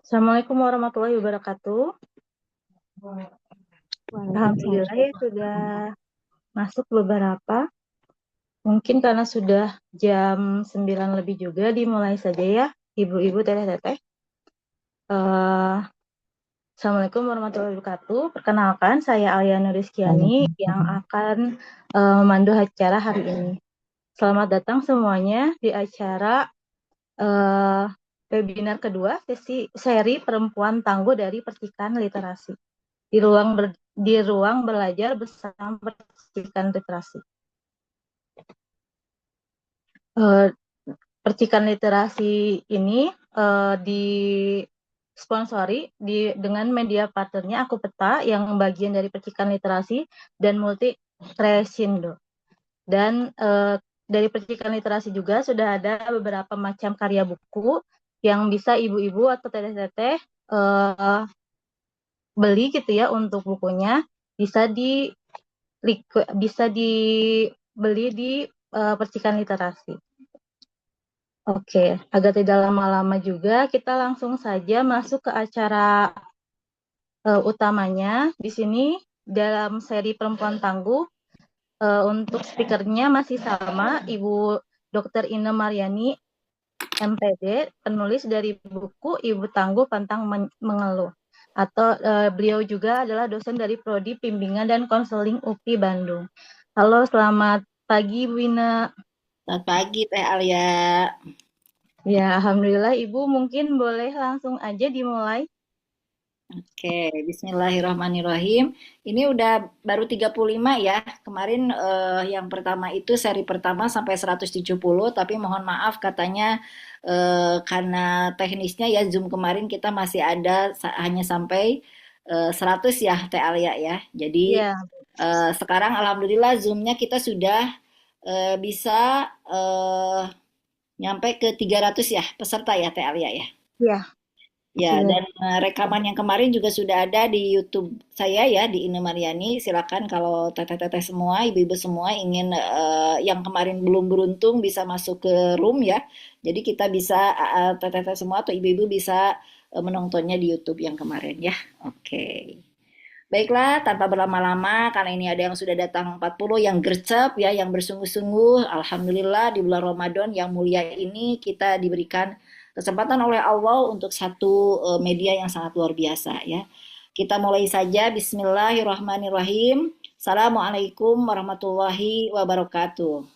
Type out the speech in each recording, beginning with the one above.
Assalamualaikum warahmatullahi wabarakatuh. Alhamdulillah ya sudah masuk beberapa. Mungkin karena sudah jam 9 lebih juga, dimulai saja ya, ibu-ibu, teteh-teteh. Assalamualaikum warahmatullahi wabarakatuh. Perkenalkan, saya Alia Nuriskiani yang akan memandu acara hari ini. Selamat datang semuanya di acara webinar kedua seri Perempuan Tangguh dari Percikan Literasi di ruang belajar bersama Percikan Literasi. Percikan Literasi ini disponsori dengan media partnernya Aku Peta yang bagian dari Percikan Literasi dan Multi Tresindo. Dan dari Percikan Literasi juga sudah ada beberapa macam karya buku yang bisa ibu-ibu atau teteh-teteh beli gitu ya untuk bukunya. Bisa dibeli di Percikan Literasi. Oke, agar tidak lama-lama juga, kita langsung saja masuk ke acara utamanya. Di sini dalam seri Perempuan Tangguh, untuk speakernya masih sama, Ibu Dr. Ine Mariani, MPD, penulis dari buku Ibu Tangguh Pantang Mengeluh. Atau beliau juga adalah dosen dari Prodi Bimbingan dan Konseling UPI Bandung. Halo, selamat pagi Bu Ine. Selamat pagi Teh Alia. Ya, alhamdulillah Ibu, mungkin boleh langsung aja dimulai. Oke, bismillahirrahmanirrahim. Ini udah baru 35 ya. Kemarin yang pertama itu seri pertama sampai 170, tapi mohon maaf katanya karena teknisnya ya Zoom kemarin kita masih ada hanya sampai 100 ya Teh Alia ya. Jadi Ya, sekarang alhamdulillah Zoom-nya kita sudah bisa nyampe ke 300 ya peserta ya Teh Alia ya. ya, Ya, sudah. dan rekaman yang kemarin juga sudah ada di YouTube saya ya, di Ine Mariani. Silakan kalau teteh-teteh semua, ibu-ibu semua ingin yang kemarin belum beruntung bisa masuk ke room ya. Jadi kita bisa, teteh-teteh semua atau ibu-ibu bisa menontonnya di YouTube yang kemarin ya. Oke. Baiklah, tanpa berlama-lama, karena ini ada yang sudah datang 40, yang gercep ya, yang bersungguh-sungguh. Alhamdulillah di bulan Ramadan yang mulia ini kita diberikan kesempatan oleh Allah untuk satu media yang sangat luar biasa ya. Kita mulai saja. Bismillahirrahmanirrahim. Assalamualaikum warahmatullahi wabarakatuh.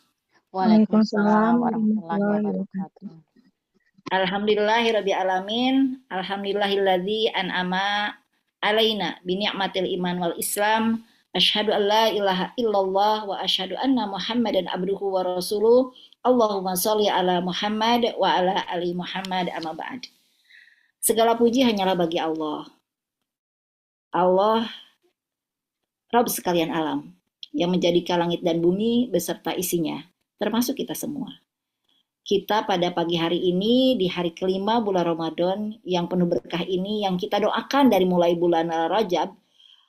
Waalaikumsalam Waalaikumsalam warahmatullahi warahmatullahi wabarakatuh. wabarakatuh. Alhamdulillahirrabbilalamin. Alhamdulillahilladzi an'ama alaina bini'matil iman wal islam. Asyhadu an la ilaha illallah wa asyhadu anna Muhammadan abduhu wa rasuluh. Allahumma sholli ala Muhammad wa ala ali Muhammad amma ba'd. Segala puji hanyalah bagi Allah. Allah Rabb sekalian alam yang menjadikan langit dan bumi beserta isinya, termasuk kita semua. Kita pada pagi hari ini, di hari kelima bulan Ramadan yang penuh berkah ini, yang kita doakan dari mulai bulan Rajab,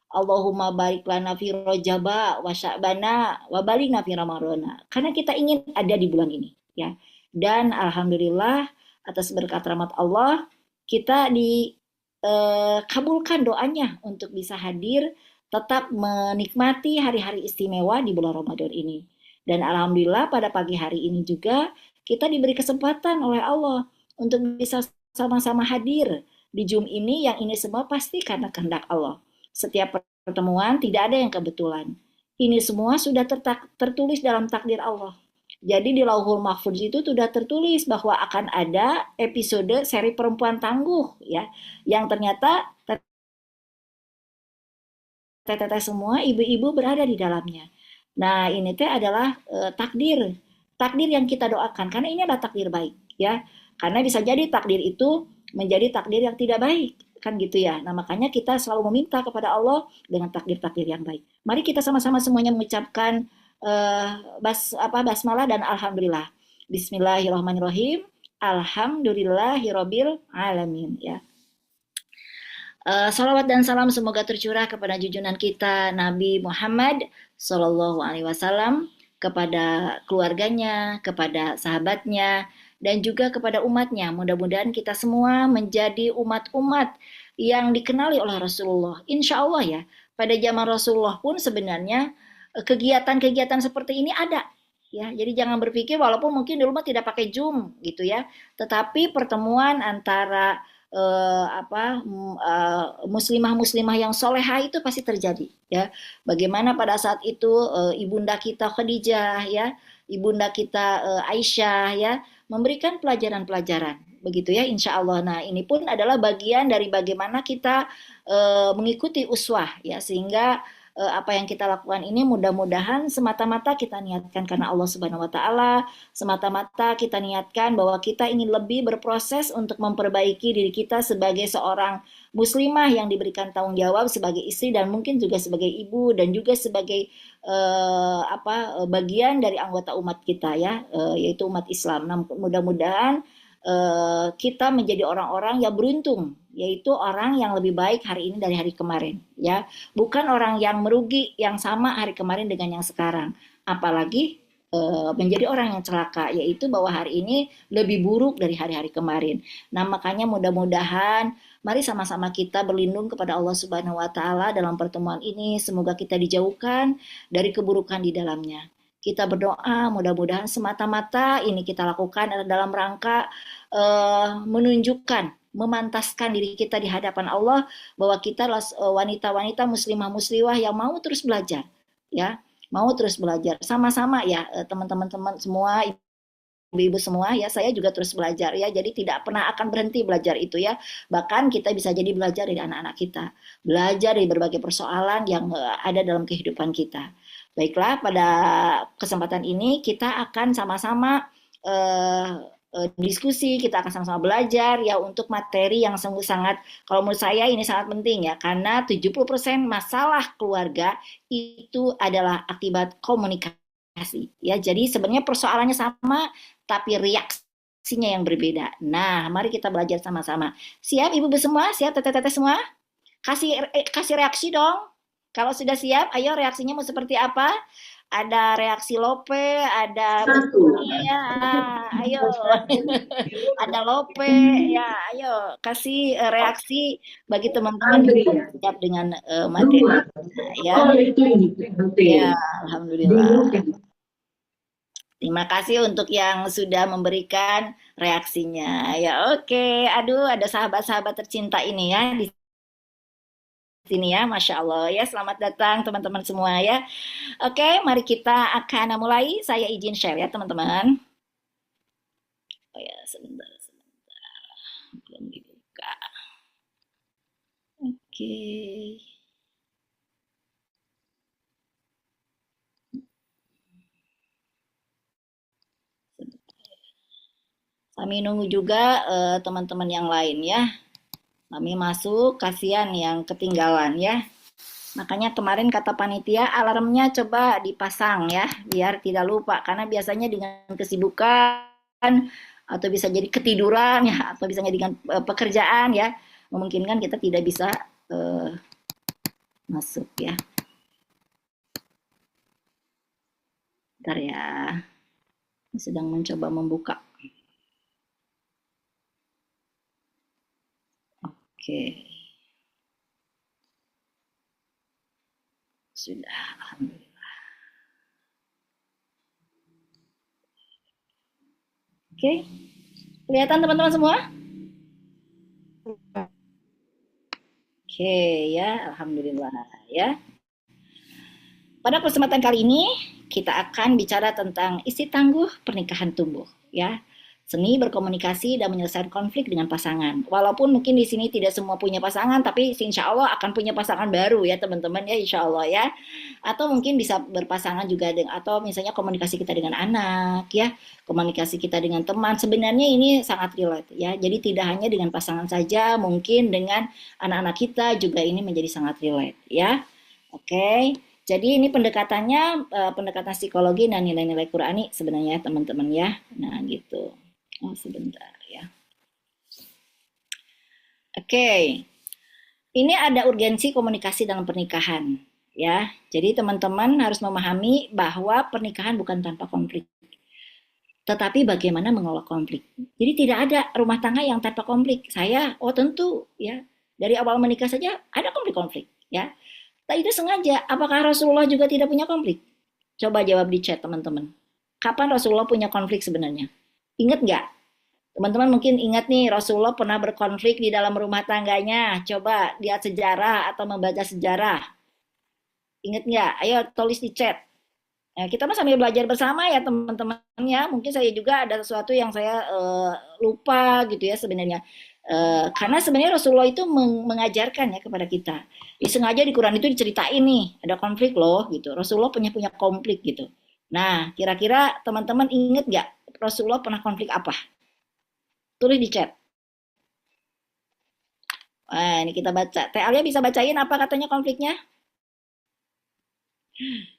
Allahumma barik lana fi Rajaba wa Sya'bana wa balikna fi Ramadana. Karena kita ingin ada di bulan ini, ya. Dan alhamdulillah atas berkat rahmat Allah, kita dikabulkan doanya untuk bisa hadir, tetap menikmati hari-hari istimewa di bulan Ramadan ini. Dan alhamdulillah pada pagi hari ini juga kita diberi kesempatan oleh Allah untuk bisa sama-sama hadir di Zoom ini, yang ini semua pasti karena kehendak Allah. Setiap pertemuan tidak ada yang kebetulan. Ini semua sudah tertulis dalam takdir Allah. Jadi di Lauhul Mahfuz itu sudah tertulis bahwa akan ada episode seri Perempuan Tangguh ya, yang ternyata teteh semua ibu-ibu berada di dalamnya. Nah, ini teh adalah takdir. Takdir yang kita doakan karena ini adalah takdir baik, ya. Karena bisa jadi takdir itu menjadi takdir yang tidak baik, kan gitu ya. Nah, makanya kita selalu meminta kepada Allah dengan takdir-takdir yang baik. Mari kita sama-sama semuanya mengucapkan basmalah dan alhamdulillah. Bismillahirrahmanirrahim. Alhamdulillahirabbil alamin, ya. Salawat dan salam semoga tercurah kepada junjungan kita Nabi Muhammad Sallallahu Alaihi Wasallam, kepada keluarganya, kepada sahabatnya, dan juga kepada umatnya. Mudah-mudahan kita semua menjadi umat-umat yang dikenali oleh Rasulullah. Insya Allah ya, pada zaman Rasulullah pun sebenarnya kegiatan-kegiatan seperti ini ada. Ya, jadi jangan berpikir walaupun mungkin dulu mah tidak pakai Zoom gitu ya, tetapi pertemuan antara muslimah-muslimah yang solehah itu pasti terjadi ya. Bagaimana pada saat itu ibunda kita Khadijah ya, ibunda kita Aisyah ya, memberikan pelajaran-pelajaran begitu ya, insya Allah. Nah, ini pun adalah bagian dari bagaimana kita mengikuti uswah ya, sehingga apa yang kita lakukan ini mudah-mudahan semata-mata kita niatkan karena Allah Subhanahu wa taala, semata-mata kita niatkan bahwa kita ingin lebih berproses untuk memperbaiki diri kita sebagai seorang muslimah yang diberikan tanggung jawab sebagai istri dan mungkin juga sebagai ibu dan juga sebagai bagian dari anggota umat kita ya, yaitu umat Islam. Nah, mudah-mudahan kita menjadi orang-orang yang beruntung, yaitu orang yang lebih baik hari ini dari hari kemarin ya, bukan orang yang merugi yang sama hari kemarin dengan yang sekarang, apalagi menjadi orang yang celaka, yaitu bahwa hari ini lebih buruk dari hari-hari kemarin. Nah, makanya mudah-mudahan mari sama-sama kita berlindung kepada Allah Subhanahu wa taala dalam pertemuan ini, semoga kita dijauhkan dari keburukan di dalamnya. Kita berdoa mudah-mudahan semata-mata ini kita lakukan adalah dalam rangka menunjukkan, memantaskan diri kita di hadapan Allah bahwa kita adalah wanita-wanita muslimah-muslimah yang mau terus belajar ya, mau terus belajar sama-sama ya, teman-teman semua, ibu-ibu semua ya, saya juga terus belajar ya, jadi tidak pernah akan berhenti belajar itu ya. Bahkan kita bisa jadi belajar dari anak-anak kita, belajar dari berbagai persoalan yang ada dalam kehidupan kita. Baiklah, pada kesempatan ini kita akan sama-sama diskusi, kita akan sama-sama belajar ya untuk materi yang sungguh sangat, kalau menurut saya ini sangat penting ya, karena 70% masalah keluarga itu adalah akibat komunikasi ya. Jadi sebenarnya persoalannya sama tapi reaksinya yang berbeda. Nah, mari kita belajar sama-sama. Siap ibu-ibu semua? Siap teteh-teteh semua? Kasih reaksi dong. Kalau sudah siap, ayo reaksinya mau seperti apa? Ada reaksi Lope, ada ya, ayo. Ada Lope, ya, ayo kasih reaksi bagi teman-teman yang siap dengan materi. Ya, ya, alhamdulillah. Terima kasih untuk yang sudah memberikan reaksinya. Ya, oke. Aduh, ada sahabat-sahabat tercinta ini ya di sini ya, Masya Allah ya. Selamat datang teman-teman semua ya. Oke, mari kita akan mulai. Saya izin share ya teman-teman. Oh ya, sebentar. Belum dibuka. Oke. Kami nunggu juga teman-teman yang lain ya. Kami masuk, kasihan yang ketinggalan ya. Makanya kemarin kata panitia alarmnya coba dipasang ya, biar tidak lupa. Karena biasanya dengan kesibukan atau bisa jadi ketiduran ya, atau bisa dengan pekerjaan ya, memungkinkan kita tidak bisa masuk ya. Bentar ya, sedang mencoba membuka. Oke. Sudah, alhamdulillah. Oke. Kelihatan teman-teman semua? Oke ya, alhamdulillah ya. Pada kesempatan kali ini kita akan bicara tentang istri tangguh pernikahan tumbuh ya. Seni berkomunikasi dan menyelesaikan konflik dengan pasangan. Walaupun mungkin di sini tidak semua punya pasangan, tapi insya Allah akan punya pasangan baru ya teman-teman ya, insya Allah ya. Atau mungkin bisa berpasangan juga dengan, atau misalnya komunikasi kita dengan anak ya, komunikasi kita dengan teman. Sebenarnya ini sangat relate ya. Jadi tidak hanya dengan pasangan saja, mungkin dengan anak-anak kita juga ini menjadi sangat relate ya. Oke. Jadi ini pendekatannya pendekatan psikologi dan nilai-nilai Qurani sebenarnya teman-teman ya. Nah gitu. Oh, sebentar ya. Oke. Ini ada urgensi komunikasi dalam pernikahan ya. Jadi teman-teman harus memahami bahwa pernikahan bukan tanpa konflik. Tetapi bagaimana mengelola konflik. Jadi tidak ada rumah tangga yang tanpa konflik. Saya tentu ya. Dari awal menikah saja ada konflik-konflik ya. Tapi itu sengaja. Apakah Rasulullah juga tidak punya konflik? Coba jawab di chat teman-teman. Kapan Rasulullah punya konflik sebenarnya? Ingat nggak? Teman-teman mungkin ingat nih, Rasulullah pernah berkonflik di dalam rumah tangganya. Coba lihat sejarah atau membaca sejarah. Ingat nggak? Ayo tulis di chat. Nah, kita mah sambil belajar bersama ya teman-teman ya. Mungkin saya juga ada sesuatu yang saya lupa gitu ya sebenarnya. Karena sebenarnya Rasulullah itu mengajarkan ya kepada kita. Sengaja di Quran itu diceritain nih, ada konflik loh gitu. Rasulullah punya konflik gitu. Nah, kira-kira teman-teman ingat nggak Rasulullah pernah konflik apa? Tulis di chat. Nah, ini kita baca. Teh Alia bisa bacain apa katanya konfliknya?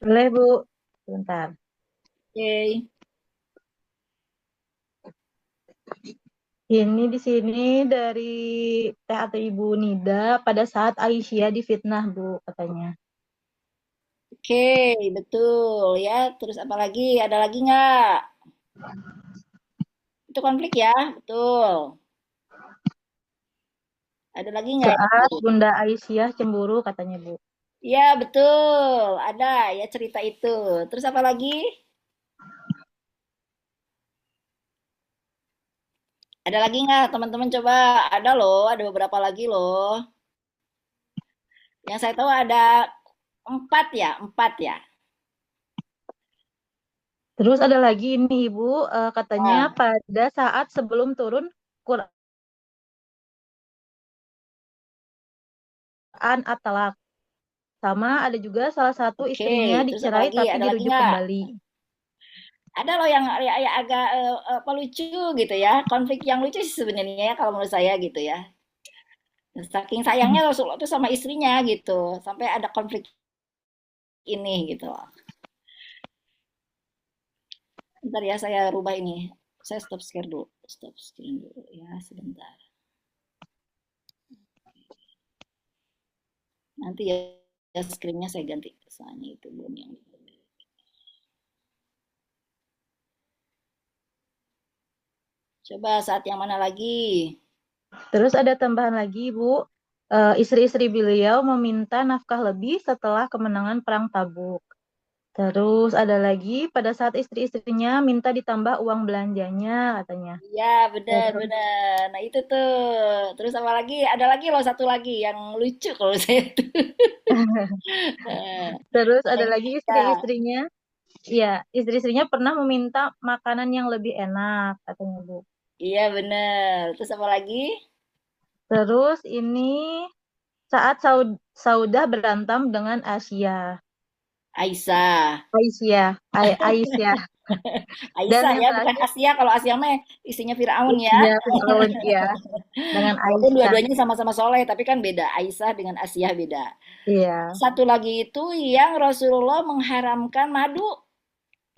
Boleh, Bu. Sebentar. Oke. Ini di sini dari Teh atau Ibu Nida pada saat Aisyah difitnah, Bu, katanya. Oke, betul ya. Terus apa lagi? Ada lagi nggak? Itu konflik ya, betul. Ada lagi nggak? Saat Bunda Aisyah cemburu, katanya, Bu. Ya, betul. Ada ya cerita itu. Terus apa lagi? Ada lagi nggak teman-teman coba? Ada loh, ada beberapa lagi loh. Yang saya tahu ada 4 ya, 4 ya. Terus ada lagi ini, Ibu, katanya Nah, pada saat sebelum turun Quran At-Talaq. Sama ada juga salah satu oke. istrinya Terus apa dicerai lagi? tapi Ada lagi dirujuk nggak? kembali. Ada loh yang ya agak apa lucu gitu ya. Konflik yang lucu sih sebenarnya ya kalau menurut saya gitu ya. Saking sayangnya Rasulullah tuh sama istrinya gitu, sampai ada konflik ini gitu loh. Bentar ya saya rubah ini. Saya stop share dulu. Stop screen dulu ya sebentar. Nanti ya screen-nya saya ganti. Soalnya itu belum yang coba saat yang mana lagi? Terus ada tambahan lagi, Bu. Istri-istri beliau meminta nafkah lebih setelah kemenangan Perang Tabuk. Terus ada lagi pada saat istri-istrinya minta ditambah uang belanjanya, katanya. Iya, benar Terus, benar. Nah, itu tuh. Terus apa lagi? Ada lagi loh satu lagi yang lucu kalau saya tuh. terus ada Yang lagi ya. istri-istrinya. Iya, istri-istrinya pernah meminta makanan yang lebih enak, katanya, Bu. Iya, benar. Terus apa lagi? Terus ini saat Saudah berantem dengan Asia. Aisyah. Aisyah, Aisyah. Dan Aisyah yang ya, bukan terakhir, Asia. Kalau Asia mah istrinya Firaun ya. ya, Fir'aun, ya, dengan Walaupun Aisyah. dua-duanya sama-sama soleh, tapi kan beda. Aisyah dengan Asia beda. Iya. Satu lagi itu yang Rasulullah mengharamkan madu. Oh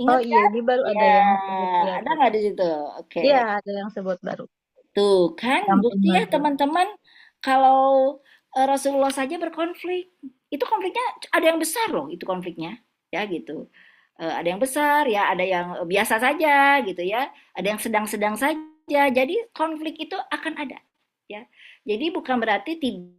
Ingat iya, kan? ini baru ada Ya, yang sebut ya, ada Bu. nggak di situ? Oke. Iya, ada yang sebut baru. Tuh kan, Campur bukti ya madu. teman-teman, kalau Rasulullah saja berkonflik, itu konfliknya ada yang besar loh, itu konfliknya, ya gitu. Ada yang besar, ya ada yang biasa saja, gitu ya. Ada yang sedang-sedang saja. Jadi konflik itu akan ada, ya. Jadi bukan berarti tidak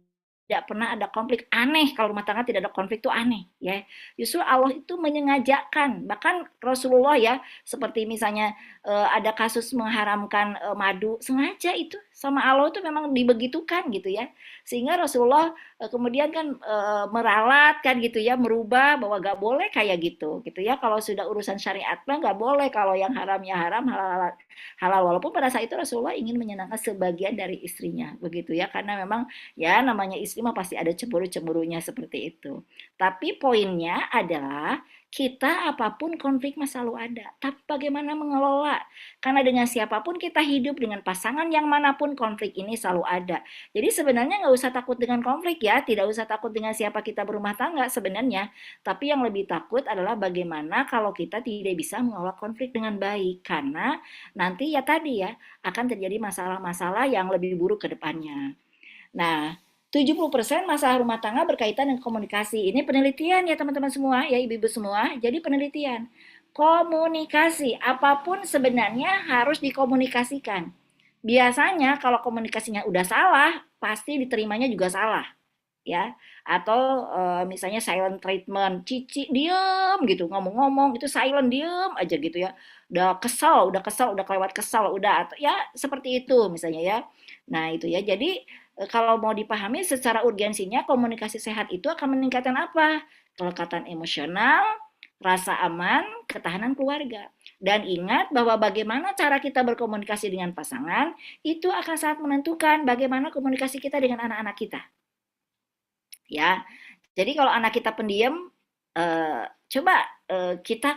tidak pernah ada konflik. Aneh kalau rumah tangga tidak ada konflik, itu aneh ya. Justru Allah itu menyengajakan, bahkan Rasulullah ya, seperti misalnya ada kasus mengharamkan madu, sengaja itu sama Allah itu memang dibegitukan gitu ya, sehingga Rasulullah kemudian kan meralat kan gitu ya, merubah bahwa gak boleh kayak gitu ya, kalau sudah urusan syariat mah gak boleh, kalau yang haram ya haram, halal halal, walaupun pada saat itu Rasulullah ingin menyenangkan sebagian dari istrinya begitu ya, karena memang ya namanya istri mah pasti ada cemburu-cemburunya seperti itu. Tapi poinnya adalah kita apapun konflik mah selalu ada. Tapi bagaimana mengelola? Karena dengan siapapun kita hidup, dengan pasangan yang manapun konflik ini selalu ada. Jadi sebenarnya nggak usah takut dengan konflik ya. Tidak usah takut dengan siapa kita berumah tangga sebenarnya. Tapi yang lebih takut adalah bagaimana kalau kita tidak bisa mengelola konflik dengan baik. Karena nanti ya tadi ya akan terjadi masalah-masalah yang lebih buruk ke depannya. Nah, 70% masalah rumah tangga berkaitan dengan komunikasi. Ini penelitian ya teman-teman semua, ya ibu-ibu semua. Jadi penelitian. Komunikasi, apapun sebenarnya harus dikomunikasikan. Biasanya kalau komunikasinya udah salah, pasti diterimanya juga salah. Ya, atau misalnya silent treatment, cici diem gitu, ngomong-ngomong itu silent diem aja gitu ya, udah kelewat kesal, udah atau ya seperti itu misalnya ya. Nah itu ya, jadi kalau mau dipahami secara urgensinya, komunikasi sehat itu akan meningkatkan apa? Kelekatan emosional, rasa aman, ketahanan keluarga. Dan ingat bahwa bagaimana cara kita berkomunikasi dengan pasangan, itu akan sangat menentukan bagaimana komunikasi kita dengan anak-anak kita. Ya, jadi kalau anak kita pendiam, coba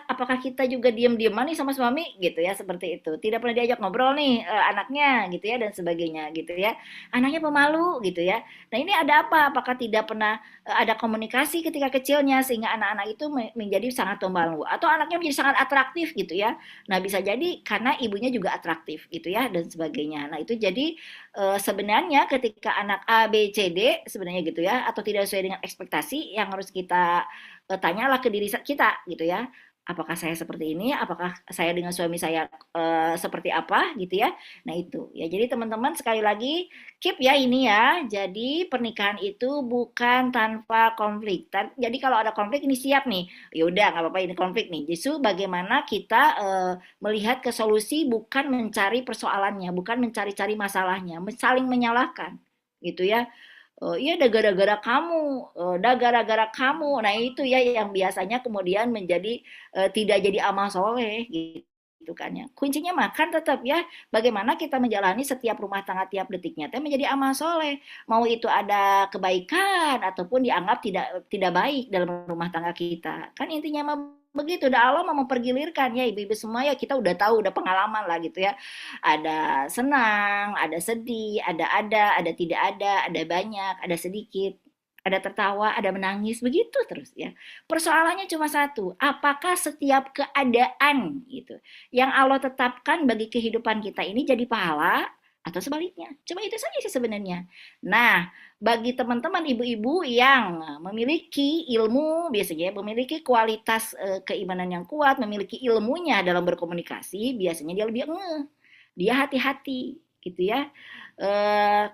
apakah kita juga diam-diaman nih sama suami gitu ya, seperti itu. Tidak pernah diajak ngobrol nih anaknya gitu ya dan sebagainya gitu ya. Anaknya pemalu gitu ya. Nah ini ada apa? Apakah tidak pernah ada komunikasi ketika kecilnya sehingga anak-anak itu menjadi sangat pemalu atau anaknya menjadi sangat atraktif gitu ya. Nah bisa jadi karena ibunya juga atraktif gitu ya dan sebagainya. Nah itu jadi sebenarnya ketika anak A, B, C, D sebenarnya gitu ya atau tidak sesuai dengan ekspektasi, yang harus kita tanyalah ke diri kita gitu ya, apakah saya seperti ini, apakah saya dengan suami saya seperti apa gitu ya. Nah itu ya, jadi teman-teman sekali lagi keep ya ini ya, jadi pernikahan itu bukan tanpa konflik. Jadi kalau ada konflik ini siap nih, ya udah nggak apa-apa ini konflik nih, justru bagaimana kita melihat ke solusi, bukan mencari persoalannya, bukan mencari-cari masalahnya, saling menyalahkan gitu ya. Iya udah gara-gara kamu, udah gara-gara kamu. Nah itu ya yang biasanya kemudian menjadi tidak jadi amal soleh gitu kan ya. Kuncinya makan tetap ya. Bagaimana kita menjalani setiap rumah tangga tiap detiknya teh menjadi amal soleh. Mau itu ada kebaikan ataupun dianggap tidak tidak baik dalam rumah tangga kita. Kan intinya mah begitu. Udah Allah mau mempergilirkan ya ibu-ibu semua ya, kita udah tahu, udah pengalaman lah gitu ya, ada senang, ada sedih, ada tidak ada banyak, ada sedikit, ada tertawa, ada menangis, begitu terus ya. Persoalannya cuma satu, apakah setiap keadaan gitu yang Allah tetapkan bagi kehidupan kita ini jadi pahala atau sebaliknya? Cuma itu saja sih sebenarnya. Nah, bagi teman-teman ibu-ibu yang memiliki ilmu, biasanya memiliki kualitas keimanan yang kuat, memiliki ilmunya dalam berkomunikasi, biasanya dia lebih dia hati-hati gitu ya.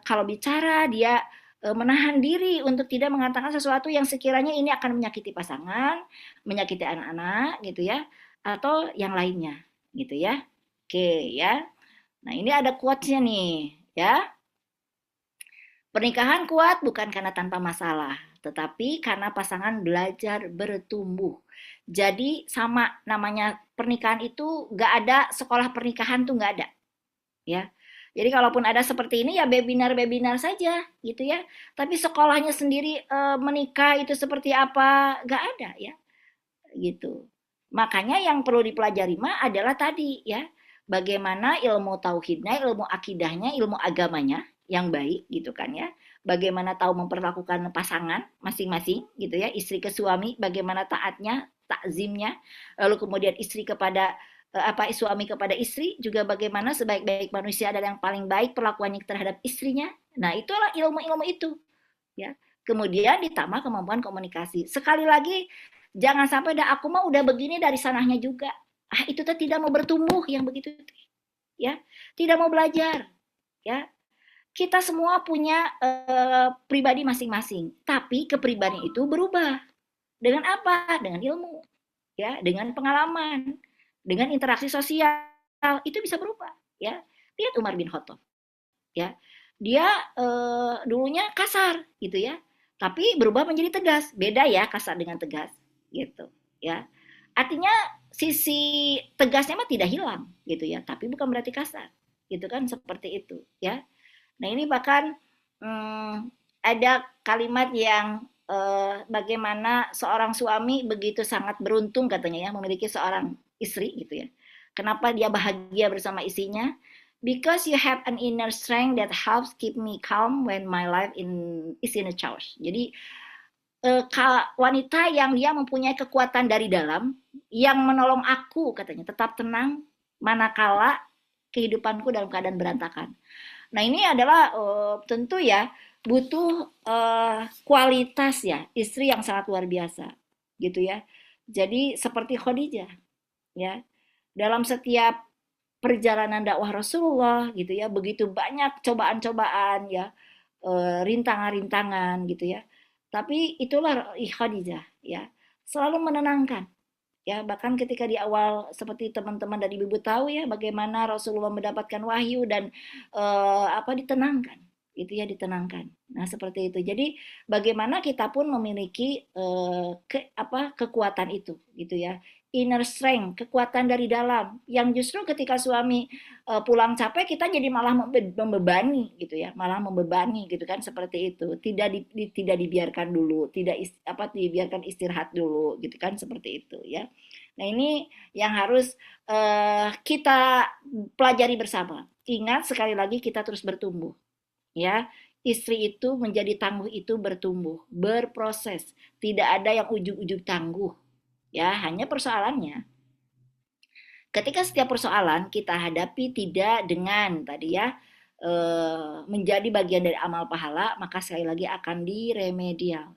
Kalau bicara dia menahan diri untuk tidak mengatakan sesuatu yang sekiranya ini akan menyakiti pasangan, menyakiti anak-anak gitu ya, atau yang lainnya gitu ya. Oke ya. Nah ini ada quotes-nya nih ya. Pernikahan kuat bukan karena tanpa masalah, tetapi karena pasangan belajar bertumbuh. Jadi sama namanya pernikahan itu gak ada sekolah pernikahan tuh gak ada ya. Jadi kalaupun ada seperti ini ya webinar-webinar saja gitu ya. Tapi sekolahnya sendiri menikah itu seperti apa gak ada ya gitu. Makanya yang perlu dipelajari mah adalah tadi ya, bagaimana ilmu tauhidnya, ilmu akidahnya, ilmu agamanya yang baik gitu kan ya. Bagaimana tahu memperlakukan pasangan masing-masing gitu ya, istri ke suami bagaimana taatnya, takzimnya, lalu kemudian istri kepada suami kepada istri juga bagaimana sebaik-baik manusia adalah yang paling baik perlakuannya terhadap istrinya. Nah, itulah ilmu-ilmu itu ya. Kemudian ditambah kemampuan komunikasi. Sekali lagi jangan sampai dah aku mah udah begini dari sananya juga. Itu tidak mau bertumbuh yang begitu ya. Tidak mau belajar ya. kita semua punya pribadi masing-masing, tapi kepribadian itu berubah. Dengan apa? Dengan ilmu, ya, dengan pengalaman, dengan interaksi sosial, itu bisa berubah, ya. Lihat Umar bin Khattab, ya. Dia dulunya kasar gitu ya, tapi berubah menjadi tegas. Beda ya kasar dengan tegas gitu, ya. Artinya sisi tegasnya mah tidak hilang gitu ya, tapi bukan berarti kasar. Gitu kan seperti itu, ya. Nah, ini bahkan ada kalimat yang bagaimana seorang suami begitu sangat beruntung katanya ya memiliki seorang istri gitu ya. Kenapa dia bahagia bersama istrinya? Because you have an inner strength that helps keep me calm when my life is in a chaos. Jadi wanita yang dia mempunyai kekuatan dari dalam yang menolong aku katanya tetap tenang manakala kehidupanku dalam keadaan berantakan. Nah, ini adalah tentu ya butuh kualitas ya istri yang sangat luar biasa gitu ya. Jadi seperti Khadijah ya. Dalam setiap perjalanan dakwah Rasulullah gitu ya, begitu banyak cobaan-cobaan ya, rintangan-rintangan gitu ya. Tapi itulah Khadijah ya, selalu menenangkan. Ya, bahkan ketika di awal seperti teman-teman dan ibu-ibu tahu ya bagaimana Rasulullah mendapatkan wahyu dan ditenangkan, itu ya ditenangkan. Nah, seperti itu. Jadi bagaimana kita pun memiliki kekuatan itu gitu ya. Inner strength, kekuatan dari dalam yang justru ketika suami pulang capek kita jadi malah membebani gitu ya, malah membebani gitu kan seperti itu. Tidak dibiarkan dulu, dibiarkan istirahat dulu gitu kan seperti itu ya. Nah, ini yang harus kita pelajari bersama. Ingat sekali lagi kita terus bertumbuh ya. Istri itu menjadi tangguh itu bertumbuh, berproses. Tidak ada yang ujug-ujug tangguh. Ya, hanya persoalannya ketika setiap persoalan kita hadapi tidak dengan tadi ya menjadi bagian dari amal pahala, maka sekali lagi akan diremedial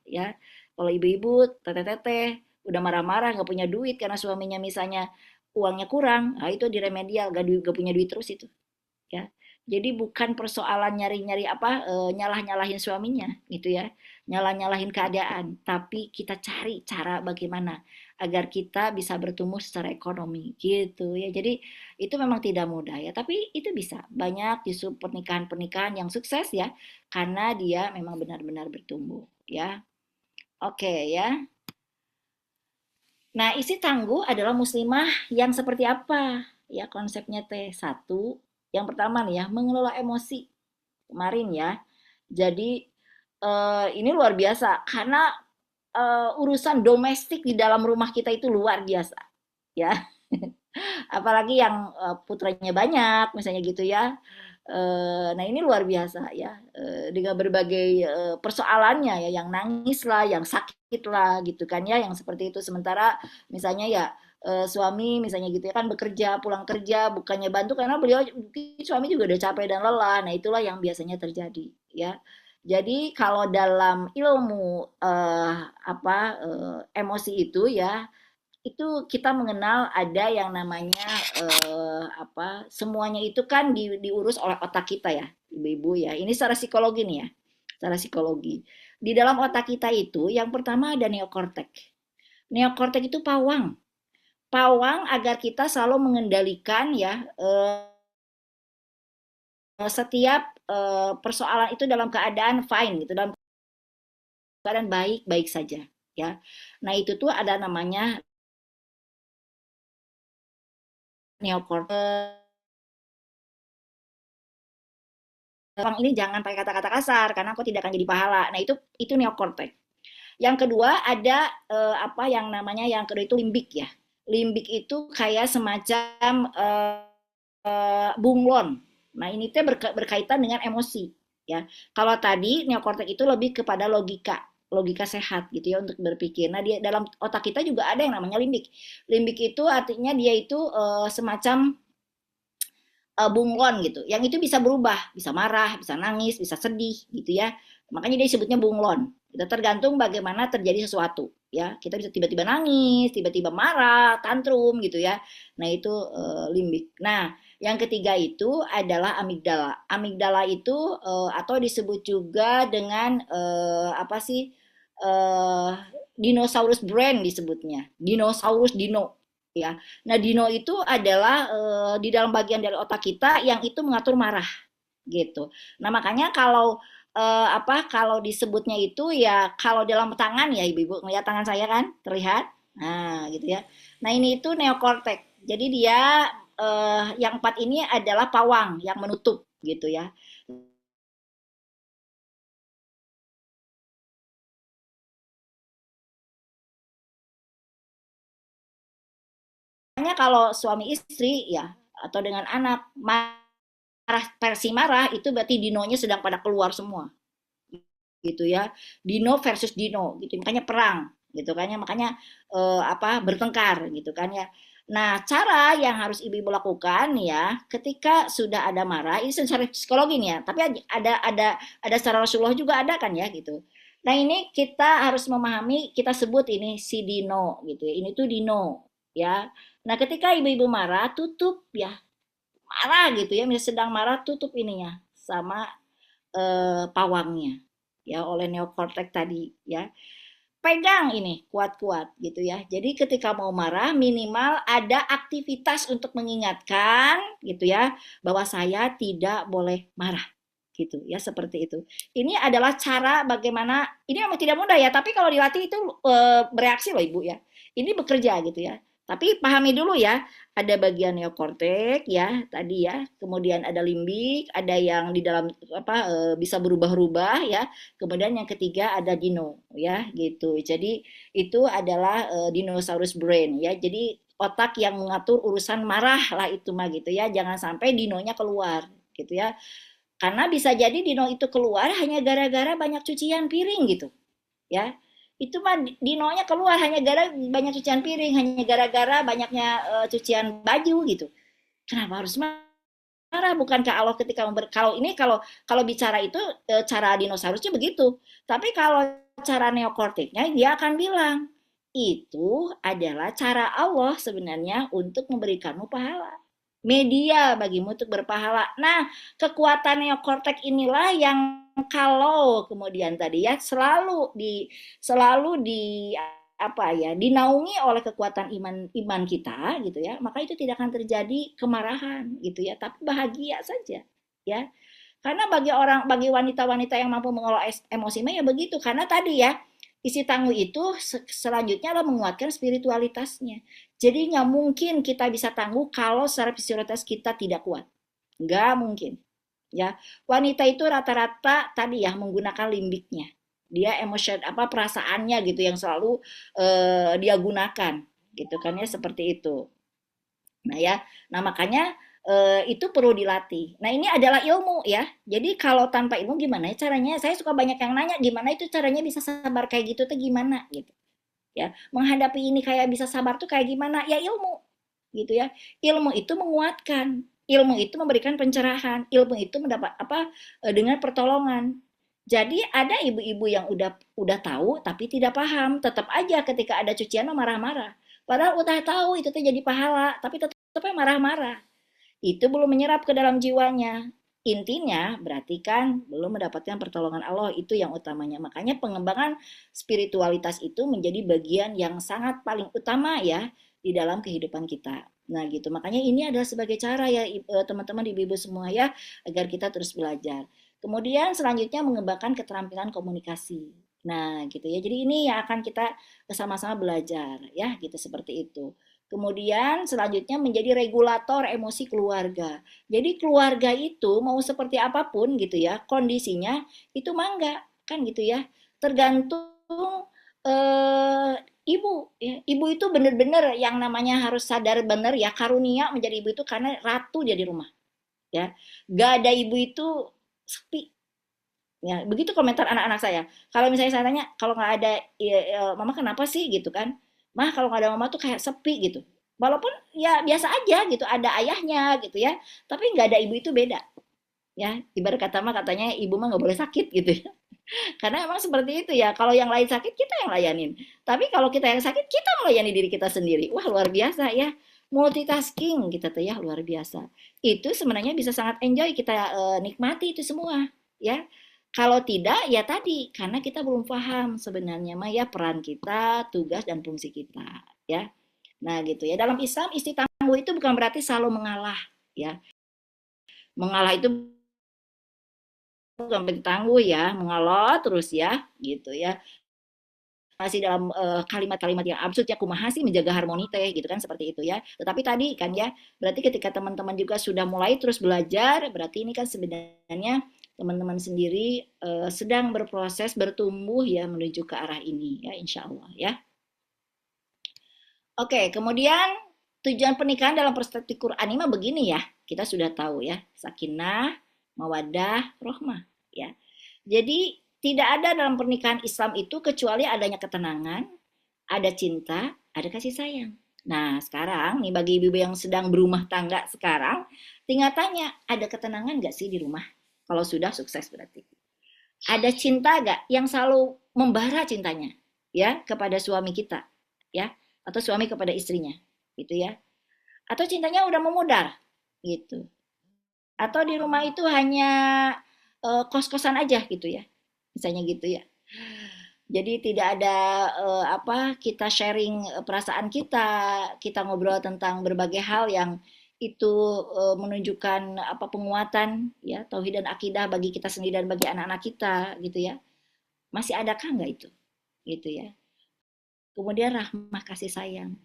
ya. Kalau ibu-ibu teteh-teteh udah marah-marah nggak punya duit karena suaminya misalnya uangnya kurang, nah itu diremedial, gak punya duit terus itu ya. Jadi bukan persoalan nyari-nyari nyalah-nyalahin suaminya gitu ya, nyalah-nyalahin keadaan, tapi kita cari cara bagaimana agar kita bisa bertumbuh secara ekonomi gitu ya. Jadi itu memang tidak mudah ya, tapi itu bisa. Banyak justru pernikahan-pernikahan yang sukses ya karena dia memang benar-benar bertumbuh ya. Oke ya. Nah, isi tangguh adalah muslimah yang seperti apa? Ya, konsepnya T1. Yang pertama nih ya, mengelola emosi. Kemarin ya. Jadi ini luar biasa karena urusan domestik di dalam rumah kita itu luar biasa, ya. Apalagi yang putranya banyak, misalnya gitu ya. Nah, ini luar biasa ya, dengan berbagai persoalannya ya, yang nangis lah, yang sakit lah gitu kan ya, yang seperti itu. Sementara misalnya ya suami misalnya gitu ya kan bekerja, pulang kerja bukannya bantu karena beliau suami juga udah capek dan lelah. Nah, itulah yang biasanya terjadi ya. Jadi kalau dalam ilmu emosi itu ya itu kita mengenal ada yang namanya semuanya itu kan diurus oleh otak kita ya, ibu-ibu ya. Ini secara psikologi nih ya, secara psikologi. Di dalam otak kita itu yang pertama ada neokortek. Neokortek itu pawang. Pawang agar kita selalu mengendalikan ya setiap persoalan itu dalam keadaan fine gitu, dalam keadaan baik-baik saja ya. Nah, itu tuh ada namanya neokortex. Orang ini jangan pakai kata-kata kasar karena aku tidak akan jadi pahala. Nah, itu neokortex. Yang kedua ada yang namanya yang kedua itu limbik ya. Limbik itu kayak semacam bunglon. Nah, ini tuh berkaitan dengan emosi ya. Kalau tadi neokortex itu lebih kepada logika sehat gitu ya untuk berpikir. Nah, dia dalam otak kita juga ada yang namanya limbik. Limbik itu artinya dia itu semacam bunglon gitu. Yang itu bisa berubah, bisa marah, bisa nangis, bisa sedih gitu ya. Makanya dia sebutnya bunglon. Itu tergantung bagaimana terjadi sesuatu ya. Kita bisa tiba-tiba nangis, tiba-tiba marah, tantrum gitu ya. Nah, itu limbik. Nah, Yang ketiga itu adalah amigdala. Amigdala itu atau disebut juga dengan apa sih? eh Dinosaurus brain disebutnya. Dinosaurus dino ya. Nah, dino itu adalah di dalam bagian dari otak kita yang itu mengatur marah gitu. Nah, makanya kalau kalau disebutnya itu ya kalau dalam tangan ya Ibu-ibu ngelihat tangan saya kan terlihat. Nah, gitu ya. Nah, ini itu neokortex. Jadi dia yang empat ini adalah pawang yang menutup gitu ya. Makanya kalau suami istri ya atau dengan anak marah versi marah itu berarti dinonya sedang pada keluar semua gitu ya. Dino versus dino gitu. Makanya perang gitu kan ya. Makanya bertengkar gitu kan ya. Nah, cara yang harus ibu-ibu lakukan ya ketika sudah ada marah, ini secara psikologi nih ya, tapi ada secara Rasulullah juga ada kan ya gitu. Nah, ini kita harus memahami, kita sebut ini si Dino gitu ya. Ini tuh Dino ya. Nah, ketika ibu-ibu marah, tutup ya. Marah gitu ya, misalnya sedang marah tutup ininya sama pawangnya ya oleh neokortex tadi ya. Pegang ini kuat-kuat gitu ya. Jadi ketika mau marah minimal ada aktivitas untuk mengingatkan gitu ya bahwa saya tidak boleh marah gitu ya seperti itu. Ini adalah cara bagaimana ini memang tidak mudah ya, tapi kalau dilatih itu bereaksi loh Ibu ya. Ini bekerja gitu ya. Tapi pahami dulu ya, ada bagian neokortek ya tadi ya, kemudian ada limbik, ada yang di dalam bisa berubah-ubah ya. Kemudian yang ketiga ada dino ya gitu. Jadi itu adalah dinosaurus brain ya. Jadi otak yang mengatur urusan marah lah itu mah gitu ya. Jangan sampai dinonya keluar gitu ya. Karena bisa jadi dino itu keluar hanya gara-gara banyak cucian piring gitu ya. Itu mah dinonya keluar hanya gara banyak cucian piring, hanya gara-gara banyaknya cucian baju gitu. Kenapa harus marah? Bukankah Allah ketika kalau ini kalau bicara itu cara dinosaurusnya begitu. Tapi kalau cara neokorteknya dia akan bilang itu adalah cara Allah sebenarnya untuk memberikanmu pahala. Media bagimu untuk berpahala. Nah, kekuatan neokortek inilah yang kalau kemudian tadi ya selalu di apa ya dinaungi oleh kekuatan iman kita gitu ya, maka itu tidak akan terjadi kemarahan gitu ya, tapi bahagia saja ya. Karena bagi wanita-wanita yang mampu mengelola emosinya ya begitu, karena tadi ya isi tangguh itu selanjutnya adalah menguatkan spiritualitasnya. Jadi nggak mungkin kita bisa tangguh kalau secara spiritualitas kita tidak kuat, nggak mungkin ya. Wanita itu rata-rata tadi ya menggunakan limbiknya, dia emosi perasaannya gitu yang selalu dia gunakan gitu kan ya seperti itu. Nah ya, nah makanya itu perlu dilatih. Nah ini adalah ilmu ya. Jadi kalau tanpa ilmu gimana ya caranya? Saya suka banyak yang nanya gimana itu caranya bisa sabar kayak gitu tuh gimana gitu. Ya, menghadapi ini kayak bisa sabar tuh kayak gimana? Ya ilmu gitu ya. Ilmu itu menguatkan. Ilmu itu memberikan pencerahan. Ilmu itu mendapat dengan pertolongan. Jadi ada ibu-ibu yang udah tahu tapi tidak paham, tetap aja ketika ada cucian marah-marah. Padahal udah tahu itu tuh jadi pahala, tapi tetap marah-marah. Itu belum menyerap ke dalam jiwanya. Intinya berarti kan belum mendapatkan pertolongan Allah, itu yang utamanya. Makanya pengembangan spiritualitas itu menjadi bagian yang sangat paling utama ya di dalam kehidupan kita. Nah gitu, makanya ini adalah sebagai cara ya teman-teman ibu-ibu semua ya agar kita terus belajar. Kemudian selanjutnya mengembangkan keterampilan komunikasi. Nah gitu ya, jadi ini yang akan kita bersama-sama belajar ya gitu seperti itu. Kemudian selanjutnya menjadi regulator emosi keluarga. Jadi keluarga itu mau seperti apapun gitu ya, kondisinya itu mangga kan gitu ya. Tergantung eh, ibu ya. Ibu itu benar-benar yang namanya harus sadar benar ya karunia menjadi ibu itu karena ratu dia di rumah ya. Gak ada ibu itu sepi ya. Begitu komentar anak-anak saya. Kalau misalnya saya tanya kalau nggak ada mama kenapa sih gitu kan, mah kalau nggak ada mama tuh kayak sepi gitu. Walaupun ya biasa aja gitu ada ayahnya gitu ya, tapi nggak ada ibu itu beda ya. Ibarat kata mah katanya ibu mah nggak boleh sakit gitu ya. Karena emang seperti itu ya, kalau yang lain sakit kita yang layanin, tapi kalau kita yang sakit kita melayani diri kita sendiri. Wah luar biasa ya. multitasking kita tuh ya, luar biasa. Itu sebenarnya bisa sangat enjoy kita nikmati itu semua ya. Kalau tidak ya tadi karena kita belum paham sebenarnya mah ya peran kita, tugas dan fungsi kita ya. Nah gitu ya. Dalam Islam istri tangguh itu bukan berarti selalu mengalah ya. Mengalah itu bukan berarti tangguh ya, mengalah terus ya gitu ya. Masih dalam kalimat-kalimat yang absurd ya, kumaha sih menjaga harmoni teh gitu kan, seperti itu ya. Tetapi tadi kan ya, berarti ketika teman-teman juga sudah mulai terus belajar, berarti ini kan sebenarnya teman-teman sendiri sedang berproses bertumbuh ya menuju ke arah ini ya, insya Allah ya. Oke, kemudian tujuan pernikahan dalam perspektif Quran ini mah begini ya, kita sudah tahu ya, sakinah, mawaddah, rohmah ya. Jadi tidak ada dalam pernikahan Islam itu kecuali adanya ketenangan, ada cinta, ada kasih sayang. Nah, sekarang nih bagi ibu-ibu yang sedang berumah tangga sekarang, tinggal tanya, ada ketenangan gak sih di rumah? Kalau sudah sukses berarti. Ada cinta gak yang selalu membara cintanya ya kepada suami kita ya, atau suami kepada istrinya gitu ya. Atau cintanya udah memudar gitu. Atau di rumah itu hanya kos-kosan aja gitu ya. Misalnya gitu ya. Jadi tidak ada kita sharing perasaan kita, kita ngobrol tentang berbagai hal yang itu menunjukkan penguatan ya tauhid dan akidah bagi kita sendiri dan bagi anak-anak kita gitu ya. Masih adakah nggak itu? Gitu ya. Kemudian rahmah kasih sayang.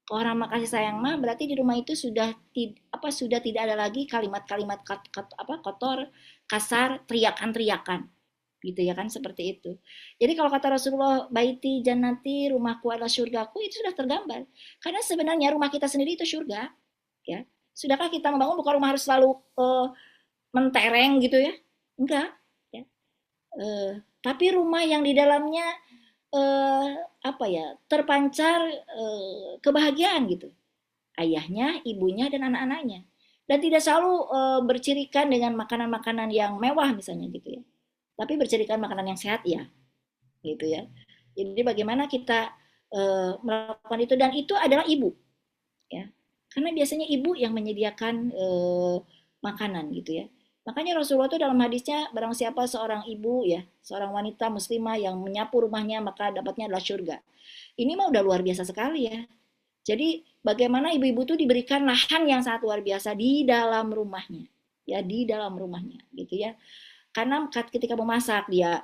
Kalau rahmah kasih sayang mah berarti di rumah itu sudah tidak ada lagi kalimat-kalimat kotor, kasar, teriakan-teriakan gitu ya kan, seperti itu. Jadi kalau kata Rasulullah, baiti jannati, rumahku adalah surgaku, itu sudah tergambar. Karena sebenarnya rumah kita sendiri itu surga, ya. Sudahkah kita membangun bukan rumah harus selalu mentereng gitu ya? Enggak, ya. Tapi rumah yang di dalamnya terpancar kebahagiaan gitu. Ayahnya, ibunya dan anak-anaknya. Dan tidak selalu bercirikan dengan makanan-makanan yang mewah misalnya gitu ya. Tapi bercirikan makanan yang sehat ya, gitu ya. Jadi bagaimana kita melakukan itu, dan itu adalah ibu, ya. Karena biasanya ibu yang menyediakan makanan gitu ya. Makanya Rasulullah itu dalam hadisnya, barang siapa seorang ibu ya, seorang wanita muslimah yang menyapu rumahnya maka dapatnya adalah surga. Ini mah udah luar biasa sekali ya. Jadi bagaimana ibu-ibu itu diberikan lahan yang sangat luar biasa di dalam rumahnya, ya di dalam rumahnya, gitu ya. Karena ketika memasak dia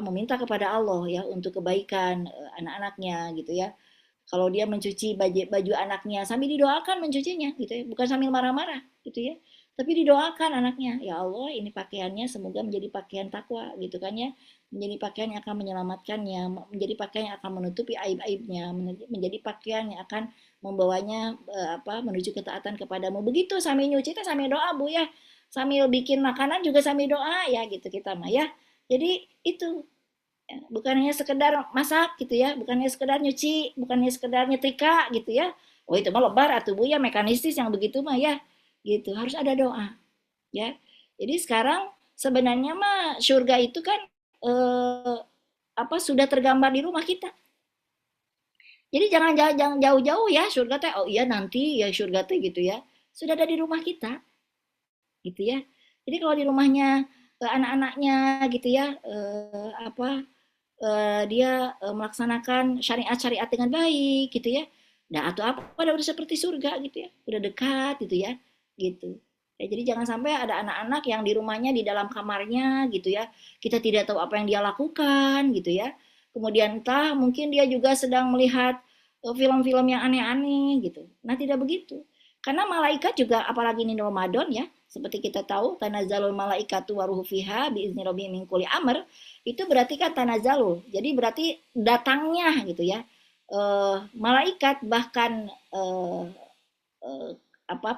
meminta kepada Allah ya untuk kebaikan anak-anaknya gitu ya. Kalau dia mencuci baju anaknya sambil didoakan mencucinya gitu ya, bukan sambil marah-marah gitu ya. Tapi didoakan anaknya, ya Allah ini pakaiannya semoga menjadi pakaian takwa gitu kan ya. Menjadi pakaian yang akan menyelamatkannya, menjadi pakaian yang akan menutupi aib-aibnya, menjadi pakaian yang akan membawanya menuju ketaatan kepadamu. Begitu sambil nyuci itu sambil doa Bu ya. Sambil bikin makanan juga sambil doa ya gitu kita mah ya. Jadi itu ya, bukan hanya sekedar masak gitu ya, bukan hanya sekedar nyuci, bukan hanya sekedar nyetrika gitu ya. Oh itu mah lebar atuh Bu ya, mekanistis yang begitu mah ya. Gitu, harus ada doa ya. Jadi sekarang sebenarnya mah surga itu kan sudah tergambar di rumah kita. Jadi jangan jauh-jauh ya surga teh. Oh iya nanti ya surga teh gitu ya. Sudah ada di rumah kita. Gitu ya. Jadi kalau di rumahnya anak-anaknya gitu ya dia melaksanakan syariat-syariat dengan baik gitu ya. Nah atau udah seperti surga gitu ya. Udah dekat gitu ya. Gitu. Ya, jadi jangan sampai ada anak-anak yang di rumahnya di dalam kamarnya gitu ya. Kita tidak tahu apa yang dia lakukan gitu ya. Kemudian entah mungkin dia juga sedang melihat film-film yang aneh-aneh gitu. Nah tidak begitu. Karena malaikat juga apalagi ini Ramadan ya, seperti kita tahu tanazzalul malaikatu waruhu fiha biizni rabbihim min kulli amr, itu berarti kan tanazzalul. Jadi berarti datangnya gitu ya. Malaikat bahkan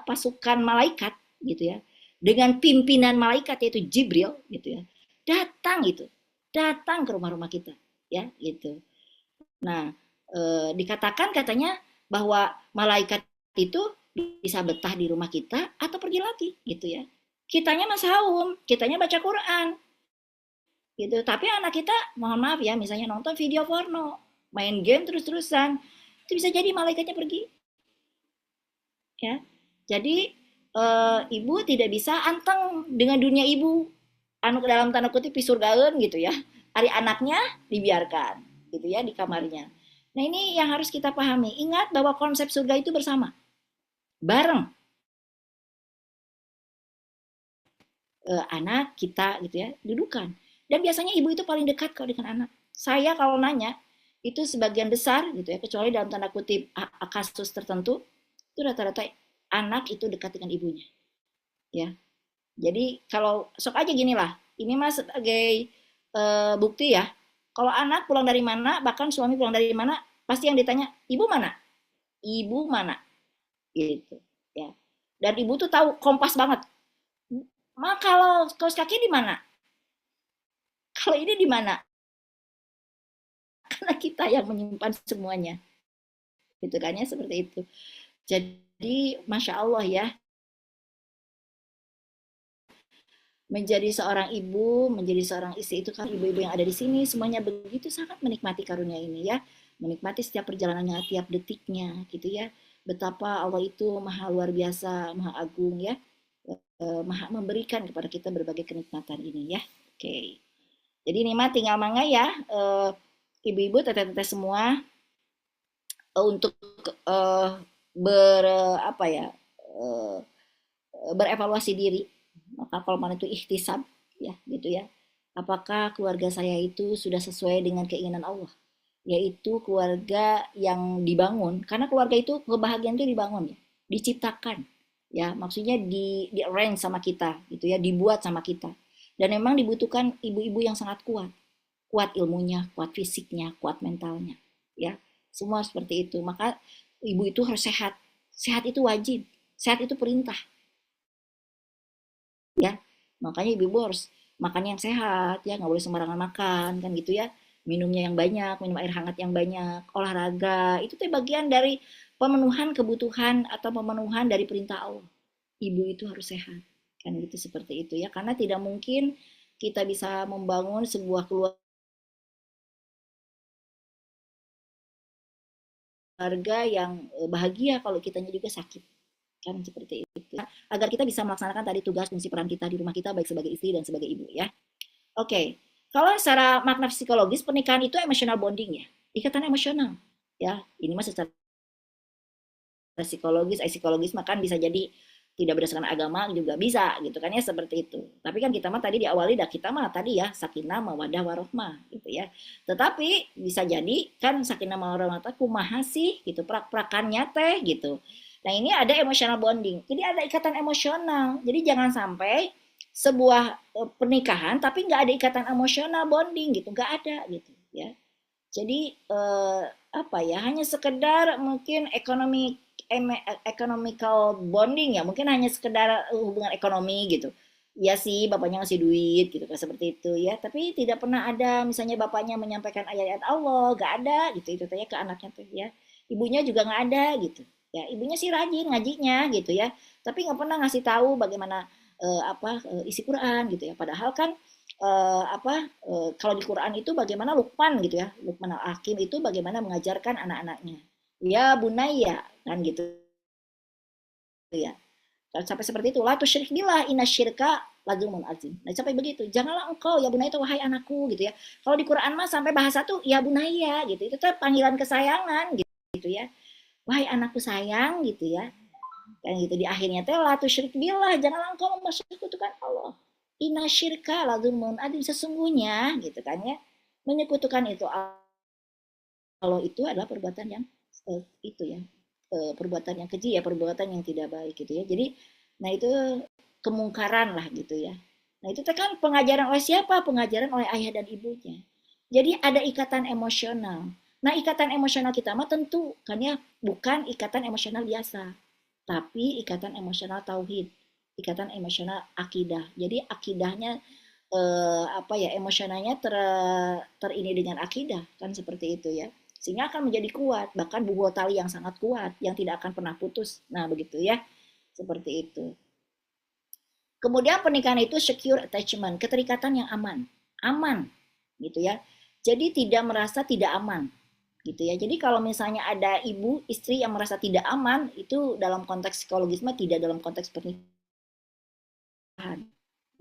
pasukan malaikat gitu ya. Dengan pimpinan malaikat yaitu Jibril gitu ya. Datang ke rumah-rumah kita ya gitu. Nah, dikatakan katanya bahwa malaikat itu bisa betah di rumah kita atau pergi lagi gitu ya. Kitanya masaum, kitanya baca Quran. Gitu. Tapi anak kita mohon maaf ya, misalnya nonton video porno, main game terus-terusan. itu bisa jadi malaikatnya pergi. Ya, jadi ibu tidak bisa anteng dengan dunia ibu, anu dalam tanda kutip pisurgaeun gitu ya. Ari anaknya dibiarkan gitu ya di kamarnya. Nah ini yang harus kita pahami. Ingat bahwa konsep surga itu bersama, bareng anak kita gitu ya, dudukan. Dan biasanya ibu itu paling dekat kalau dengan anak. Saya kalau nanya itu sebagian besar gitu ya, kecuali dalam tanda kutip kasus tertentu, itu rata-rata anak itu dekat dengan ibunya. Ya, jadi kalau sok aja gini lah, ini mas sebagai bukti ya. Kalau anak pulang dari mana, bahkan suami pulang dari mana, pasti yang ditanya, ibu mana? Ibu mana? Gitu ya. Dan ibu tuh tahu kompas banget. Ma kalau kaos kaki di mana? Kalau ini di mana? Karena kita yang menyimpan semuanya. Gitu kan ya, seperti itu. Jadi Masya Allah ya, menjadi seorang ibu, menjadi seorang istri itu kan ibu-ibu yang ada di sini semuanya begitu sangat menikmati karunia ini ya, menikmati setiap perjalanannya, tiap detiknya gitu ya. Betapa Allah itu maha luar biasa, maha agung ya, maha memberikan kepada kita berbagai kenikmatan ini ya. Oke. Jadi ini mah tinggal mangga ya, ibu-ibu, teteh-teteh semua untuk ber apa ya, berevaluasi diri. Maka kalau mana itu ikhtisab ya gitu ya. Apakah keluarga saya itu sudah sesuai dengan keinginan Allah? Yaitu keluarga yang dibangun, karena keluarga itu kebahagiaan itu dibangun ya, diciptakan ya, maksudnya di arrange sama kita gitu ya, dibuat sama kita. Dan memang dibutuhkan ibu-ibu yang sangat kuat, kuat ilmunya, kuat fisiknya, kuat mentalnya ya, semua seperti itu. Maka ibu itu harus sehat, sehat itu wajib, sehat itu perintah ya. Makanya ibu-ibu harus makan yang sehat ya, nggak boleh sembarangan makan kan gitu ya, minumnya yang banyak, minum air hangat yang banyak, olahraga itu tuh bagian dari pemenuhan kebutuhan atau pemenuhan dari perintah Allah. Ibu itu harus sehat kan gitu, seperti itu ya, karena tidak mungkin kita bisa membangun sebuah keluarga yang bahagia kalau kitanya juga sakit kan, seperti itu ya. Agar kita bisa melaksanakan tadi tugas fungsi peran kita di rumah kita baik sebagai istri dan sebagai ibu ya. Oke, kalau secara makna psikologis pernikahan itu emotional bonding ya, ikatan emosional ya. Ini mah secara psikologis makan bisa jadi tidak berdasarkan agama juga bisa gitu kan ya, seperti itu. Tapi kan kita mah tadi diawali dah, kita mah tadi ya sakinah mawadah warohmah gitu ya. Tetapi bisa jadi kan sakinah mawadah warohmah kumaha sih gitu prak-prakannya teh gitu. Nah ini ada emotional bonding, jadi ada ikatan emosional. Jadi jangan sampai sebuah pernikahan tapi nggak ada ikatan emosional bonding gitu, nggak ada gitu ya. Jadi apa ya, hanya sekedar mungkin economical bonding ya, mungkin hanya sekedar hubungan ekonomi gitu. Ya sih, bapaknya ngasih duit gitu kan, seperti itu ya. Tapi tidak pernah ada misalnya bapaknya menyampaikan ayat-ayat Allah, gak ada gitu itu tanya ke anaknya tuh ya. Ibunya juga nggak ada gitu. Ya, ibunya sih rajin ngajinya gitu ya. Tapi nggak pernah ngasih tahu bagaimana isi Quran gitu ya. Padahal kan kalau di Quran itu bagaimana Luqman gitu ya, Luqman al-Hakim itu bagaimana mengajarkan anak-anaknya. Ya bunaya kan gitu ya. Sampai seperti itu, la tusyrik billah inasyirka lazumun azim. Nah, sampai begitu. Janganlah engkau ya bunaya itu wahai anakku gitu ya. Kalau di Quran mah sampai bahasa tuh ya bunaya gitu. Itu tuh panggilan kesayangan gitu ya. Wahai anakku sayang gitu ya. Kan gitu di akhirnya teh la tusyrik billah, janganlah engkau mempersekutukan Allah. Inasyirka lazumun azim, sesungguhnya gitu kan ya. Menyekutukan itu Allah itu adalah perbuatan yang itu ya, perbuatan yang keji ya, perbuatan yang tidak baik gitu ya. Jadi nah itu kemungkaran lah gitu ya. Nah itu kan pengajaran oleh siapa? Pengajaran oleh ayah dan ibunya. Jadi ada ikatan emosional. Nah ikatan emosional kita mah tentu kan ya bukan ikatan emosional biasa, tapi ikatan emosional tauhid, ikatan emosional akidah. Jadi akidahnya emosionalnya terini dengan akidah kan, seperti itu ya, sehingga akan menjadi kuat, bahkan buah tali yang sangat kuat yang tidak akan pernah putus. Nah begitu ya, seperti itu. Kemudian pernikahan itu secure attachment, keterikatan yang aman gitu ya. Jadi tidak merasa tidak aman gitu ya. Jadi kalau misalnya ada ibu istri yang merasa tidak aman, itu dalam konteks psikologisme tidak dalam konteks pernikahan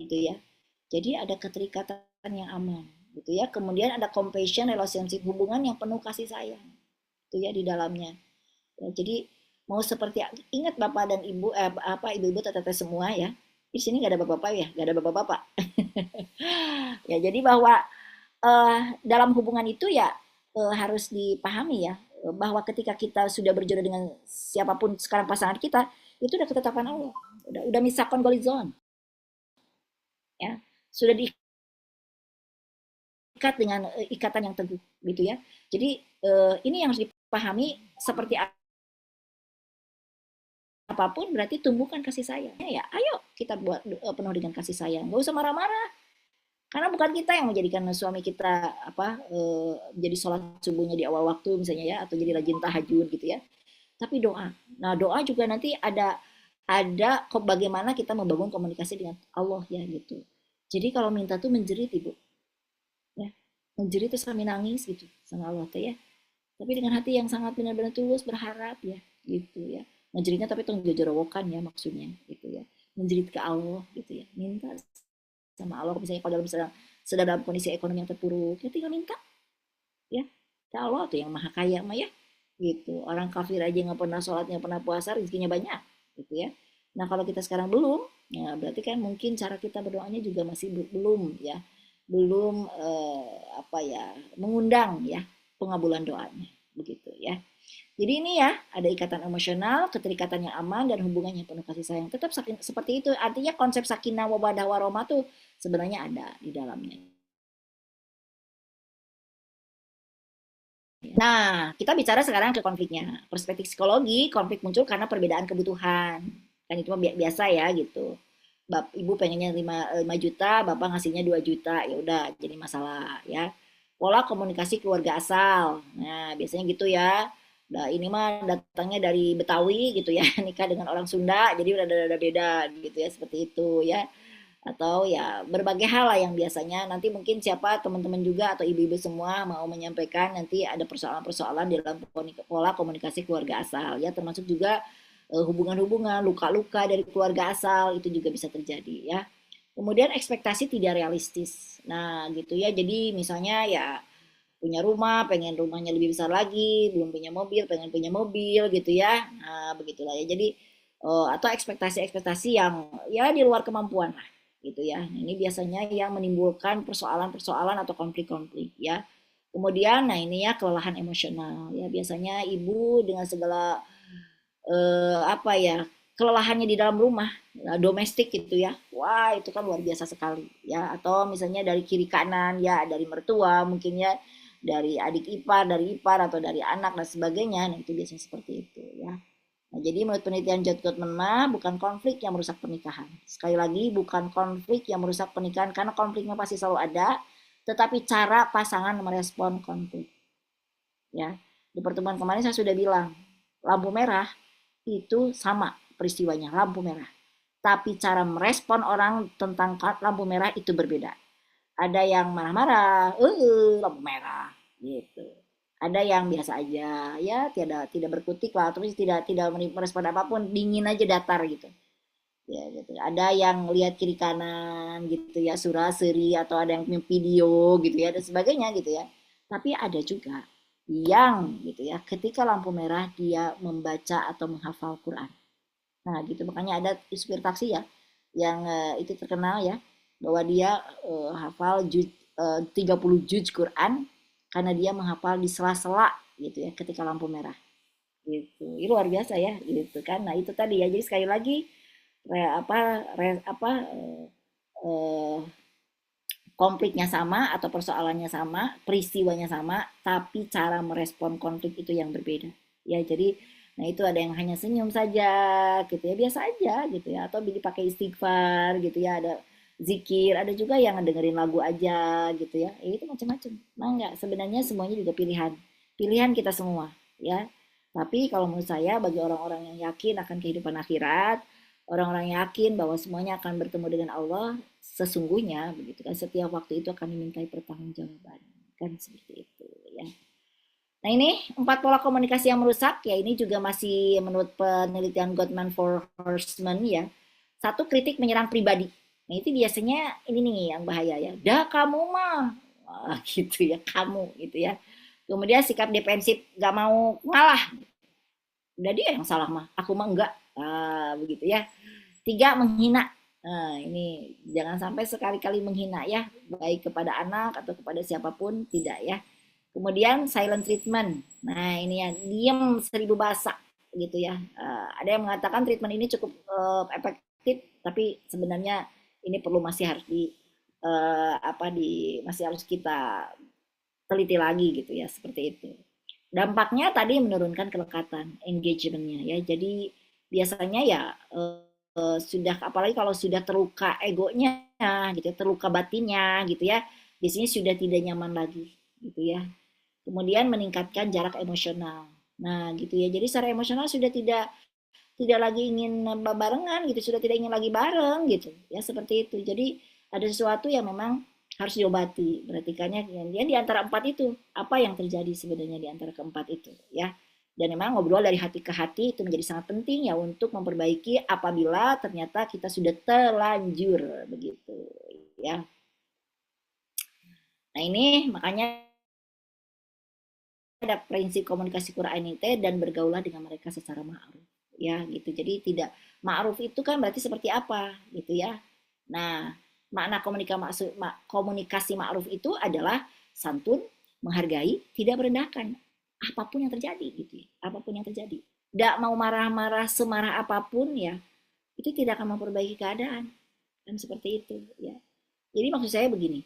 gitu ya. Jadi ada keterikatan yang aman gitu ya. Kemudian ada compassion relationship, hubungan yang penuh kasih sayang itu ya di dalamnya. Ya, jadi mau seperti ingat bapak dan ibu ibu-ibu teteh semua ya. Di sini nggak ada bapak-bapak ya, nggak ada bapak-bapak. Ya jadi bahwa dalam hubungan itu ya harus dipahami ya bahwa ketika kita sudah berjodoh dengan siapapun sekarang pasangan kita itu udah ketetapan Allah, udah misakon golizon ya, sudah diikat dengan ikatan yang teguh gitu ya. Jadi ini yang harus dipahami, seperti apapun berarti tumbuhkan kasih sayang ya. Ayo kita buat penuh dengan kasih sayang, nggak usah marah-marah. Karena bukan kita yang menjadikan suami kita jadi sholat subuhnya di awal waktu misalnya ya, atau jadi rajin tahajud gitu ya. Tapi doa. Nah doa juga nanti ada bagaimana kita membangun komunikasi dengan Allah ya gitu. Jadi kalau minta tuh menjerit ibu, ya menjerit tuh sambil nangis gitu sama Allah tuh ya. Tapi dengan hati yang sangat benar-benar tulus berharap ya gitu ya. Menjeritnya tapi tong jorowokan ya maksudnya gitu ya. Menjerit ke Allah gitu ya. Minta sama Allah misalnya kalau sedang dalam kondisi ekonomi yang terpuruk ya tinggal minta ya ke Allah tuh yang maha kaya mah ya gitu. Orang kafir aja nggak pernah sholat, nggak pernah puasa, rezekinya banyak gitu ya. Nah kalau kita sekarang belum ya berarti kan mungkin cara kita berdoanya juga masih belum ya, belum mengundang ya pengabulan doanya begitu ya. Jadi ini ya, ada ikatan emosional, keterikatan yang aman, dan hubungan yang penuh kasih sayang. Tetap seperti itu. Artinya konsep sakinah wabadah warahmah tuh sebenarnya ada di dalamnya. Nah, kita bicara sekarang ke konfliknya. Perspektif psikologi, konflik muncul karena perbedaan kebutuhan. Kan itu biasa ya gitu. Ibu pengennya 5 juta, bapak ngasihnya 2 juta. Ya udah jadi masalah ya. Pola komunikasi keluarga asal. Nah, biasanya gitu ya. Nah, ini mah datangnya dari Betawi gitu ya, nikah dengan orang Sunda, jadi udah ada beda gitu ya, seperti itu ya. Atau ya berbagai hal lah yang biasanya nanti mungkin siapa teman-teman juga atau ibu-ibu semua mau menyampaikan nanti ada persoalan-persoalan dalam pola komunikasi keluarga asal ya, termasuk juga hubungan-hubungan, luka-luka dari keluarga asal itu juga bisa terjadi ya. Kemudian ekspektasi tidak realistis. Nah, gitu ya. Jadi misalnya ya punya rumah, pengen rumahnya lebih besar lagi, belum punya mobil, pengen punya mobil gitu ya. Nah, begitulah ya. Jadi atau ekspektasi-ekspektasi yang ya di luar kemampuan lah gitu ya. Nah, ini biasanya yang menimbulkan persoalan-persoalan atau konflik-konflik ya. Kemudian nah ini ya kelelahan emosional ya, biasanya ibu dengan segala kelelahannya di dalam rumah domestik gitu ya, wah itu kan luar biasa sekali ya. Atau misalnya dari kiri kanan ya, dari mertua mungkin ya, dari adik ipar, dari ipar atau dari anak dan sebagainya. Nah itu biasanya seperti itu ya. Nah, jadi menurut penelitian John Gottman mah bukan konflik yang merusak pernikahan. Sekali lagi bukan konflik yang merusak pernikahan, karena konfliknya pasti selalu ada, tetapi cara pasangan merespon konflik. Ya, di pertemuan kemarin saya sudah bilang, lampu merah itu sama peristiwanya, lampu merah. Tapi cara merespon orang tentang lampu merah itu berbeda. Ada yang marah-marah, lampu merah, gitu. Ada yang biasa aja, ya tidak berkutik lah, terus tidak merespon apapun, dingin aja datar gitu. Ya gitu. Ada yang lihat kiri kanan gitu ya, surah seri, atau ada yang video gitu ya dan sebagainya gitu ya. Tapi ada juga yang gitu ya, ketika lampu merah dia membaca atau menghafal Quran. Nah gitu, makanya ada supir taksi ya yang itu terkenal ya, bahwa dia hafal 30 juz Quran karena dia menghafal di sela-sela gitu ya ketika lampu merah gitu. Ini luar biasa ya gitu kan. Nah itu tadi ya, jadi sekali lagi re, apa re, apa eh, konfliknya sama atau persoalannya sama, peristiwanya sama, tapi cara merespon konflik itu yang berbeda. Ya, jadi nah itu ada yang hanya senyum saja gitu ya, biasa aja gitu ya, atau dipakai istighfar gitu ya, ada zikir, ada juga yang dengerin lagu aja gitu ya. Itu macam-macam. Nah, enggak, sebenarnya semuanya juga pilihan. Pilihan kita semua ya. Tapi kalau menurut saya bagi orang-orang yang yakin akan kehidupan akhirat, orang-orang yakin bahwa semuanya akan bertemu dengan Allah, sesungguhnya begitu kan, setiap waktu itu akan dimintai pertanggungjawaban, kan seperti itu ya. Nah ini 4 pola komunikasi yang merusak ya, ini juga masih menurut penelitian Gottman for Horseman ya. Satu, kritik menyerang pribadi. Nah itu biasanya ini nih yang bahaya ya. Dah kamu mah, wah, gitu ya, kamu gitu ya. Kemudian sikap defensif, gak mau ngalah. Udah dia yang salah mah, aku mah enggak. Begitu ya. 3, menghina. Nah, ini jangan sampai sekali-kali menghina ya, baik kepada anak atau kepada siapapun, tidak ya. Kemudian silent treatment. Nah, ini ya, diam seribu bahasa gitu ya. Ada yang mengatakan treatment ini cukup efektif, tapi sebenarnya ini perlu masih harus masih harus kita teliti lagi gitu ya, seperti itu. Dampaknya tadi menurunkan kelekatan, engagementnya ya. Jadi biasanya ya sudah, apalagi kalau sudah terluka egonya gitu ya, terluka batinnya gitu ya, biasanya sudah tidak nyaman lagi gitu ya. Kemudian meningkatkan jarak emosional. Nah, gitu ya. Jadi secara emosional sudah tidak lagi ingin barengan gitu, sudah tidak ingin lagi bareng gitu. Ya, seperti itu. Jadi ada sesuatu yang memang harus diobati. Perhatikannya kemudian di antara 4 itu, apa yang terjadi sebenarnya di antara keempat itu, ya. Dan memang ngobrol dari hati ke hati itu menjadi sangat penting ya untuk memperbaiki apabila ternyata kita sudah terlanjur begitu, ya. Nah, ini makanya ada prinsip komunikasi Qur'anite dan bergaulah dengan mereka secara ma'ruf ya gitu. Jadi tidak, ma'ruf itu kan berarti seperti apa gitu ya. Nah, makna komunikasi ma'ruf itu adalah santun, menghargai, tidak merendahkan apapun yang terjadi gitu ya. Apapun yang terjadi. Tidak mau marah-marah semarah apapun ya, itu tidak akan memperbaiki keadaan. Dan seperti itu ya. Jadi maksud saya begini,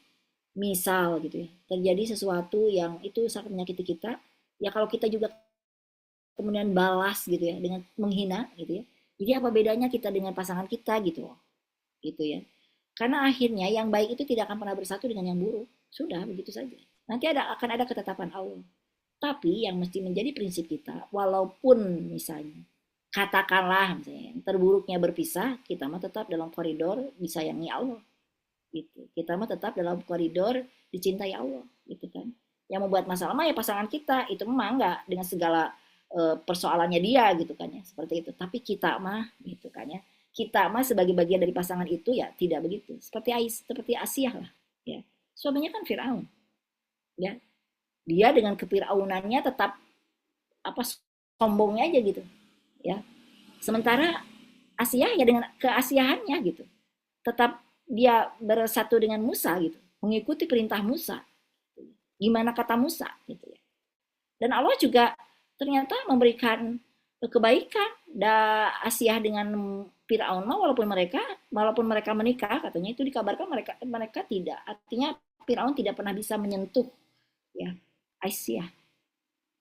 misal gitu ya, terjadi sesuatu yang itu sangat menyakiti kita, ya kalau kita juga kemudian balas gitu ya dengan menghina gitu ya, jadi apa bedanya kita dengan pasangan kita gitu gitu ya. Karena akhirnya yang baik itu tidak akan pernah bersatu dengan yang buruk, sudah begitu saja. Nanti akan ada ketetapan Allah. Tapi yang mesti menjadi prinsip kita, walaupun misalnya katakanlah misalnya yang terburuknya berpisah, kita mah tetap dalam koridor disayangi Allah gitu. Kita mah tetap dalam koridor dicintai Allah gitu kan. Yang membuat masalah mah ya pasangan kita, itu memang enggak dengan segala persoalannya dia gitu kan ya, seperti itu. Tapi kita mah gitu kan ya, kita mah sebagai bagian dari pasangan itu ya tidak begitu. Seperti Asia lah ya. Suaminya kan Firaun ya. Dia dengan kefiraunannya tetap apa, sombongnya aja gitu ya. Sementara Asia ya dengan keasiahannya gitu, tetap dia bersatu dengan Musa gitu, mengikuti perintah Musa. Gimana kata Musa gitu ya. Dan Allah juga ternyata memberikan kebaikan Asia dengan Firaun, walaupun mereka menikah, katanya itu dikabarkan mereka tidak, artinya Firaun tidak pernah bisa menyentuh ya Asia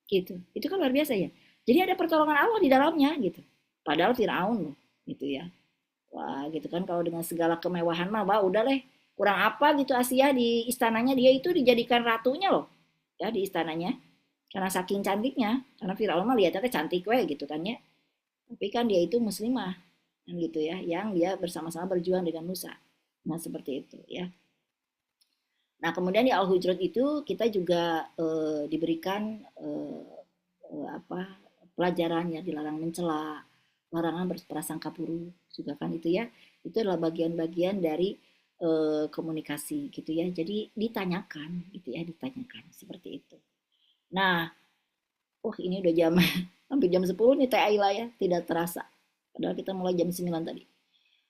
gitu. Itu kan luar biasa ya. Jadi ada pertolongan Allah di dalamnya gitu. Padahal Firaun loh gitu ya. Wah gitu kan, kalau dengan segala kemewahan mah wah udah leh, kurang apa gitu Asia di istananya, dia itu dijadikan ratunya loh ya di istananya karena saking cantiknya, karena Firaun mah lihatnya cantik weh gitu kan ya, tapi kan dia itu muslimah kan gitu ya, yang dia bersama-sama berjuang dengan Musa. Nah seperti itu ya. Nah kemudian di Al-Hujurat itu kita juga diberikan pelajaran ya, dilarang mencela, larangan berprasangka buruk juga kan itu ya. Itu adalah bagian-bagian dari komunikasi gitu ya. Jadi ditanyakan gitu ya, ditanyakan seperti itu. Nah, ini udah jam hampir jam 10 nih Teh Aila ya, tidak terasa. Padahal kita mulai jam 9 tadi.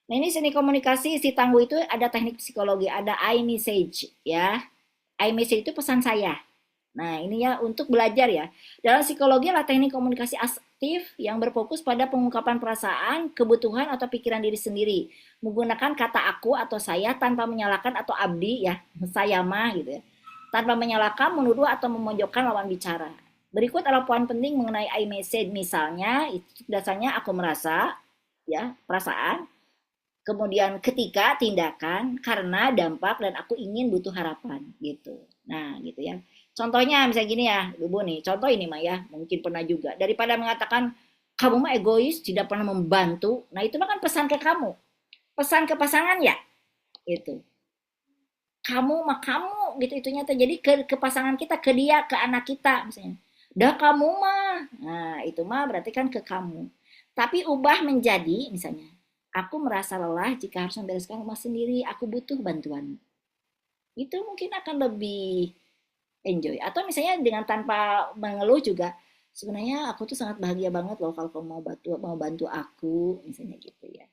Nah, ini seni komunikasi si Tangguh itu ada teknik psikologi, ada I message ya. I message itu pesan saya. Nah, ini ya untuk belajar ya. Dalam psikologi adalah teknik komunikasi aktif yang berfokus pada pengungkapan perasaan, kebutuhan atau pikiran diri sendiri. Menggunakan kata aku atau saya tanpa menyalahkan atau abdi ya, saya mah gitu ya. Tanpa menyalahkan, menuduh atau memojokkan lawan bicara. Berikut adalah poin penting mengenai I message. Misalnya, itu dasarnya aku merasa ya, perasaan. Kemudian ketika, tindakan, karena, dampak, dan aku ingin, butuh, harapan gitu. Nah gitu ya. Contohnya misalnya gini ya Ibu nih, contoh ini mah ya, mungkin pernah juga. Daripada mengatakan kamu mah egois, tidak pernah membantu, nah itu mah kan pesan ke kamu, pesan ke pasangan ya itu. Kamu mah kamu gitu, itunya terjadi ke pasangan kita, ke dia, ke anak kita misalnya. dah kamu mah. Nah, itu mah berarti kan ke kamu. Tapi ubah menjadi misalnya, aku merasa lelah jika harus membereskan rumah sendiri, aku butuh bantuan. Itu mungkin akan lebih enjoy. Atau misalnya dengan tanpa mengeluh juga, sebenarnya aku tuh sangat bahagia banget loh kalau kamu mau bantu aku, misalnya gitu ya.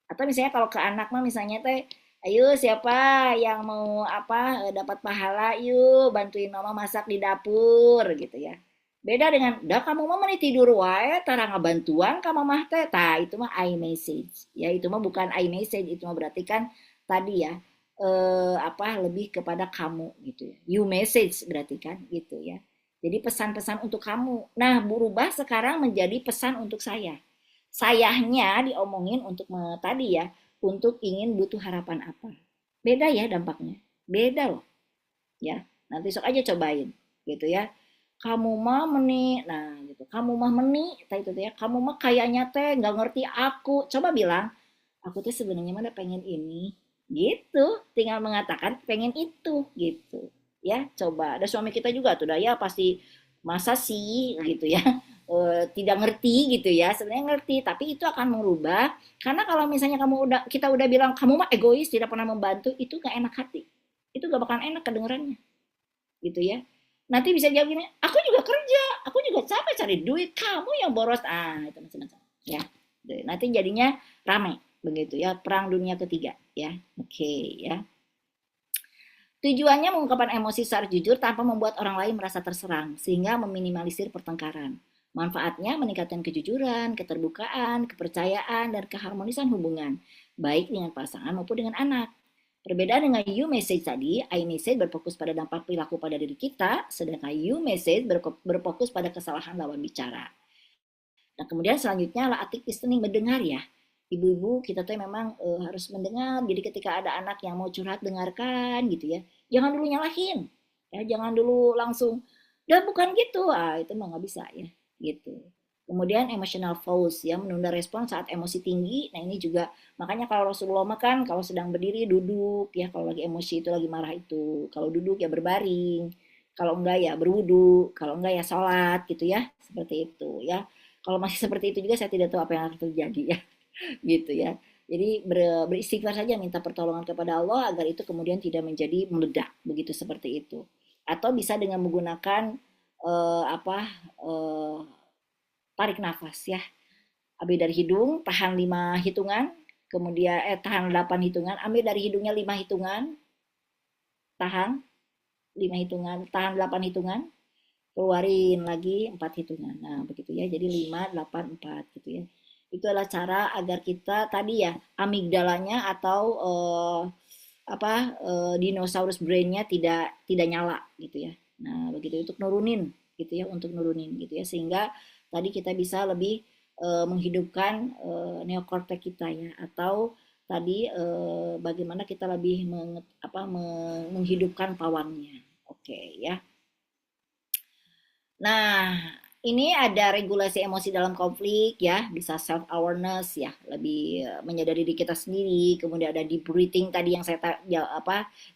Atau misalnya kalau ke anak mah misalnya teh, ayo siapa yang mau apa dapat pahala, yuk bantuin mama masak di dapur gitu ya. Beda dengan, dah kamu mah meni tidur wae, tara ngabantuan ka mamah teh. Tah, itu mah iMessage. Ya, itu mah bukan iMessage, itu mah berarti kan tadi ya apa lebih kepada kamu gitu ya. You message berarti kan gitu ya. Jadi pesan-pesan untuk kamu. Nah, berubah sekarang menjadi pesan untuk saya. Sayahnya diomongin untuk tadi ya, untuk ingin butuh harapan apa. Beda ya dampaknya. Beda loh. Ya, nanti sok aja cobain gitu ya. Kamu mah meni, nah gitu. Kamu mah meni, itu ya. Kamu mah kayaknya teh nggak ngerti aku. Coba bilang, aku tuh sebenarnya mana pengen ini, gitu. Tinggal mengatakan pengen itu, gitu. Ya, coba. Ada suami kita juga tuh, ya pasti masa sih, gitu ya. Tidak ngerti gitu ya, sebenarnya ngerti, tapi itu akan merubah karena kalau misalnya kita udah bilang kamu mah egois tidak pernah membantu, itu gak enak hati, itu gak bakalan enak kedengerannya gitu ya. Nanti bisa jawab gini, aku juga kerja, aku juga capek cari duit, kamu yang boros, itu macam-macam ya. Nanti jadinya ramai begitu ya, perang dunia ketiga ya. Oke ya. Tujuannya mengungkapkan emosi secara jujur tanpa membuat orang lain merasa terserang, sehingga meminimalisir pertengkaran. Manfaatnya meningkatkan kejujuran, keterbukaan, kepercayaan, dan keharmonisan hubungan, baik dengan pasangan maupun dengan anak. Perbedaan dengan you message tadi, I message berfokus pada dampak perilaku pada diri kita, sedangkan you message berfokus pada kesalahan lawan bicara. Nah, kemudian selanjutnya lah active listening, mendengar ya. Ibu-ibu kita tuh memang harus mendengar. Jadi ketika ada anak yang mau curhat, dengarkan gitu ya. Jangan dulu nyalahin. Ya, jangan dulu langsung, "Dah bukan gitu." Itu mah nggak bisa ya, gitu. Kemudian emotional pause ya, menunda respon saat emosi tinggi. Nah, ini juga makanya kalau Rasulullah makan kalau sedang berdiri duduk ya, kalau lagi emosi itu lagi marah itu. Kalau duduk ya berbaring. Kalau enggak ya berwudu, kalau enggak ya sholat gitu ya. Seperti itu ya. Kalau masih seperti itu juga saya tidak tahu apa yang akan terjadi ya, gitu ya. Jadi beristighfar saja, minta pertolongan kepada Allah agar itu kemudian tidak menjadi meledak begitu seperti itu. Atau bisa dengan menggunakan apa tarik nafas ya. Ambil dari hidung, tahan 5 hitungan, kemudian tahan 8 hitungan, ambil dari hidungnya 5 hitungan, tahan 5 hitungan, tahan 8 hitungan, keluarin lagi 4 hitungan. Nah, begitu ya. Jadi 5, 8, 4 gitu ya. Itu adalah cara agar kita tadi ya amigdalanya atau dinosaurus brainnya tidak nyala gitu ya. Nah, begitu untuk nurunin gitu ya, untuk nurunin gitu ya, sehingga tadi kita bisa lebih menghidupkan neokortek kita ya, atau tadi bagaimana kita lebih menghidupkan pawangnya. Oke ya. Nah, ini ada regulasi emosi dalam konflik ya, bisa self awareness ya, lebih menyadari diri kita sendiri. Kemudian ada deep breathing tadi yang saya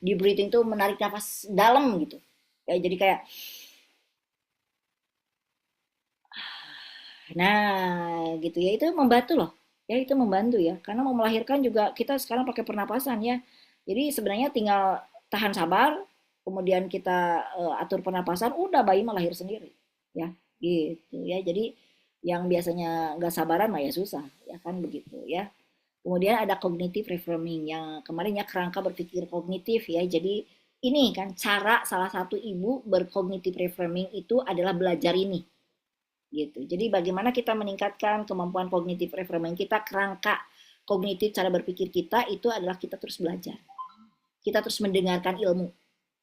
deep breathing tuh menarik nafas dalam gitu. Ya, jadi kayak nah, gitu ya, itu membantu loh. Ya, itu membantu ya. Karena mau melahirkan juga kita sekarang pakai pernapasan ya. Jadi sebenarnya tinggal tahan sabar, kemudian kita atur pernapasan, udah bayi melahir sendiri. Ya, gitu ya. Jadi yang biasanya nggak sabaran mah ya susah, ya kan begitu ya. Kemudian ada cognitive reframing yang kemarin ya, kerangka berpikir kognitif ya. Jadi ini kan cara salah satu ibu berkognitive reframing itu adalah belajar ini gitu. Jadi bagaimana kita meningkatkan kemampuan kognitif reframing kita, kerangka kognitif cara berpikir kita itu adalah kita terus belajar. Kita terus mendengarkan ilmu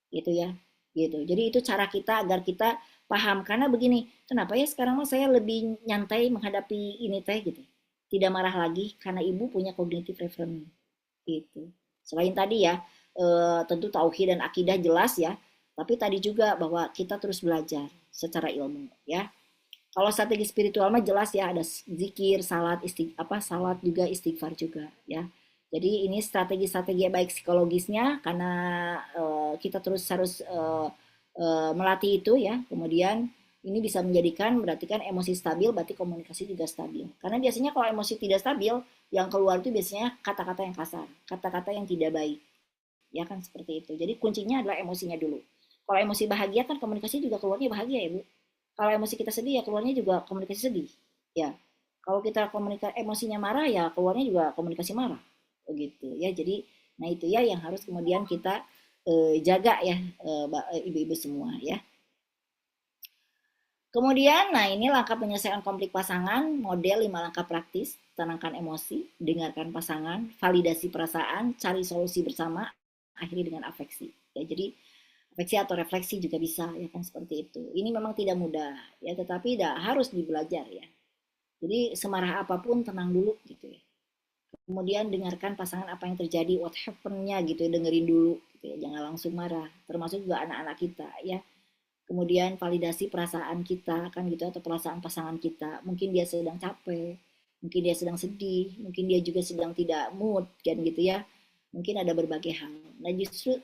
gitu ya. Gitu. Jadi itu cara kita agar kita paham, karena begini, kenapa ya sekarang mah saya lebih nyantai menghadapi ini teh gitu. Tidak marah lagi karena ibu punya kognitif reframing gitu. Selain tadi ya, tentu tauhid dan akidah jelas ya, tapi tadi juga bahwa kita terus belajar secara ilmu ya. Kalau strategi spiritual mah jelas ya, ada zikir, salat, salat juga, istighfar juga ya. Jadi ini strategi-strategi baik psikologisnya karena kita terus harus melatih itu ya. Kemudian Ini bisa menjadikan berarti kan emosi stabil, berarti komunikasi juga stabil. Karena biasanya kalau emosi tidak stabil, yang keluar itu biasanya kata-kata yang kasar, kata-kata yang tidak baik. Ya kan seperti itu. Jadi kuncinya adalah emosinya dulu. Kalau emosi bahagia kan komunikasi juga keluarnya bahagia ya Bu. Kalau emosi kita sedih ya keluarnya juga komunikasi sedih. Ya. Kalau kita komunikasi emosinya marah ya keluarnya juga komunikasi marah. Begitu ya. Jadi nah itu ya yang harus kemudian kita jaga ya ibu-ibu semua ya. Kemudian, nah ini langkah penyelesaian konflik pasangan, model 5 langkah praktis, tenangkan emosi, dengarkan pasangan, validasi perasaan, cari solusi bersama, akhiri dengan afeksi. Ya, jadi afeksi atau refleksi juga bisa, ya kan seperti itu. Ini memang tidak mudah, ya tetapi harus dibelajar ya. Jadi semarah apapun tenang dulu gitu ya. Kemudian dengarkan pasangan apa yang terjadi, what happened-nya gitu ya, dengerin dulu gitu ya, jangan langsung marah. Termasuk juga anak-anak kita ya. Kemudian validasi perasaan kita kan gitu atau perasaan pasangan kita. Mungkin dia sedang capek, mungkin dia sedang sedih, mungkin dia juga sedang tidak mood kan gitu ya. Mungkin ada berbagai hal. Nah justru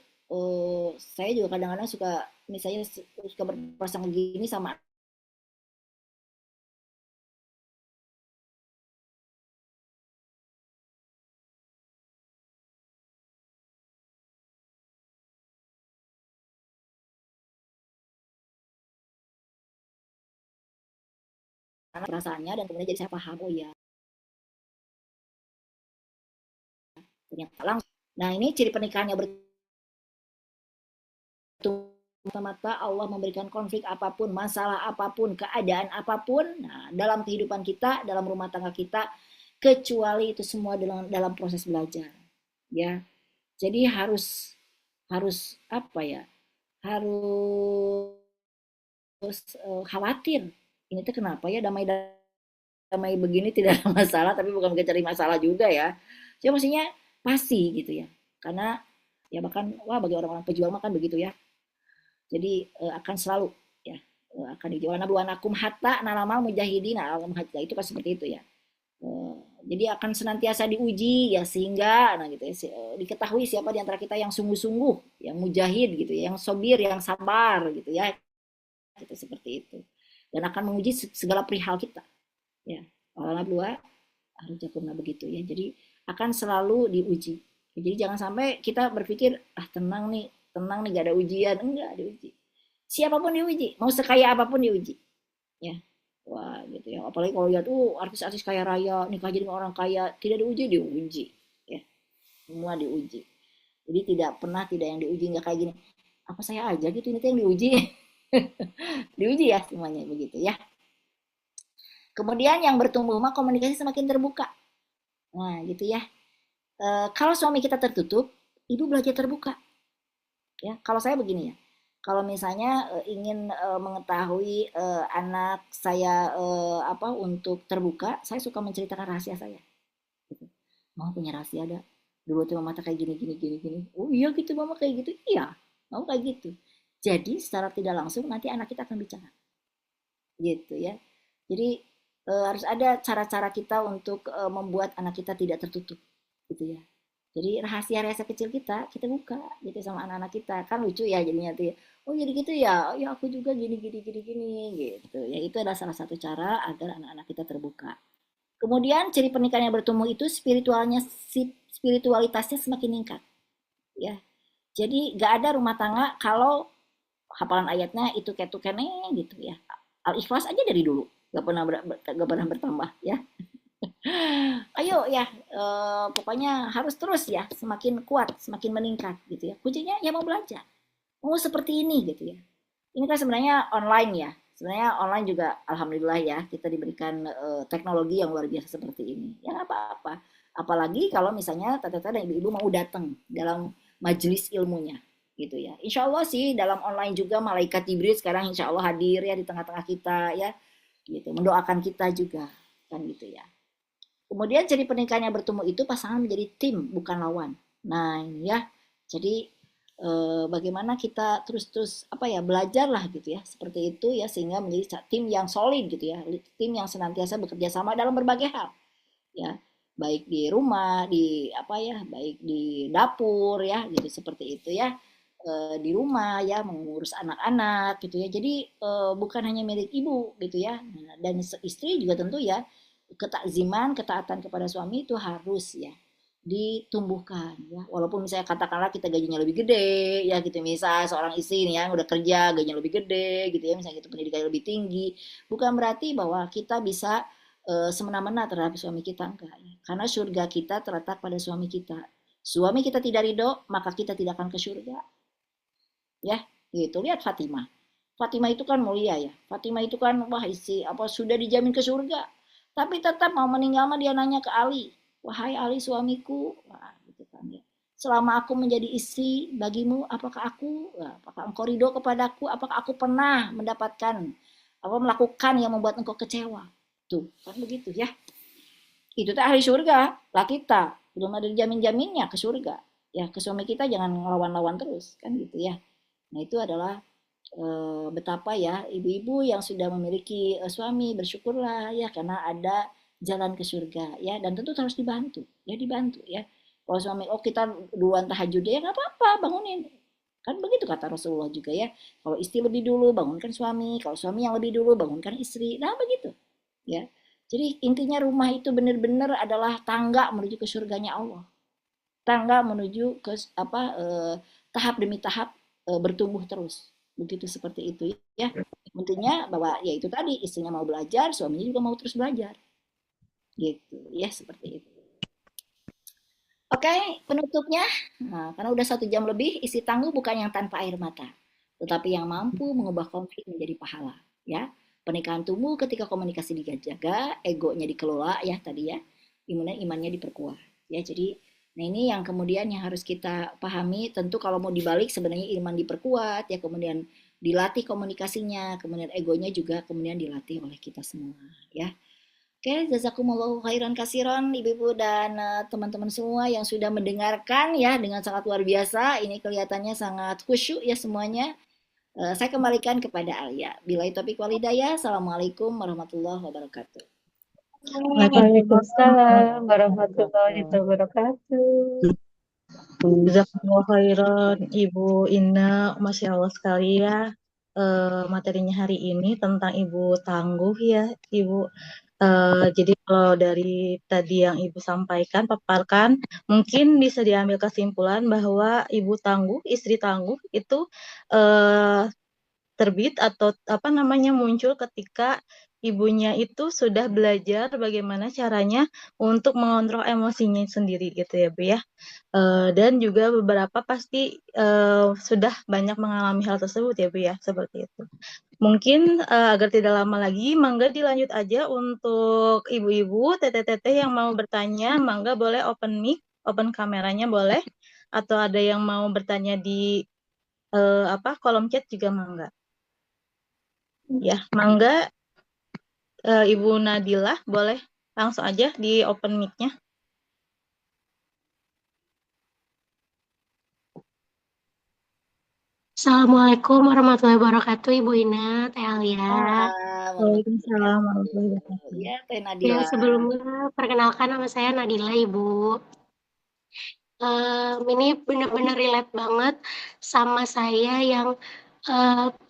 saya juga kadang-kadang suka misalnya suka berprasangka gini sama anak perasaannya dan kemudian jadi saya paham oh ya ternyata langsung. Nah ini ciri pernikahannya mata Allah memberikan konflik apapun, masalah apapun, keadaan apapun, nah, dalam kehidupan kita, dalam rumah tangga kita, kecuali itu semua dalam proses belajar, ya. Jadi harus apa ya? Harus khawatir. Ini tuh kenapa ya damai begini tidak ada masalah, tapi bukan cari masalah juga ya. Jadi maksudnya pasti gitu ya. Karena ya bahkan wah bagi orang-orang pejuang makan begitu ya. Jadi akan selalu ya akan dijawab nabluwanakum hatta nalamal mujahidin alam hatta itu kan seperti itu ya. Jadi akan senantiasa diuji ya sehingga nah gitu ya diketahui siapa di antara kita yang sungguh-sungguh, yang mujahid gitu ya, yang sobir, yang sabar gitu ya. Gitu seperti itu. Dan akan menguji segala perihal kita. Ya. Alhamdulillah harus jakumna begitu ya. Jadi akan selalu diuji. Jadi jangan sampai kita berpikir tenang nih gak ada ujian, enggak diuji. Siapapun diuji, mau sekaya apapun diuji. Ya. Wah, gitu ya. Apalagi kalau lihat artis-artis kaya raya nikah jadi orang kaya, tidak diuji. Ya. Semua diuji. Jadi tidak yang diuji nggak kayak gini. Apa saya aja gitu ini yang diuji. Diuji ya semuanya begitu ya. Kemudian yang bertumbuh mah komunikasi semakin terbuka. Nah, gitu ya. Kalau suami kita tertutup, ibu belajar terbuka. Ya, kalau saya begini ya, kalau misalnya ingin mengetahui anak saya untuk terbuka, saya suka menceritakan rahasia saya. Gitu. Mama punya rahasia ada. Dulu tuh mama kayak gini. Oh iya gitu mama kayak gitu. Iya, mau kayak gitu. Jadi secara tidak langsung nanti anak kita akan bicara. Gitu ya. Jadi harus ada cara-cara kita untuk membuat anak kita tidak tertutup. Gitu ya. Jadi rahasia-rahasia kecil kita buka gitu sama anak-anak kita. Kan lucu ya jadinya tuh ya. Oh jadi gitu ya. Oh ya aku juga gini gitu. Ya itu adalah salah satu cara agar anak-anak kita terbuka. Kemudian ciri pernikahan yang bertumbuh itu spiritualitasnya semakin meningkat. Ya. Jadi gak ada rumah tangga kalau hafalan ayatnya itu kene gitu ya. Al-Ikhlas aja dari dulu gak pernah bertambah ya. Ayo ya, pokoknya harus terus ya, semakin kuat, semakin meningkat gitu ya. Kuncinya ya mau belajar, mau seperti ini gitu ya. Ini kan sebenarnya online ya, sebenarnya online juga alhamdulillah ya kita diberikan teknologi yang luar biasa seperti ini. Ya nggak apa-apa, apalagi kalau misalnya tata-tata dan ibu-ibu mau datang dalam majelis ilmunya gitu ya. Insya Allah sih dalam online juga malaikat Jibril sekarang insya Allah hadir ya di tengah-tengah kita ya, gitu mendoakan kita juga kan gitu ya. Kemudian ciri pernikahan yang bertumbuh itu pasangan menjadi tim bukan lawan. Nah ini ya, jadi bagaimana kita terus belajar lah gitu ya seperti itu ya sehingga menjadi tim yang solid gitu ya, tim yang senantiasa bekerja sama dalam berbagai hal ya, baik di rumah, baik di dapur ya gitu seperti itu ya. di rumah ya, mengurus anak-anak gitu ya. Jadi bukan hanya milik ibu gitu ya. Nah, dan istri juga tentu ya ketakziman, ketaatan kepada suami itu harus ya ditumbuhkan ya. Walaupun misalnya katakanlah kita gajinya lebih gede ya gitu, misal seorang istri nih yang udah kerja gajinya lebih gede gitu ya, misalnya gitu pendidikannya lebih tinggi, bukan berarti bahwa kita bisa semena-mena terhadap suami kita, enggak ya. Karena surga kita terletak pada suami kita. Suami kita tidak ridho, maka kita tidak akan ke surga ya gitu. Lihat Fatimah. Fatimah itu kan mulia ya, Fatimah itu kan wah isi apa sudah dijamin ke surga, tapi tetap mau meninggal mah dia nanya ke Ali, wahai Ali suamiku, wah gitu kan ya, selama aku menjadi istri bagimu, apakah engkau ridho kepadaku, apakah aku pernah mendapatkan apa melakukan yang membuat engkau kecewa, tuh kan begitu ya. Itu teh ahli surga lah, kita belum ada jamin-jaminnya ke surga ya. Ke suami kita jangan ngelawan-lawan terus kan gitu ya. Nah itu adalah betapa ya ibu-ibu yang sudah memiliki suami, bersyukurlah ya karena ada jalan ke surga ya. Dan tentu harus dibantu ya. Kalau suami oh kita duluan tahajud ya nggak apa-apa, bangunin, kan begitu kata Rasulullah juga ya. Kalau istri lebih dulu bangunkan suami, kalau suami yang lebih dulu bangunkan istri, nah begitu ya. Jadi intinya rumah itu benar-benar adalah tangga menuju ke surganya Allah, tangga menuju ke apa tahap demi tahap bertumbuh terus. Begitu seperti itu ya. Intinya bahwa ya itu tadi, istrinya mau belajar, suaminya juga mau terus belajar. Gitu ya, seperti itu. Oke, penutupnya. Nah, karena udah 1 jam lebih, isi tangguh bukan yang tanpa air mata, tetapi yang mampu mengubah konflik menjadi pahala. Ya, pernikahan tumbuh ketika komunikasi dijaga, egonya dikelola ya tadi ya, imannya diperkuat. Ya, jadi nah ini yang kemudian yang harus kita pahami. Tentu kalau mau dibalik sebenarnya iman diperkuat ya, kemudian dilatih komunikasinya, kemudian egonya juga kemudian dilatih oleh kita semua ya. Oke, jazakumullahu khairan kasiron ibu-ibu dan teman-teman semua yang sudah mendengarkan ya dengan sangat luar biasa. Ini kelihatannya sangat khusyuk ya semuanya. Saya kembalikan kepada Alia. Bila topik walidaya, assalamualaikum warahmatullahi wabarakatuh. Waalaikumsalam warahmatullahi wabarakatuh. Jazakumullah khairan Ibu Ina, Masya Allah sekali ya. Materinya hari ini tentang Ibu Tangguh ya Ibu. Jadi kalau dari tadi yang Ibu sampaikan, paparkan, mungkin bisa diambil kesimpulan bahwa Ibu Tangguh, istri tangguh itu terbit atau apa namanya muncul ketika ibunya itu sudah belajar bagaimana caranya untuk mengontrol emosinya sendiri gitu ya Bu ya. Dan juga beberapa pasti sudah banyak mengalami hal tersebut ya Bu ya, seperti itu. Mungkin agar tidak lama lagi, mangga dilanjut aja untuk ibu-ibu, teteh-teteh yang mau bertanya, mangga boleh open mic, open kameranya boleh, atau ada yang mau bertanya di kolom chat juga mangga. Ya, mangga Ibu Nadilah boleh langsung aja di open mic-nya. Assalamualaikum warahmatullahi wabarakatuh, Ibu Ina, Teh Alia. Waalaikumsalam warahmatullahi wabarakatuh. Ya, Teh Ya, Nadila. sebelumnya perkenalkan nama saya Nadila, Ibu. Ini benar-benar relate banget sama saya yang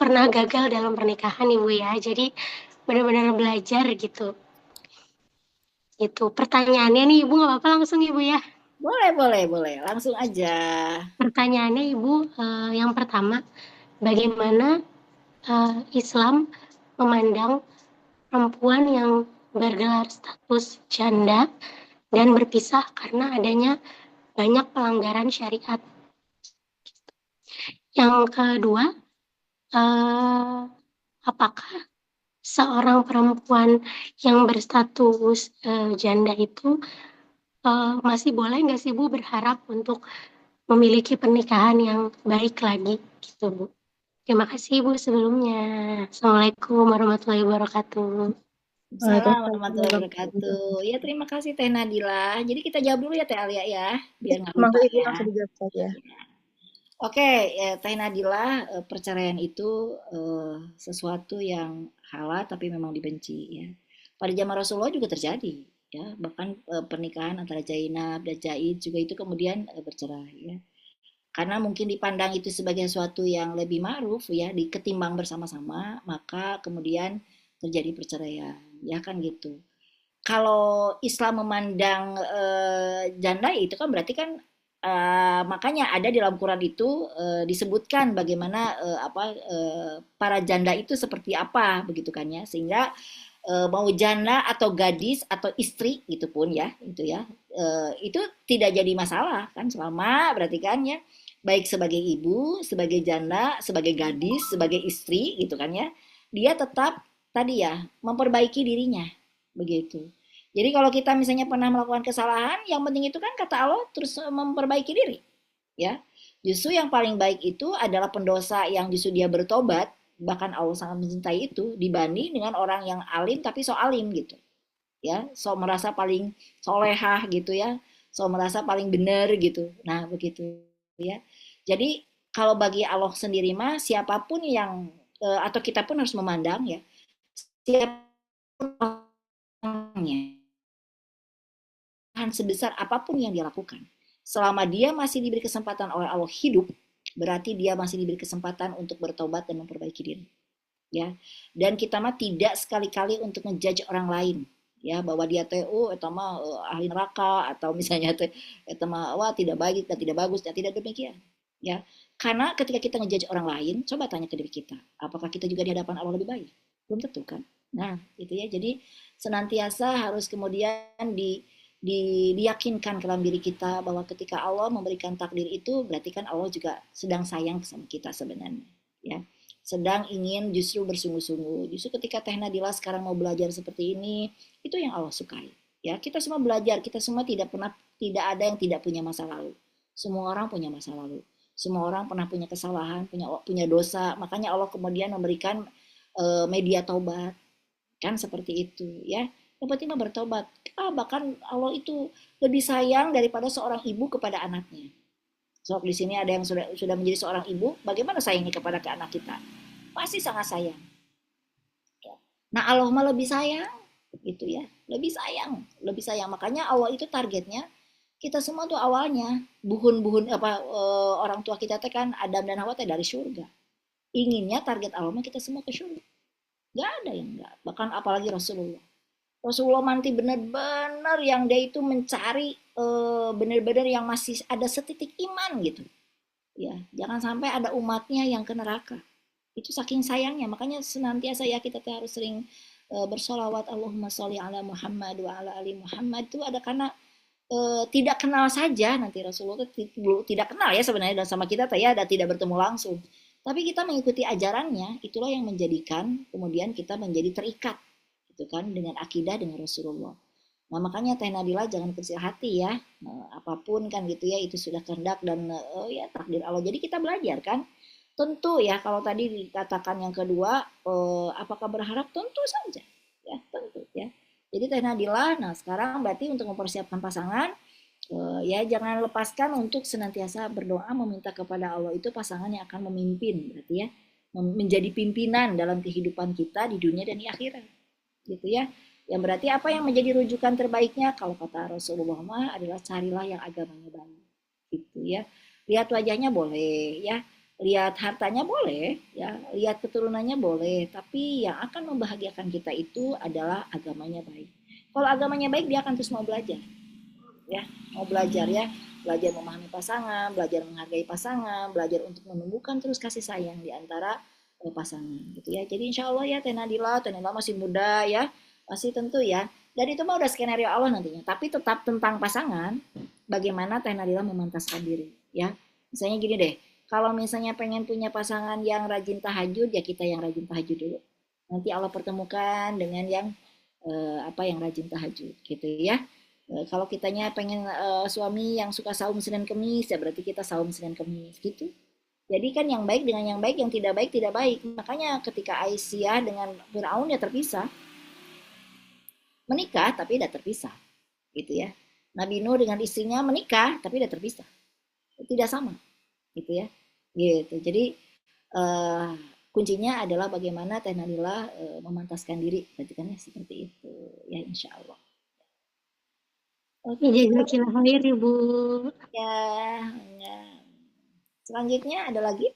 pernah gagal dalam pernikahan, Ibu ya. Jadi benar-benar belajar gitu. Itu pertanyaannya nih, Ibu nggak apa-apa langsung, Ibu ya. Boleh. Langsung aja. Pertanyaannya, Ibu, yang pertama, bagaimana Islam memandang perempuan yang bergelar status janda dan berpisah karena adanya banyak pelanggaran syariat. Yang kedua, apakah seorang perempuan yang berstatus janda itu masih boleh nggak sih Bu berharap untuk memiliki pernikahan yang baik lagi gitu Bu? Terima kasih Bu sebelumnya. Assalamualaikum warahmatullahi wabarakatuh. Assalamualaikum warahmatullahi wabarakatuh. Ya, terima kasih Teh Nadila. Jadi kita jawab dulu ya Teh Alia ya, biar nggak lupa Mangga Ibu ya. langsung dijawab saja. Oke, ya, Teh Nadila, perceraian itu sesuatu yang halal tapi memang dibenci ya. Pada zaman Rasulullah juga terjadi ya, bahkan pernikahan antara Zainab dan Zaid juga itu kemudian bercerai ya. karena mungkin dipandang itu sebagai sesuatu yang lebih ma'ruf ya, ketimbang bersama-sama, maka kemudian terjadi perceraian, ya kan gitu. Kalau Islam memandang janda itu kan berarti kan makanya ada di dalam Quran itu disebutkan bagaimana para janda itu seperti apa begitu kan ya, sehingga mau janda atau gadis atau istri gitu pun ya itu tidak jadi masalah kan, selama berarti kan ya, baik sebagai ibu, sebagai janda, sebagai gadis, sebagai istri gitu kan ya, dia tetap tadi ya memperbaiki dirinya begitu. Jadi kalau kita misalnya pernah melakukan kesalahan, yang penting itu kan kata Allah terus memperbaiki diri ya. Justru yang paling baik itu adalah pendosa yang justru dia bertobat, bahkan Allah sangat mencintai itu, dibanding dengan orang yang alim tapi so alim gitu ya, so merasa paling solehah gitu ya, so merasa paling benar gitu. Nah begitu ya. Jadi kalau bagi Allah sendiri mah siapapun yang atau kita pun harus memandang ya, siapapun orangnya, sebesar apapun yang dia lakukan, selama dia masih diberi kesempatan oleh Allah hidup, berarti dia masih diberi kesempatan untuk bertobat dan memperbaiki diri ya. Dan kita mah tidak sekali-kali untuk ngejudge orang lain ya, bahwa dia teh eta mah ahli neraka, atau misalnya teh eta mah wah tidak baik dan tidak bagus, dan tidak demikian ya. Karena ketika kita ngejudge orang lain, coba tanya ke diri kita, apakah kita juga di hadapan Allah lebih baik? Belum tentu kan. Nah itu ya, jadi senantiasa harus kemudian diyakinkan ke dalam diri kita bahwa ketika Allah memberikan takdir itu, berarti kan Allah juga sedang sayang sama kita sebenarnya ya, sedang ingin justru bersungguh-sungguh. Justru ketika Teh Nadila sekarang mau belajar seperti ini, itu yang Allah sukai ya. Kita semua belajar, kita semua tidak ada yang tidak punya masa lalu. Semua orang punya masa lalu, semua orang pernah punya kesalahan, punya dosa. Makanya Allah kemudian memberikan media taubat kan, seperti itu ya. Yang penting mah bertobat. Bahkan Allah itu lebih sayang daripada seorang ibu kepada anaknya. So di sini ada yang sudah menjadi seorang ibu, bagaimana sayangnya kepada ke anak kita? Pasti sangat sayang. Ya. Nah Allah mah lebih sayang, gitu ya, lebih sayang, lebih sayang. Makanya Allah itu targetnya kita semua tuh awalnya orang tua kita teh kan Adam dan Hawa teh dari surga. Inginnya target Allah mah kita semua ke surga. Gak ada yang enggak. Bahkan apalagi Rasulullah nanti benar-benar yang dia itu mencari benar-benar yang masih ada setitik iman gitu ya, jangan sampai ada umatnya yang ke neraka. Itu saking sayangnya, makanya senantiasa ya kita harus sering bersolawat Allahumma sholli ala Muhammad wa ala ali Muhammad. Itu ada karena tidak kenal saja, nanti Rasulullah tidak kenal ya sebenarnya dan sama kita ya, ada tidak bertemu langsung, tapi kita mengikuti ajarannya, itulah yang menjadikan kemudian kita menjadi terikat gitu kan dengan akidah dengan Rasulullah. Nah makanya Teh Nadila jangan kecil hati ya, apapun kan gitu ya, itu sudah kehendak dan ya takdir Allah. Jadi kita belajar kan, tentu ya kalau tadi dikatakan yang kedua apakah berharap, tentu saja ya, tentu ya. Jadi Teh Nadila, nah sekarang berarti untuk mempersiapkan pasangan ya jangan lepaskan untuk senantiasa berdoa meminta kepada Allah itu pasangan yang akan memimpin, berarti ya menjadi pimpinan dalam kehidupan kita di dunia dan di akhirat gitu ya. Yang berarti apa yang menjadi rujukan terbaiknya, kalau kata Rasulullah mah adalah carilah yang agamanya baik gitu ya. Lihat wajahnya boleh ya, lihat hartanya boleh ya, lihat keturunannya boleh, tapi yang akan membahagiakan kita itu adalah agamanya baik. Kalau agamanya baik, dia akan terus mau belajar ya, mau belajar ya, belajar memahami pasangan, belajar menghargai pasangan, belajar untuk menumbuhkan terus kasih sayang di antara pasangan gitu ya. Jadi insya Allah ya Teh Nadila masih muda ya, masih tentu ya, dan itu mah udah skenario Allah nantinya, tapi tetap tentang pasangan, bagaimana Teh Nadila memantaskan diri ya. Misalnya gini deh, kalau misalnya pengen punya pasangan yang rajin tahajud, ya kita yang rajin tahajud dulu, nanti Allah pertemukan dengan yang yang rajin tahajud gitu ya. Kalau kitanya pengen suami yang suka saum Senin Kemis, ya berarti kita saum Senin Kemis gitu. Jadi kan yang baik dengan yang baik, yang tidak baik tidak baik. Makanya ketika Aisyah dengan Firaun ya terpisah, menikah tapi tidak terpisah gitu ya. Nabi Nuh dengan istrinya menikah tapi tidak terpisah, tidak sama gitu ya, gitu. Jadi kuncinya adalah bagaimana Teh Nadila memantaskan diri, berarti kan ya seperti itu ya, insya Allah. Oke, jazakillah khair Ibu. Ya, ya. Selanjutnya ada lagi?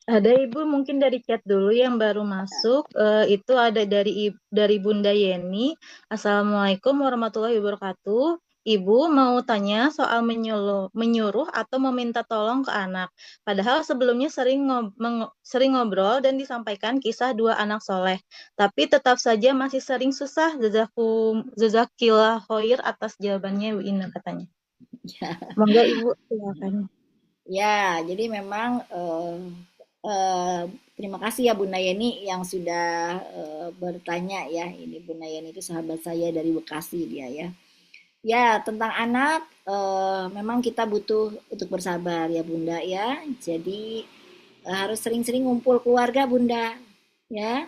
Ada Ibu mungkin dari chat dulu yang baru masuk. Itu ada dari Bunda Yeni. Assalamualaikum warahmatullahi wabarakatuh. Ibu mau tanya soal menyuruh atau meminta tolong ke anak. Padahal sebelumnya sering ngobrol dan disampaikan kisah dua anak soleh. Tapi tetap saja masih sering susah. Jazakillah khair atas jawabannya Bu Ina katanya. Monggo Ibu silakan. Ya, jadi memang eh, terima kasih ya Bunda Yeni yang sudah bertanya ya. Ini Bunda Yeni itu sahabat saya dari Bekasi dia ya. Ya, tentang anak memang kita butuh untuk bersabar ya Bunda ya. Jadi harus sering-sering ngumpul keluarga Bunda ya.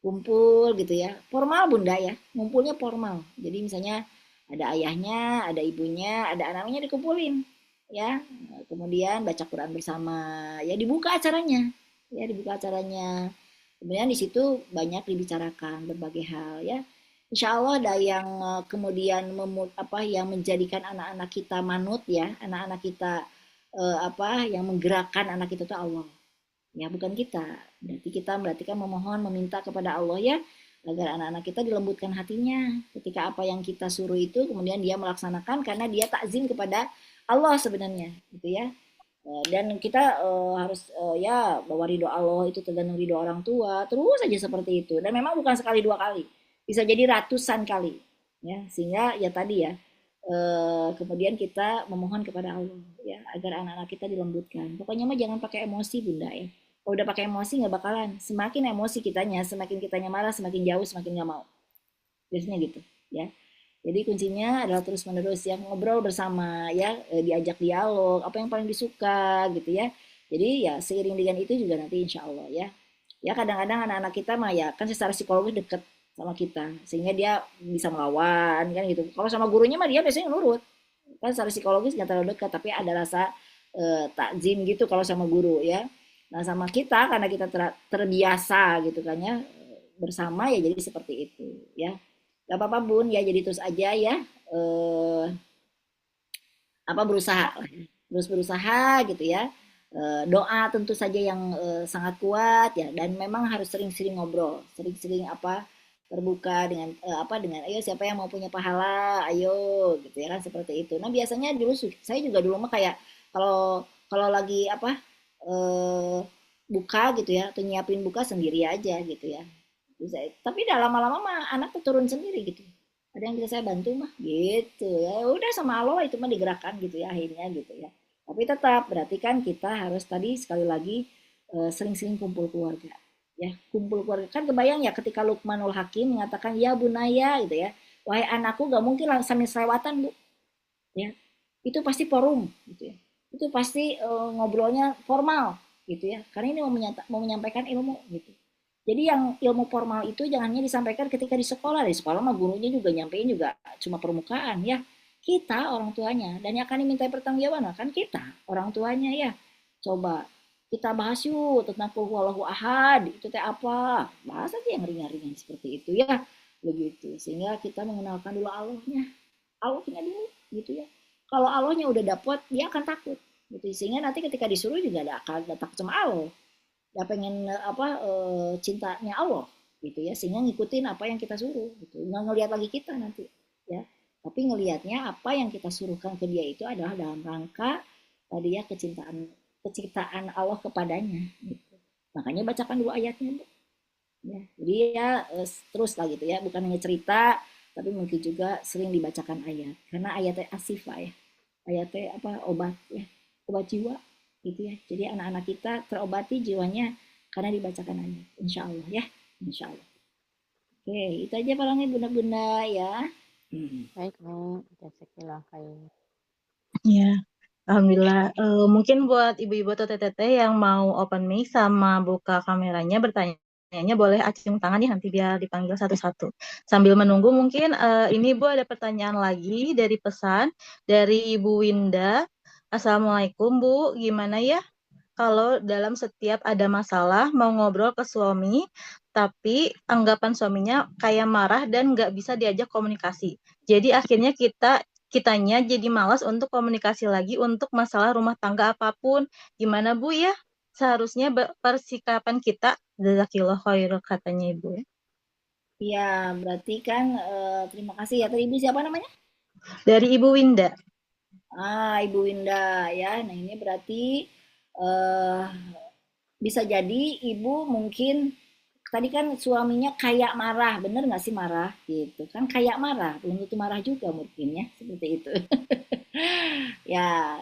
Kumpul gitu ya. Formal Bunda ya. Ngumpulnya formal. Jadi misalnya ada ayahnya, ada ibunya, ada anaknya dikumpulin ya. Kemudian baca Quran bersama. Ya dibuka acaranya. Ya dibuka acaranya. Kemudian di situ banyak dibicarakan berbagai hal ya. Insya Allah ada yang kemudian yang menjadikan anak-anak kita manut ya, anak-anak kita yang menggerakkan anak kita itu Allah. Ya bukan kita. Berarti kan memohon, meminta kepada Allah ya agar anak-anak kita dilembutkan hatinya. Ketika apa yang kita suruh itu kemudian dia melaksanakan karena dia takzim kepada Allah sebenarnya, gitu ya. Dan kita harus ya bawa ridho Allah itu tergantung ridho orang tua, terus saja seperti itu. Dan memang bukan sekali dua kali, bisa jadi ratusan kali, ya. Sehingga ya tadi ya, kemudian kita memohon kepada Allah ya agar anak-anak kita dilembutkan. Pokoknya mah jangan pakai emosi Bunda ya. Kalau udah pakai emosi nggak bakalan. Semakin emosi kitanya, semakin kitanya marah, semakin jauh, semakin nggak mau. Biasanya gitu, ya. Jadi kuncinya adalah terus menerus ya ngobrol bersama ya, diajak dialog, apa yang paling disuka gitu ya. Jadi ya seiring dengan itu juga nanti insya Allah ya. Ya kadang-kadang anak-anak kita mah ya kan secara psikologis deket sama kita sehingga dia bisa melawan kan gitu. Kalau sama gurunya mah dia biasanya nurut. Kan secara psikologis nggak terlalu dekat tapi ada rasa takzim gitu kalau sama guru ya. Nah sama kita karena kita terbiasa gitu kan ya bersama ya jadi seperti itu ya. Gak apa-apa Bun ya jadi terus aja ya eh, berusaha terus berusaha gitu ya. Doa tentu saja yang sangat kuat ya dan memang harus sering-sering ngobrol sering-sering terbuka dengan dengan ayo siapa yang mau punya pahala ayo gitu ya kan seperti itu. Nah biasanya dulu saya juga dulu mah kayak kalau kalau lagi eh, buka gitu ya atau nyiapin buka sendiri aja gitu ya bisa tapi dah lama-lama mah anak tuh turun sendiri gitu ada yang bisa saya bantu mah gitu ya udah sama Allah itu mah digerakkan gitu ya akhirnya gitu ya tapi tetap berarti kan kita harus tadi sekali lagi sering-sering kumpul keluarga ya kumpul keluarga kan kebayang ya ketika Luqmanul Hakim mengatakan ya bunaya gitu ya wahai anakku gak mungkin sambil selewatan Bu ya itu pasti forum gitu ya itu pasti ngobrolnya formal gitu ya karena ini mau menyampaikan ilmu gitu jadi yang ilmu formal itu jangannya disampaikan ketika di sekolah. Di sekolah mah gurunya juga nyampein juga cuma permukaan ya. Kita orang tuanya dan yang akan dimintai pertanggungjawaban kan kita orang tuanya ya. Coba kita bahas yuk tentang qul huwallahu ahad itu teh apa? Bahas aja yang ringan-ringan seperti itu ya. Begitu. Sehingga kita mengenalkan dulu Allahnya. Allahnya dulu gitu ya. Kalau Allahnya udah dapet dia akan takut. Gitu. Sehingga nanti ketika disuruh juga ada akan takut sama Allah ya pengen cintanya Allah gitu ya sehingga ngikutin apa yang kita suruh gitu nggak ngelihat lagi kita nanti ya tapi ngelihatnya apa yang kita suruhkan ke dia itu adalah dalam rangka tadi ya kecintaan Allah kepadanya gitu makanya bacakan dulu ayatnya Bu. Ya jadi ya terus lah gitu ya bukan hanya cerita tapi mungkin juga sering dibacakan ayat karena ayatnya asifa ya ayatnya obat ya obat jiwa gitu ya. Jadi anak-anak kita terobati jiwanya karena dibacakan ayat. Insya Allah ya. Insya Allah. Oke, itu aja palangnya bunda-bunda ya. Baik, Bu. Jazakallah khair. Ya, alhamdulillah. Mungkin buat ibu-ibu atau teteh yang mau open mic sama buka kameranya bertanya boleh acung tangan ya nanti biar dipanggil satu-satu. Sambil menunggu mungkin ini Bu ada pertanyaan lagi dari pesan dari Ibu Winda. Assalamualaikum Bu, gimana ya kalau dalam setiap ada masalah mau ngobrol ke suami, tapi anggapan suaminya kayak marah dan nggak bisa diajak komunikasi. Jadi akhirnya kitanya jadi malas untuk komunikasi lagi untuk masalah rumah tangga apapun. Gimana Bu ya? Seharusnya persikapan kita, jazakillah khair katanya Ibu ya. Iya, berarti kan terima kasih ya. Tadi Ibu siapa namanya? Dari Ibu Winda. Ibu Winda ya. Nah, ini berarti eh bisa jadi ibu mungkin tadi kan suaminya kayak marah, bener nggak sih marah gitu kan, kayak marah, belum tentu marah juga mungkin ya, seperti itu. Ya,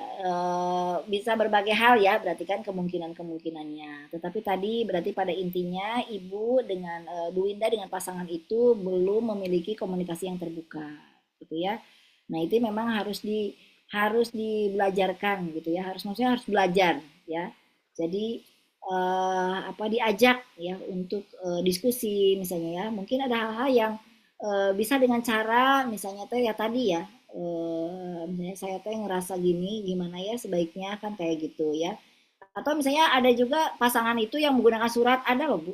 bisa berbagai hal ya, berarti kan kemungkinan-kemungkinannya. Tetapi tadi berarti pada intinya ibu dengan Bu Winda dengan pasangan itu belum memiliki komunikasi yang terbuka, gitu ya. Nah itu memang harus dibelajarkan gitu ya, maksudnya harus belajar ya. Jadi diajak ya untuk diskusi misalnya ya. Mungkin ada hal-hal yang bisa dengan cara misalnya teh ya tadi ya, misalnya saya teh ngerasa gini, gimana ya sebaiknya kan kayak gitu ya. Atau misalnya ada juga pasangan itu yang menggunakan surat, ada loh Bu.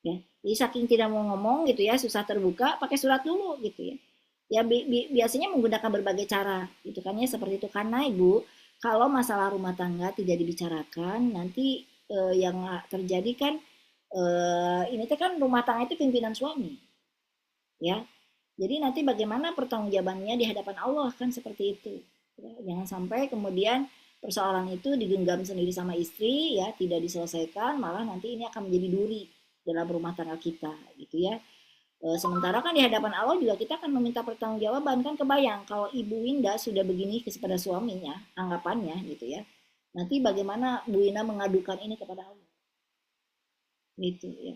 Ya, jadi saking tidak mau ngomong gitu ya, susah terbuka, pakai surat dulu gitu ya. Ya biasanya menggunakan berbagai cara gitu kan ya, seperti itu. Karena Ibu, kalau masalah rumah tangga tidak dibicarakan, nanti yang terjadi kan ini teh kan rumah tangga itu pimpinan suami ya. Jadi nanti bagaimana pertanggungjawabannya di hadapan Allah kan seperti itu. Ya, jangan sampai kemudian persoalan itu digenggam sendiri sama istri ya, tidak diselesaikan, malah nanti ini akan menjadi duri dalam rumah tangga kita gitu ya. Sementara kan di hadapan Allah juga kita akan meminta pertanggungjawaban, kan kebayang kalau Ibu Winda sudah begini kepada suaminya, anggapannya gitu ya. Nanti bagaimana Bu Winda mengadukan ini kepada Allah? Gitu ya.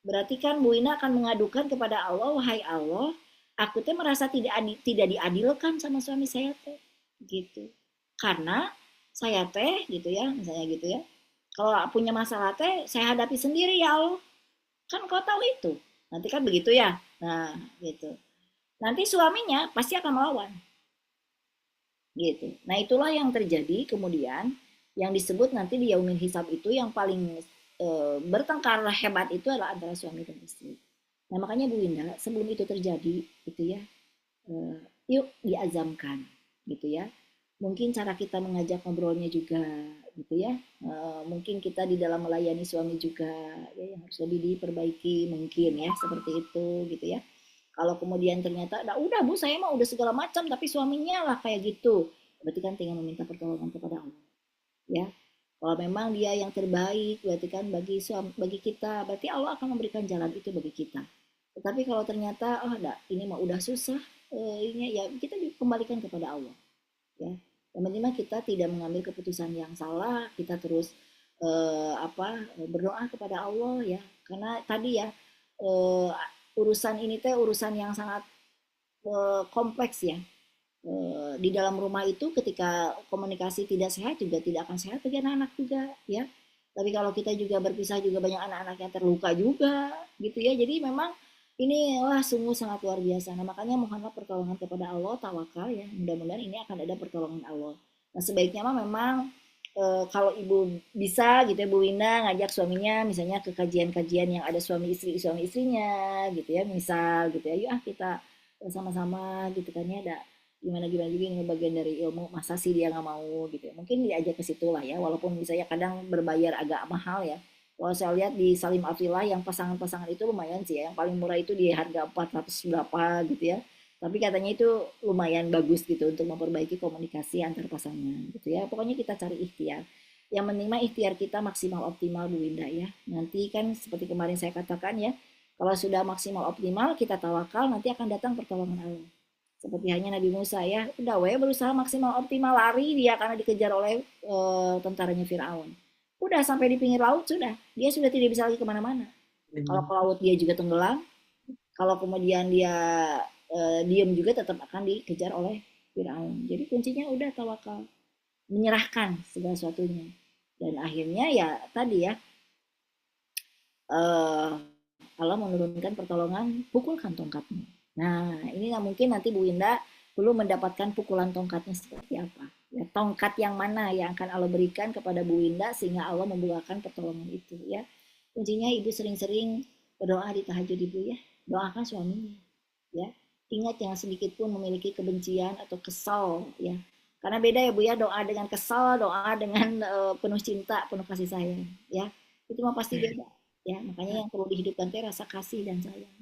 Berarti kan Bu Winda akan mengadukan kepada Allah, wahai Allah, aku teh merasa tidak diadilkan sama suami saya teh. Gitu. Karena saya teh gitu ya, misalnya gitu ya. Kalau punya masalah teh saya hadapi sendiri ya Allah. Kan kau tahu itu. Nanti kan begitu ya. Nah, gitu. Nanti suaminya pasti akan melawan. Gitu. Nah, itulah yang terjadi kemudian yang disebut nanti di yaumil hisab itu yang paling bertengkar hebat itu adalah antara suami dan istri. Nah, makanya Bu Winda, sebelum itu terjadi gitu ya, yuk diazamkan gitu ya. Mungkin cara kita mengajak ngobrolnya juga gitu ya. Mungkin kita di dalam melayani suami juga ya yang harus lebih diperbaiki mungkin ya, seperti itu gitu ya. Kalau kemudian ternyata udah Bu saya mah udah segala macam tapi suaminya lah kayak gitu, berarti kan tinggal meminta pertolongan kepada Allah ya. Kalau memang dia yang terbaik berarti kan bagi kita, berarti Allah akan memberikan jalan itu bagi kita. Tetapi kalau ternyata ini mah udah susah, ini ya kita kembalikan kepada Allah ya. Yang penting kita tidak mengambil keputusan yang salah, kita terus berdoa kepada Allah ya. Karena tadi ya urusan ini teh urusan yang sangat kompleks ya. Di dalam rumah itu ketika komunikasi tidak sehat juga tidak akan sehat bagi anak-anak juga ya. Tapi kalau kita juga berpisah juga banyak anak-anak yang terluka juga gitu ya. Jadi memang ini sungguh sangat luar biasa. Nah makanya mohonlah pertolongan kepada Allah, tawakal ya. Mudah-mudahan ini akan ada pertolongan Allah. Nah sebaiknya memang kalau ibu bisa gitu ya Bu Winda ngajak suaminya misalnya ke kajian-kajian yang ada suami istrinya gitu ya, misal gitu ya, yuk kita sama-sama gitu kan ya, ada gimana gimana juga ini bagian dari ilmu, masa sih dia nggak mau gitu ya, mungkin diajak ke situ lah ya, walaupun misalnya kadang berbayar agak mahal ya. Kalau saya lihat di Salim Afillah yang pasangan-pasangan itu lumayan sih ya, yang paling murah itu di harga 400 berapa gitu ya, tapi katanya itu lumayan bagus gitu untuk memperbaiki komunikasi antar pasangan gitu ya. Pokoknya kita cari ikhtiar. Yang penting ikhtiar kita maksimal optimal Bu Winda ya. Nanti kan seperti kemarin saya katakan ya, kalau sudah maksimal optimal kita tawakal, nanti akan datang pertolongan Allah. Seperti hanya Nabi Musa ya, udah berusaha maksimal optimal lari dia karena dikejar oleh tentaranya Firaun. Udah sampai di pinggir laut dia sudah tidak bisa lagi kemana-mana. Kalau ke laut dia juga tenggelam. Kalau kemudian dia diam juga tetap akan dikejar oleh Firaun. Jadi kuncinya udah tawakal, menyerahkan segala sesuatunya. Dan akhirnya ya tadi ya Allah menurunkan pertolongan, pukulkan tongkatmu. Nah ini mungkin nanti Bu Winda belum mendapatkan pukulan tongkatnya seperti apa. Ya, tongkat yang mana yang akan Allah berikan kepada Bu Winda sehingga Allah membukakan pertolongan itu ya. Kuncinya ibu sering-sering berdoa di tahajud ibu ya. Doakan suaminya ya. Ingat jangan sedikit pun memiliki kebencian atau kesal ya. Karena beda ya Bu ya, doa dengan kesal, doa dengan penuh cinta, penuh kasih sayang ya. Itu mah pasti beda ya. Makanya yang perlu dihidupkan teh rasa kasih dan sayang.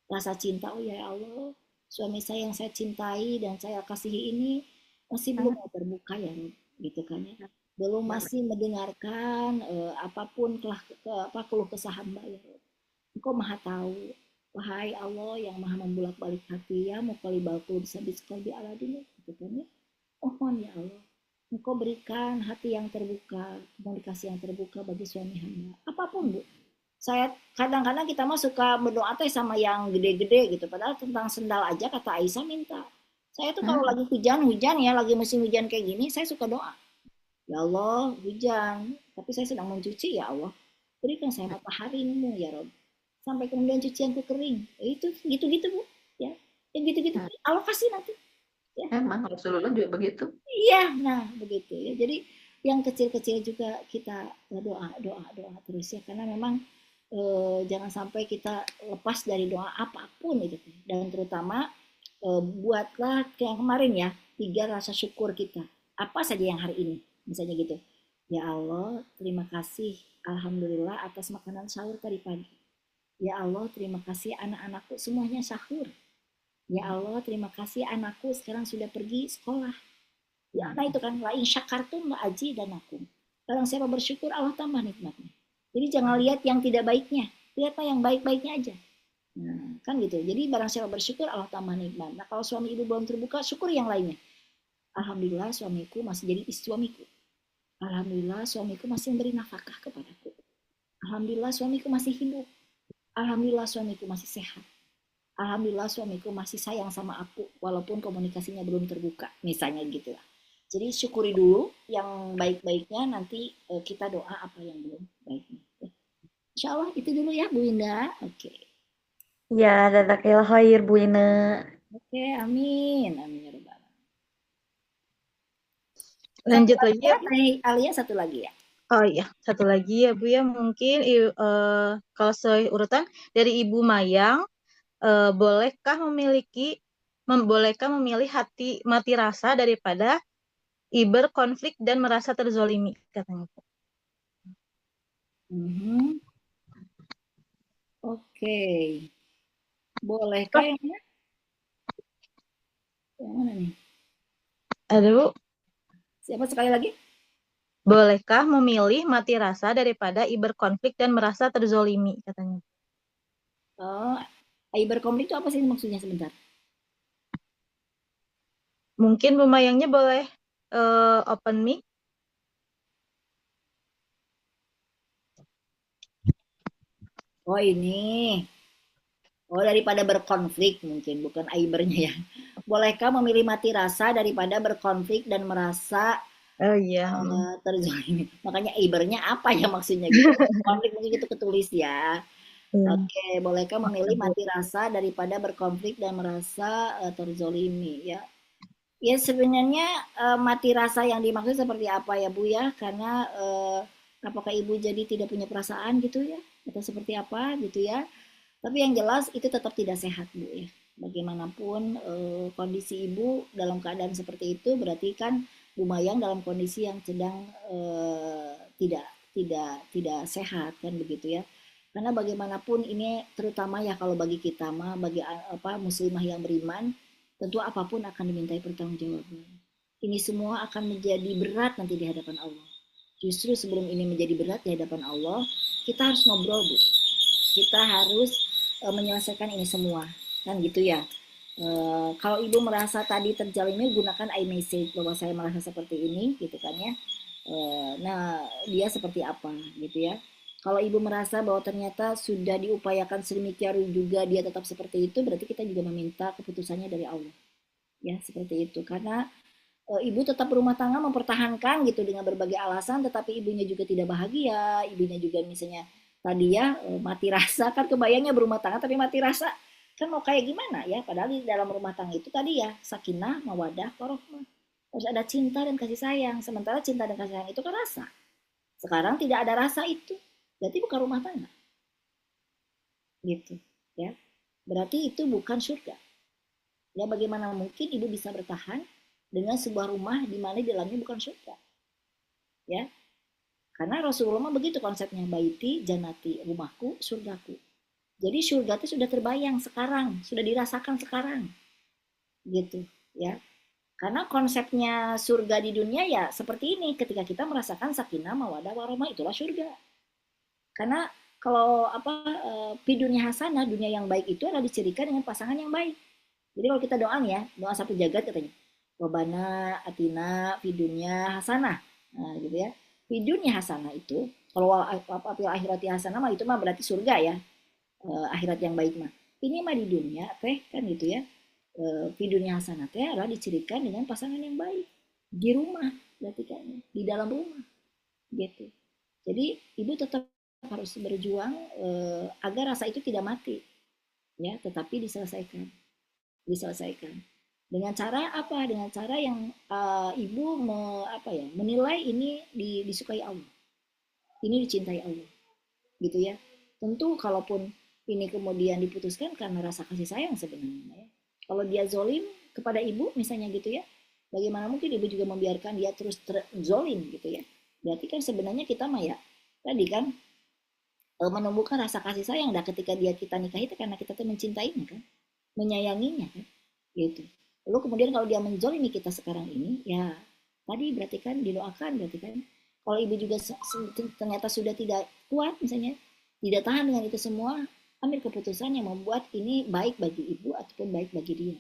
Rasa cinta, oh ya Allah, suami saya yang saya cintai dan saya kasihi ini masih belum mau terbuka ya Rob, gitu kan ya. Belum masih mendengarkan apapun keluh kesah hamba ya Rob. Engkau maha tahu. Wahai Allah yang maha membulak-balik hati ya, muqallibal qulub sabit qalbi ala dinik, gitu kan ya. Mohon ya Allah, Engkau berikan hati yang terbuka, komunikasi yang terbuka bagi suami hamba. Apapun Bu. Saya kadang-kadang kita mah suka berdoa teh sama yang gede-gede gitu. Padahal tentang sendal aja kata Aisyah minta. Saya tuh kalau lagi hujan-hujan ya, lagi musim hujan kayak gini, saya suka doa. Ya Allah, hujan, tapi saya sedang mencuci ya Allah. Berikan saya mataharimu ya Rob. Sampai kemudian cucianku kering. Itu gitu-gitu Bu. Ya. Ya gitu-gitu. Allah kasih nanti. Ya. Emang Rasulullah juga begitu. Iya, nah begitu ya. Jadi yang kecil-kecil juga kita doa, doa, doa terus ya. Karena memang jangan sampai kita lepas dari doa apapun itu. Dan terutama buatlah kayak yang kemarin ya, 3 rasa syukur kita. Apa saja yang hari ini, misalnya gitu. Ya Allah, terima kasih, alhamdulillah atas makanan sahur tadi pagi. Ya Allah, terima kasih anak-anakku semuanya sahur. Ya Allah, terima kasih anakku sekarang sudah pergi sekolah. Ya, nah itu kan lain syakartum la aji dan aku. Barang siapa bersyukur Allah tambah nikmatnya. Jadi jangan lihat yang tidak baiknya, lihatlah yang baik-baiknya aja. Nah, kan gitu. Jadi barang siapa bersyukur Allah tambah nikmat. Nah, kalau suami ibu belum terbuka, syukur yang lainnya. Alhamdulillah suamiku masih jadi istri suamiku. Alhamdulillah suamiku masih memberi nafkah kepadaku. Alhamdulillah suamiku masih hidup. Alhamdulillah suamiku masih sehat. Alhamdulillah suamiku masih sayang sama aku walaupun komunikasinya belum terbuka. Misalnya gitu lah. Jadi syukuri dulu yang baik-baiknya, nanti kita doa apa yang belum baiknya. Insya Allah itu dulu ya Bu Indah. Oke. Ya, jazakallah khair Bu Ina. Oke, amin. Amin ya Rabbal alamin. Lanjut lagi ya. Alia satu lagi ya. Oh iya, satu lagi ya Bu ya. Mungkin kalau seurutan dari Ibu Mayang, bolehkah memilih mati rasa daripada berkonflik dan merasa terzolimi katanya. Oke. Bolehkah yang mana? Yang mana nih? Ada Bu. Siapa sekali lagi? Bolehkah memilih mati rasa daripada berkonflik dan merasa terzolimi katanya. Oh, berkonflik itu apa sih maksudnya sebentar? Mungkin Bu Mayangnya boleh open mic. Oh ini. Oh daripada berkonflik mungkin, bukan aibernya ya. Bolehkah memilih mati rasa daripada berkonflik dan merasa terzolimi? Makanya aibernya apa ya maksudnya gitu? Konflik mungkin itu ketulis ya. Oke, bolehkah memilih mati rasa daripada berkonflik dan merasa terzolimi ya? Ya sebenarnya mati rasa yang dimaksud seperti apa ya Bu ya? Karena apakah Ibu jadi tidak punya perasaan gitu ya? Atau seperti apa gitu ya? Tapi yang jelas itu tetap tidak sehat Bu ya. Bagaimanapun kondisi Ibu dalam keadaan seperti itu berarti kan Bu Mayang dalam kondisi yang sedang tidak sehat kan begitu ya. Karena bagaimanapun ini terutama ya kalau bagi kita mah bagi muslimah yang beriman, tentu apapun akan dimintai pertanggungjawaban. Ini semua akan menjadi berat nanti di hadapan Allah. Justru sebelum ini menjadi berat di hadapan Allah, kita harus ngobrol Bu. Kita harus menyelesaikan ini semua, kan gitu ya. Kalau Ibu merasa tadi terjalimi, gunakan iMessage bahwa saya merasa seperti ini, gitu kan ya. Nah, dia seperti apa, gitu ya. Kalau Ibu merasa bahwa ternyata sudah diupayakan sedemikian juga dia tetap seperti itu, berarti kita juga meminta keputusannya dari Allah. Ya, seperti itu. Karena Ibu tetap berumah tangga mempertahankan gitu dengan berbagai alasan, tetapi ibunya juga tidak bahagia, ibunya juga misalnya tadi ya mati rasa, kan kebayangnya berumah tangga tapi mati rasa, kan mau kayak gimana ya, padahal di dalam rumah tangga itu tadi ya sakinah, mawadah, warohmah, harus ada cinta dan kasih sayang, sementara cinta dan kasih sayang itu kan rasa, sekarang tidak ada rasa itu, berarti bukan rumah tangga gitu ya, berarti itu bukan surga. Ya bagaimana mungkin ibu bisa bertahan dengan sebuah rumah di mana di dalamnya bukan surga? Ya, karena Rasulullah begitu konsepnya, baiti janati, rumahku surgaku. Jadi surga itu sudah terbayang sekarang, sudah dirasakan sekarang, gitu ya. Karena konsepnya surga di dunia ya seperti ini, ketika kita merasakan sakinah, mawadah, warahmah, itulah surga. Karena kalau dunia hasanah, dunia yang baik itu adalah dicirikan dengan pasangan yang baik. Jadi kalau kita doa nih ya, doa satu jagat katanya, wabana atina fidunya hasanah, nah gitu ya. Fidunya hasanah itu, kalau akhirati hasanah mah itu mah berarti surga ya, akhirat yang baik mah. Ini mah di dunia teh kan gitu ya. Fidunya hasanah teh adalah dicirikan dengan pasangan yang baik di rumah, berarti kan di dalam rumah gitu. Jadi ibu tetap harus berjuang agar rasa itu tidak mati ya, tetapi diselesaikan dengan cara apa, dengan cara yang ibu menilai ini disukai Allah, ini dicintai Allah gitu ya. Tentu kalaupun ini kemudian diputuskan karena rasa kasih sayang sebenarnya ya. Kalau dia zolim kepada ibu misalnya gitu ya, bagaimana mungkin ibu juga membiarkan dia terus zolim gitu ya. Berarti kan sebenarnya kita mah ya tadi kan menumbuhkan rasa kasih sayang dah ketika kita nikah itu karena kita tuh mencintainya kan, menyayanginya kan gitu. Lalu kemudian kalau dia menzolimi kita sekarang ini ya tadi berarti kan didoakan, berarti kan kalau ibu juga ternyata sudah tidak kuat misalnya, tidak tahan dengan itu semua, ambil keputusan yang membuat ini baik bagi ibu ataupun baik bagi dia.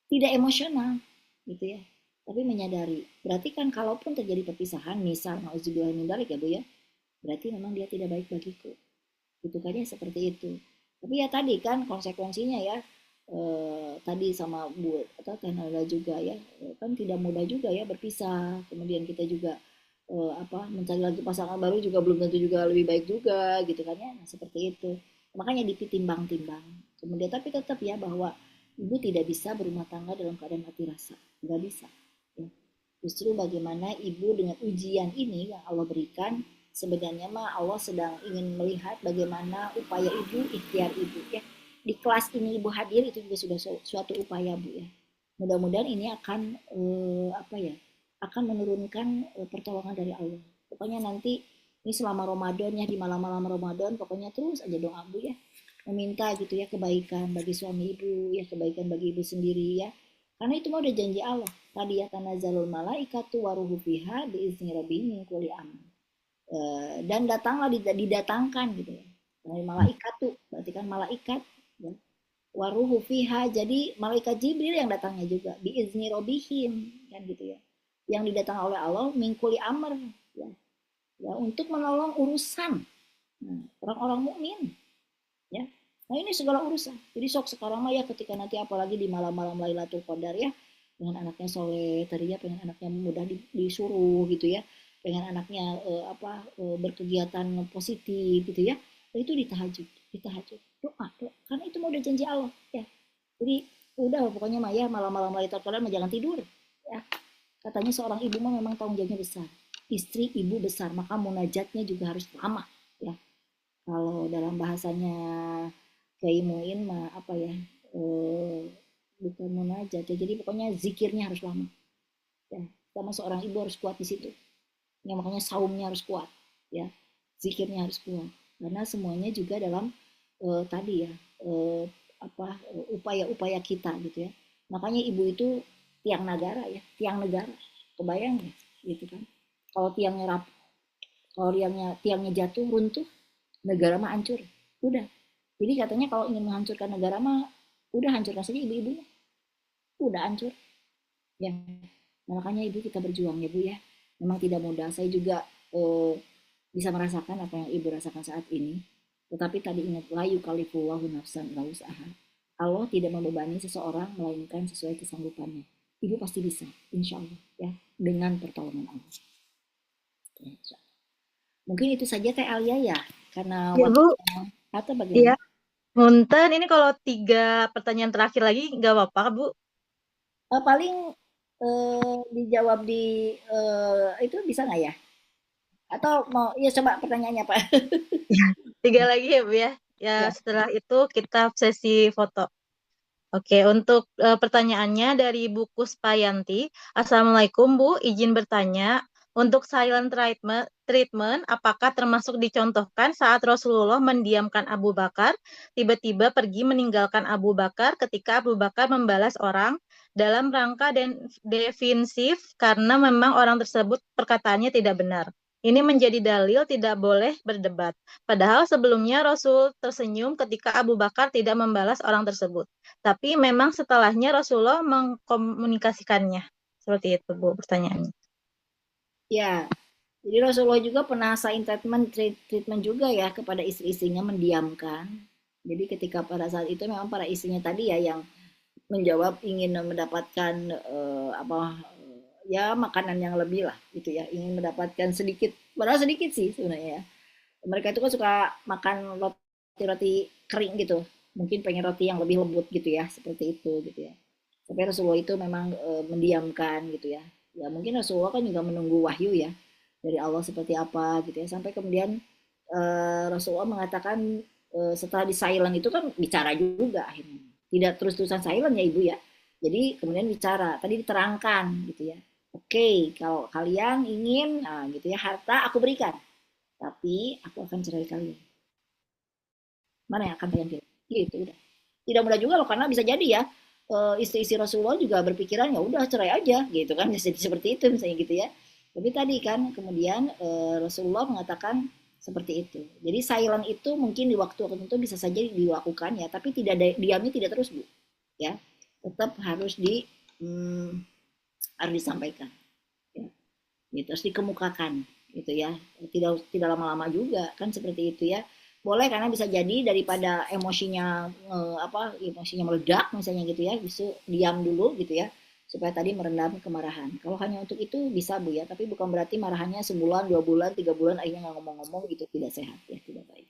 Tidak emosional gitu ya, tapi menyadari. Berarti kan kalaupun terjadi perpisahan, misal nauzubillah min dzalik ya Bu ya, berarti memang dia tidak baik bagiku. Itu kan ya seperti itu. Tapi ya tadi kan konsekuensinya ya tadi sama Bu atau Tenala juga ya, kan tidak mudah juga ya berpisah. Kemudian kita juga mencari lagi pasangan baru juga belum tentu juga lebih baik juga gitu kan ya. Nah, seperti itu. Makanya ditimbang-timbang. Kemudian tapi tetap ya bahwa ibu tidak bisa berumah tangga dalam keadaan mati rasa. Nggak bisa. Ya. Justru bagaimana ibu dengan ujian ini yang Allah berikan, sebenarnya mah Allah sedang ingin melihat bagaimana upaya ibu, ikhtiar ibu ya. Di kelas ini ibu hadir itu juga sudah suatu upaya Bu ya. Mudah-mudahan ini akan akan menurunkan pertolongan dari Allah. Pokoknya nanti ini selama Ramadan ya, di malam-malam Ramadan pokoknya terus aja doa Bu ya. Meminta gitu ya kebaikan bagi suami ibu ya, kebaikan bagi ibu sendiri ya. Karena itu mau udah janji Allah. Tadi ya tanazzalul malaikatu waruhu fiha biizni rabbihim min kulli amr. Dan datanglah didatangkan gitu ya. Dari malaikat tuh, berarti kan malaikat ya. Waruhu fiha, jadi malaikat Jibril yang datangnya juga biizni rabbihim kan gitu ya. Yang didatang oleh Allah min kulli amr ya. Ya untuk menolong urusan orang-orang mukmin ya. Nah ini segala urusan. Jadi sok sekarang mah ya ketika nanti apalagi di malam-malam Lailatul Qadar ya, dengan anaknya soleh tadi ya, pengen anaknya mudah disuruh gitu ya, pengen anaknya berkegiatan positif gitu ya, itu ditahajud doa karena itu mau udah janji Allah ya. Jadi udah pokoknya mah ya malam-malam Lailatul Qadar jangan tidur ya. Katanya seorang ibu mah memang tanggung jawabnya besar, istri ibu besar, maka munajatnya juga harus lama ya. Kalau dalam bahasanya Kiai Muin mah bukan munajat ya, jadi pokoknya zikirnya harus lama ya. Sama seorang ibu harus kuat di situ ya, makanya saumnya harus kuat ya, zikirnya harus kuat, karena semuanya juga dalam tadi ya upaya-upaya kita gitu ya. Makanya ibu itu tiang negara ya, tiang negara, kebayang ya gitu kan. Kalau tiangnya jatuh runtuh, negara mah hancur udah. Jadi katanya kalau ingin menghancurkan negara mah udah hancurkan saja ibu-ibunya, udah hancur ya. Nah, makanya ibu kita berjuang ya Bu ya, memang tidak mudah. Saya juga bisa merasakan apa yang ibu rasakan saat ini, tetapi tadi ingat, la yukallifullahu nafsan illa wus'aha. Allah tidak membebani seseorang melainkan sesuai kesanggupannya. Ibu pasti bisa, insya Allah ya, dengan pertolongan Allah ya, insya Allah. Mungkin itu saja Teh Alia ya, karena Ya Bu, waktunya atau iya. bagaimana? Punten, ini kalau 3 pertanyaan terakhir lagi nggak apa-apa Bu? Paling dijawab di itu bisa nggak ya? Atau mau ya coba pertanyaannya Pak? 3 lagi ya Bu ya. Ya Ya. setelah itu kita sesi foto. Oke, untuk pertanyaannya dari Bu Kuspayanti. Assalamualaikum Bu, izin bertanya. Untuk silent treatment, apakah termasuk dicontohkan saat Rasulullah mendiamkan Abu Bakar, tiba-tiba pergi meninggalkan Abu Bakar ketika Abu Bakar membalas orang dalam rangka defensif karena memang orang tersebut perkataannya tidak benar. Ini menjadi dalil tidak boleh berdebat. Padahal sebelumnya Rasul tersenyum ketika Abu Bakar tidak membalas orang tersebut. Tapi memang setelahnya Rasulullah mengkomunikasikannya. Seperti itu, Bu, pertanyaannya. Ya, jadi Rasulullah juga pernah sign treatment juga ya kepada istri-istrinya mendiamkan. Jadi ketika pada saat itu memang para istrinya tadi ya yang menjawab ingin mendapatkan ya makanan yang lebih lah gitu ya, ingin mendapatkan sedikit, padahal sedikit sih sebenarnya ya. Mereka itu kan suka makan roti-roti kering gitu, mungkin pengen roti yang lebih lembut gitu ya, seperti itu gitu ya. Tapi Rasulullah itu memang mendiamkan gitu ya. Ya mungkin Rasulullah kan juga menunggu wahyu ya dari Allah seperti apa gitu ya, sampai kemudian Rasulullah mengatakan setelah di silent itu kan bicara juga akhirnya, tidak terus-terusan silent ya Ibu ya. Jadi kemudian bicara, tadi diterangkan gitu ya. Oke, kalau kalian ingin gitu ya harta aku berikan, tapi aku akan cerai kalian. Mana yang akan kalian pilih? Gitu udah. Tidak mudah juga loh, karena bisa jadi ya istri-istri Rasulullah juga berpikiran ya udah cerai aja gitu kan, jadi seperti itu misalnya gitu ya. Tapi tadi kan kemudian Rasulullah mengatakan seperti itu. Jadi silent itu mungkin di waktu tertentu bisa saja dilakukan ya, tapi tidak diamnya tidak terus Bu. Ya, tetap harus harus disampaikan. Ya. Gitu, harus dikemukakan gitu ya. Tidak lama-lama juga kan seperti itu ya. Boleh, karena bisa jadi daripada emosinya emosinya meledak misalnya gitu ya, justru diam dulu gitu ya, supaya tadi meredam kemarahan. Kalau hanya untuk itu bisa Bu ya, tapi bukan berarti marahannya sebulan, 2 bulan, 3 bulan akhirnya nggak ngomong-ngomong gitu, tidak sehat ya, tidak baik.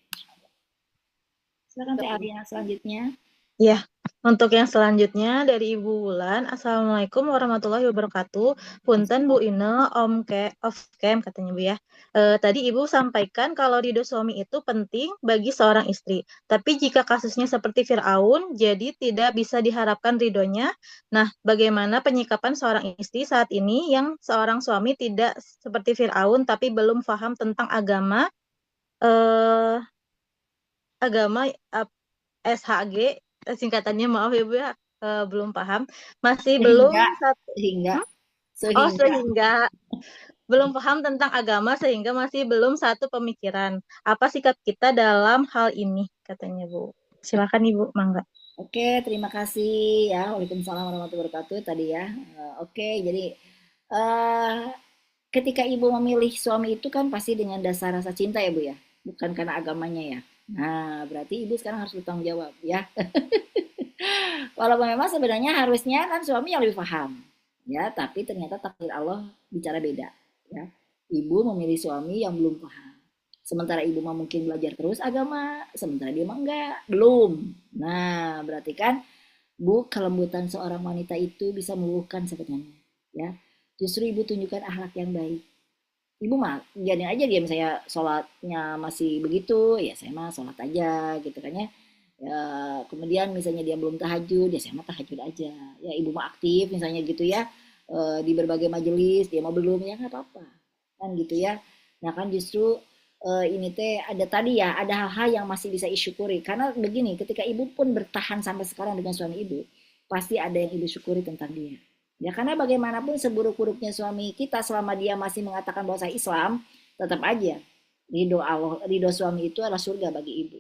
Silakan Teh Arina selanjutnya. Ya, untuk yang selanjutnya dari Ibu Wulan. Assalamualaikum warahmatullahi wabarakatuh. Punten Bu Ine, off cam katanya Bu ya. Tadi Ibu sampaikan kalau ridho suami itu penting bagi seorang istri. Tapi jika kasusnya seperti Fir'aun, jadi tidak bisa diharapkan ridhonya. Nah, bagaimana penyikapan seorang istri saat ini yang seorang suami tidak seperti Fir'aun tapi belum paham tentang agama, eh, SHG, singkatannya maaf ya Bu ya, belum paham, masih belum Sehingga sehingga belum paham tentang agama sehingga masih belum satu pemikiran. Apa sikap kita dalam hal ini, katanya Bu. Silakan Ibu, mangga. Oke, terima kasih ya. Waalaikumsalam warahmatullahi wabarakatuh tadi ya. Oke, jadi ketika Ibu memilih suami itu kan pasti dengan dasar rasa cinta ya Bu ya, bukan karena agamanya ya. Nah, berarti Ibu sekarang harus bertanggung jawab ya. Walaupun memang sebenarnya harusnya kan suami yang lebih paham ya, tapi ternyata takdir Allah bicara beda ya. Ibu memilih suami yang belum paham. Sementara ibu mah mungkin belajar terus agama, sementara dia mah enggak, belum. Nah, berarti kan Bu, kelembutan seorang wanita itu bisa meluluhkan sebenarnya ya. Justru ibu tunjukkan akhlak yang baik. Ibu mah biarin aja dia misalnya sholatnya masih begitu, ya saya mah sholat aja gitu kan ya. Ya, kemudian misalnya dia belum tahajud, ya saya mah tahajud aja. Ya ibu mah aktif misalnya gitu ya, di berbagai majelis, dia mah belum, ya nggak apa-apa kan gitu ya. Nah kan justru ini teh ada tadi ya, ada hal-hal yang masih bisa disyukuri. Karena begini, ketika ibu pun bertahan sampai sekarang dengan suami ibu, pasti ada yang ibu syukuri tentang dia. Ya karena bagaimanapun seburuk-buruknya suami kita, selama dia masih mengatakan bahwa saya Islam, tetap aja ridho Allah, ridho suami itu adalah surga bagi ibu.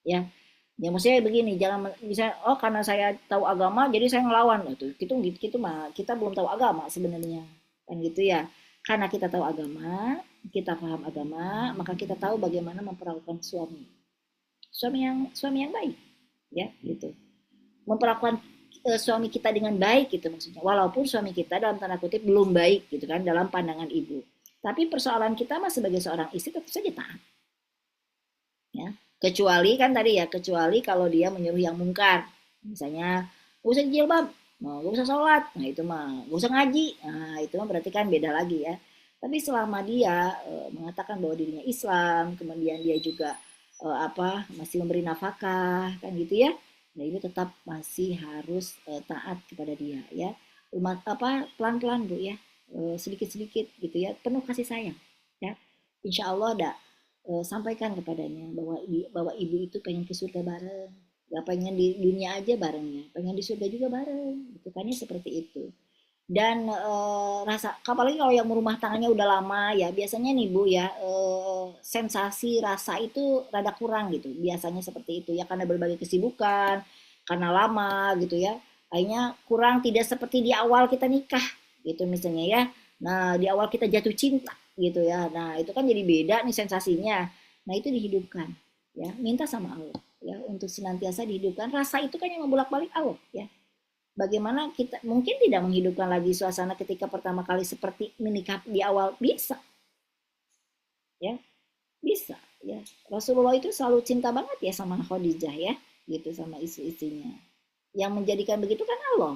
Ya, ya maksudnya begini, jangan bisa karena saya tahu agama jadi saya ngelawan gitu mah kita belum tahu agama sebenarnya kan gitu ya. Karena kita tahu agama, kita paham agama, maka kita tahu bagaimana memperlakukan suami yang baik ya gitu, memperlakukan suami kita dengan baik gitu maksudnya, walaupun suami kita dalam tanda kutip belum baik gitu kan dalam pandangan ibu, tapi persoalan kita mah sebagai seorang istri tetap saja taat ya. Kecuali kan tadi ya, kecuali kalau dia menyuruh yang mungkar, misalnya gak usah jilbab, gak usah sholat, nah itu mah gak usah ngaji, nah itu mah berarti kan beda lagi ya. Tapi selama dia mengatakan bahwa dirinya Islam, kemudian dia juga masih memberi nafkah kan gitu ya, Nah, ibu tetap masih harus taat kepada dia ya. Pelan-pelan Bu ya. Sedikit-sedikit gitu ya, penuh kasih sayang ya. Insya Allah sampaikan kepadanya bahwa ibu itu pengen ke surga bareng, gak pengen di dunia aja barengnya, pengen di surga juga bareng gitu kan ya, seperti itu. Dan apalagi kalau yang rumah tangannya udah lama ya, biasanya nih Bu ya, sensasi rasa itu rada kurang gitu biasanya, seperti itu ya, karena berbagai kesibukan, karena lama gitu ya, akhirnya kurang, tidak seperti di awal kita nikah gitu misalnya ya. Nah, di awal kita jatuh cinta gitu ya, nah itu kan jadi beda nih sensasinya. Nah, itu dihidupkan ya, minta sama Allah ya untuk senantiasa dihidupkan. Rasa itu kan yang membolak-balik Allah ya. Bagaimana kita mungkin tidak menghidupkan lagi suasana ketika pertama kali seperti menikah di awal? Bisa ya, bisa ya. Rasulullah itu selalu cinta banget ya sama Khadijah ya, gitu, sama istri-istrinya. Yang menjadikan begitu kan Allah,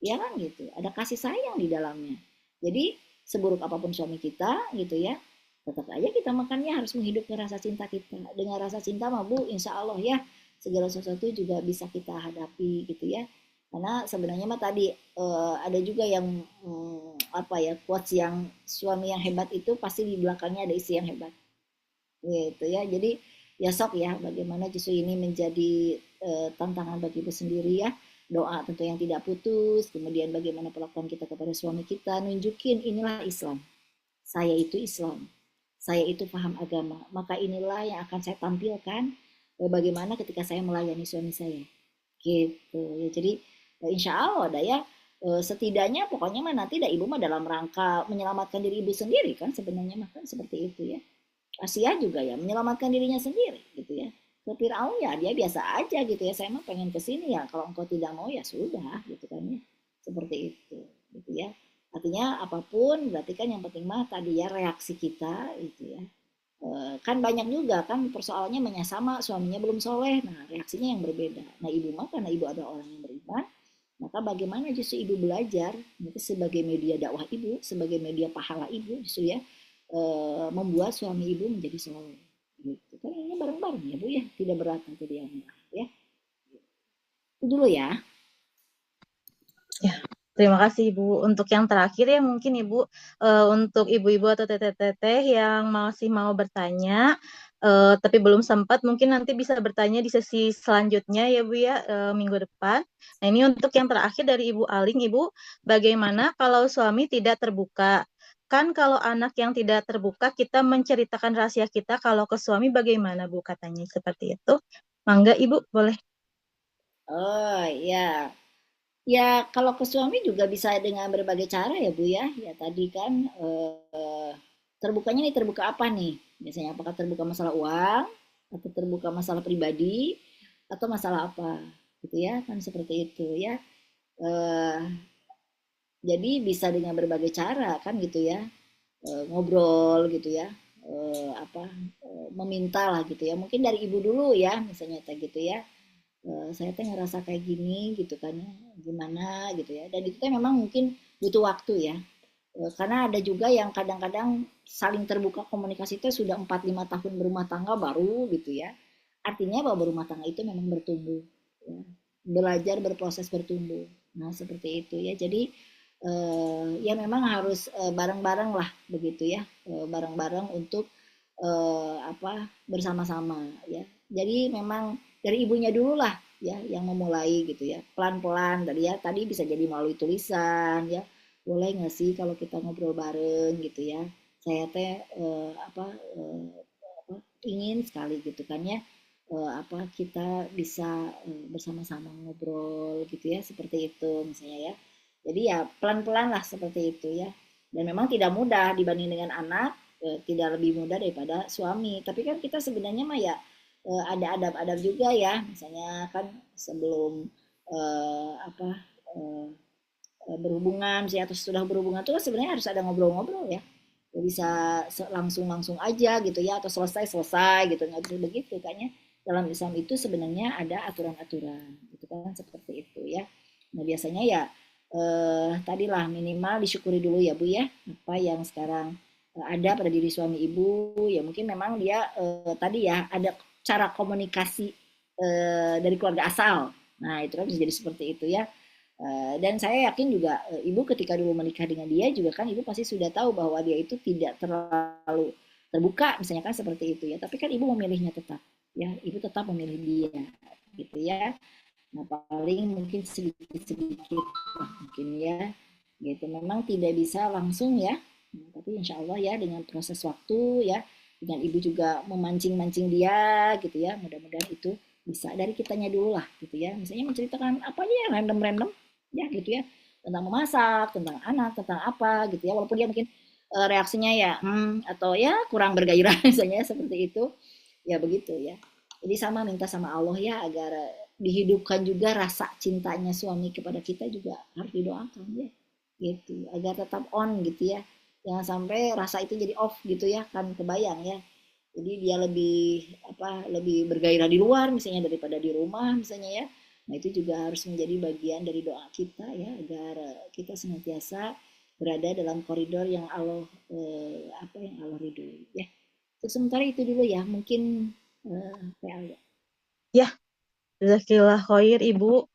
ya kan gitu, ada kasih sayang di dalamnya. Jadi seburuk apapun suami kita gitu ya, tetap aja kita makannya harus menghidupkan rasa cinta kita. Dengan rasa cinta mah Bu, insya Allah ya, segala sesuatu juga bisa kita hadapi gitu ya. Karena sebenarnya mah tadi ada juga yang apa ya, quotes yang suami yang hebat itu pasti di belakangnya ada istri yang hebat gitu ya. Jadi ya sok ya, bagaimana justru ini menjadi tantangan bagi ibu sendiri ya. Doa tentu yang tidak putus, kemudian bagaimana perlakuan kita kepada suami kita, nunjukin inilah Islam, saya itu Islam, saya itu paham agama, maka inilah yang akan saya tampilkan bagaimana ketika saya melayani suami saya gitu ya. Jadi insya Allah dah ya, setidaknya pokoknya mah nanti dah ibu mah dalam rangka menyelamatkan diri ibu sendiri kan, sebenarnya mah kan seperti itu ya. Asia juga ya menyelamatkan dirinya sendiri gitu ya. Ke Fir'aun ya dia biasa aja gitu ya, saya mah pengen ke sini ya, kalau engkau tidak mau ya sudah gitu kan ya, seperti itu gitu ya. Artinya apapun berarti kan yang penting mah tadi ya reaksi kita itu ya. Kan banyak juga kan persoalannya menyasama suaminya belum soleh, nah reaksinya yang berbeda. Nah, ibu mah karena ibu ada orang yang beriman, maka bagaimana justru ibu belajar itu sebagai media dakwah ibu, sebagai media pahala ibu justru ya, membuat suami ibu menjadi soleh gitu kan. Ini bareng-bareng ya Bu ya, tidak berat nanti dia ya. Itu dulu ya. Ya, terima kasih Ibu. Untuk yang terakhir ya mungkin Ibu, untuk ibu-ibu atau teteh-teteh yang masih mau bertanya, tapi belum sempat, mungkin nanti bisa bertanya di sesi selanjutnya ya Bu ya, minggu depan. Nah, ini untuk yang terakhir dari Ibu Aling, Ibu, bagaimana kalau suami tidak terbuka? Kan kalau anak yang tidak terbuka, kita menceritakan rahasia kita, kalau ke suami bagaimana Bu, katanya seperti itu. Mangga Ibu, boleh. Oh ya, ya kalau ke suami juga bisa dengan berbagai cara ya Bu ya. Ya tadi kan terbukanya nih, terbuka apa nih? Biasanya apakah terbuka masalah uang, atau terbuka masalah pribadi, atau masalah apa? Gitu ya, kan seperti itu ya. Eh, jadi bisa dengan berbagai cara kan gitu ya. Ngobrol gitu ya. Meminta lah gitu ya. Mungkin dari ibu dulu ya, misalnya kayak gitu ya. Saya teh ngerasa kayak gini gitu kan ya, gimana gitu ya. Dan itu teh memang mungkin butuh waktu ya. Karena ada juga yang kadang-kadang saling terbuka komunikasi itu sudah 4-5 tahun berumah tangga baru gitu ya. Artinya bahwa berumah tangga itu memang bertumbuh ya. Belajar berproses bertumbuh. Nah, seperti itu ya. Jadi ya memang harus bareng-bareng lah begitu ya. Bareng-bareng untuk bersama-sama ya. Jadi memang dari ibunya dulu lah ya yang memulai gitu ya. Pelan-pelan tadi bisa jadi melalui tulisan ya. Boleh nggak sih kalau kita ngobrol bareng gitu ya, saya teh ingin sekali gitu kan ya, kita bisa bersama-sama ngobrol gitu ya, seperti itu misalnya ya. Jadi ya pelan-pelan lah seperti itu ya. Dan memang tidak mudah dibanding dengan anak, tidak lebih mudah daripada suami. Tapi kan kita sebenarnya mah ya ada adab-adab juga ya, misalnya kan sebelum eh, apa eh, berhubungan sih, atau sudah berhubungan tuh sebenarnya harus ada ngobrol-ngobrol ya. Gak bisa langsung-langsung aja gitu ya, atau selesai gitu, nggak bisa begitu kayaknya. Dalam Islam itu sebenarnya ada aturan-aturan gitu kan, seperti itu ya. Nah, biasanya ya tadilah minimal disyukuri dulu ya Bu ya, apa yang sekarang ada pada diri suami ibu ya. Mungkin memang dia tadi ya ada cara komunikasi dari keluarga asal. Nah, itu kan bisa jadi seperti itu ya. Dan saya yakin juga ibu ketika dulu menikah dengan dia juga kan ibu pasti sudah tahu bahwa dia itu tidak terlalu terbuka misalnya kan seperti itu ya. Tapi kan ibu memilihnya tetap ya, ibu tetap memilih dia gitu ya. Nah, paling mungkin sedikit-sedikit lah mungkin ya. Gitu. Memang tidak bisa langsung ya. Nah, tapi insya Allah ya dengan proses waktu ya, dengan ibu juga memancing-mancing dia gitu ya. Mudah-mudahan itu bisa dari kitanya dulu lah gitu ya. Misalnya menceritakan apa aja yang random-random ya gitu ya. Tentang memasak, tentang anak, tentang apa gitu ya. Walaupun dia mungkin reaksinya ya atau ya kurang bergairah misalnya seperti itu. Ya begitu ya. Jadi sama minta sama Allah ya agar dihidupkan juga rasa cintanya suami kepada kita juga harus didoakan ya gitu agar tetap on gitu ya, jangan sampai rasa itu jadi off gitu ya kan kebayang ya, jadi dia lebih lebih bergairah di luar misalnya daripada di rumah misalnya ya. Nah itu juga harus menjadi bagian dari doa kita ya agar kita senantiasa berada dalam koridor yang Allah yang Allah ridhoi ya. Untuk sementara itu dulu ya mungkin PL ya. Ya, Jazakillah khair Ibu.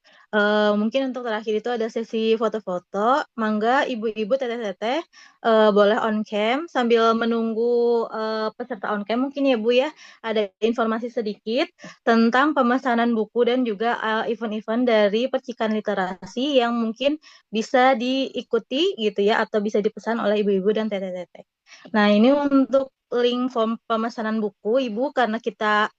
Mungkin untuk terakhir itu ada sesi foto-foto. Mangga ibu-ibu teteh-teteh boleh on cam sambil menunggu peserta on cam mungkin ya Bu ya. Ada informasi sedikit tentang pemesanan buku dan juga event-event dari percikan literasi yang mungkin bisa diikuti gitu ya atau bisa dipesan oleh ibu-ibu dan teteh-teteh. Nah, ini untuk link form pemesanan buku Ibu karena kita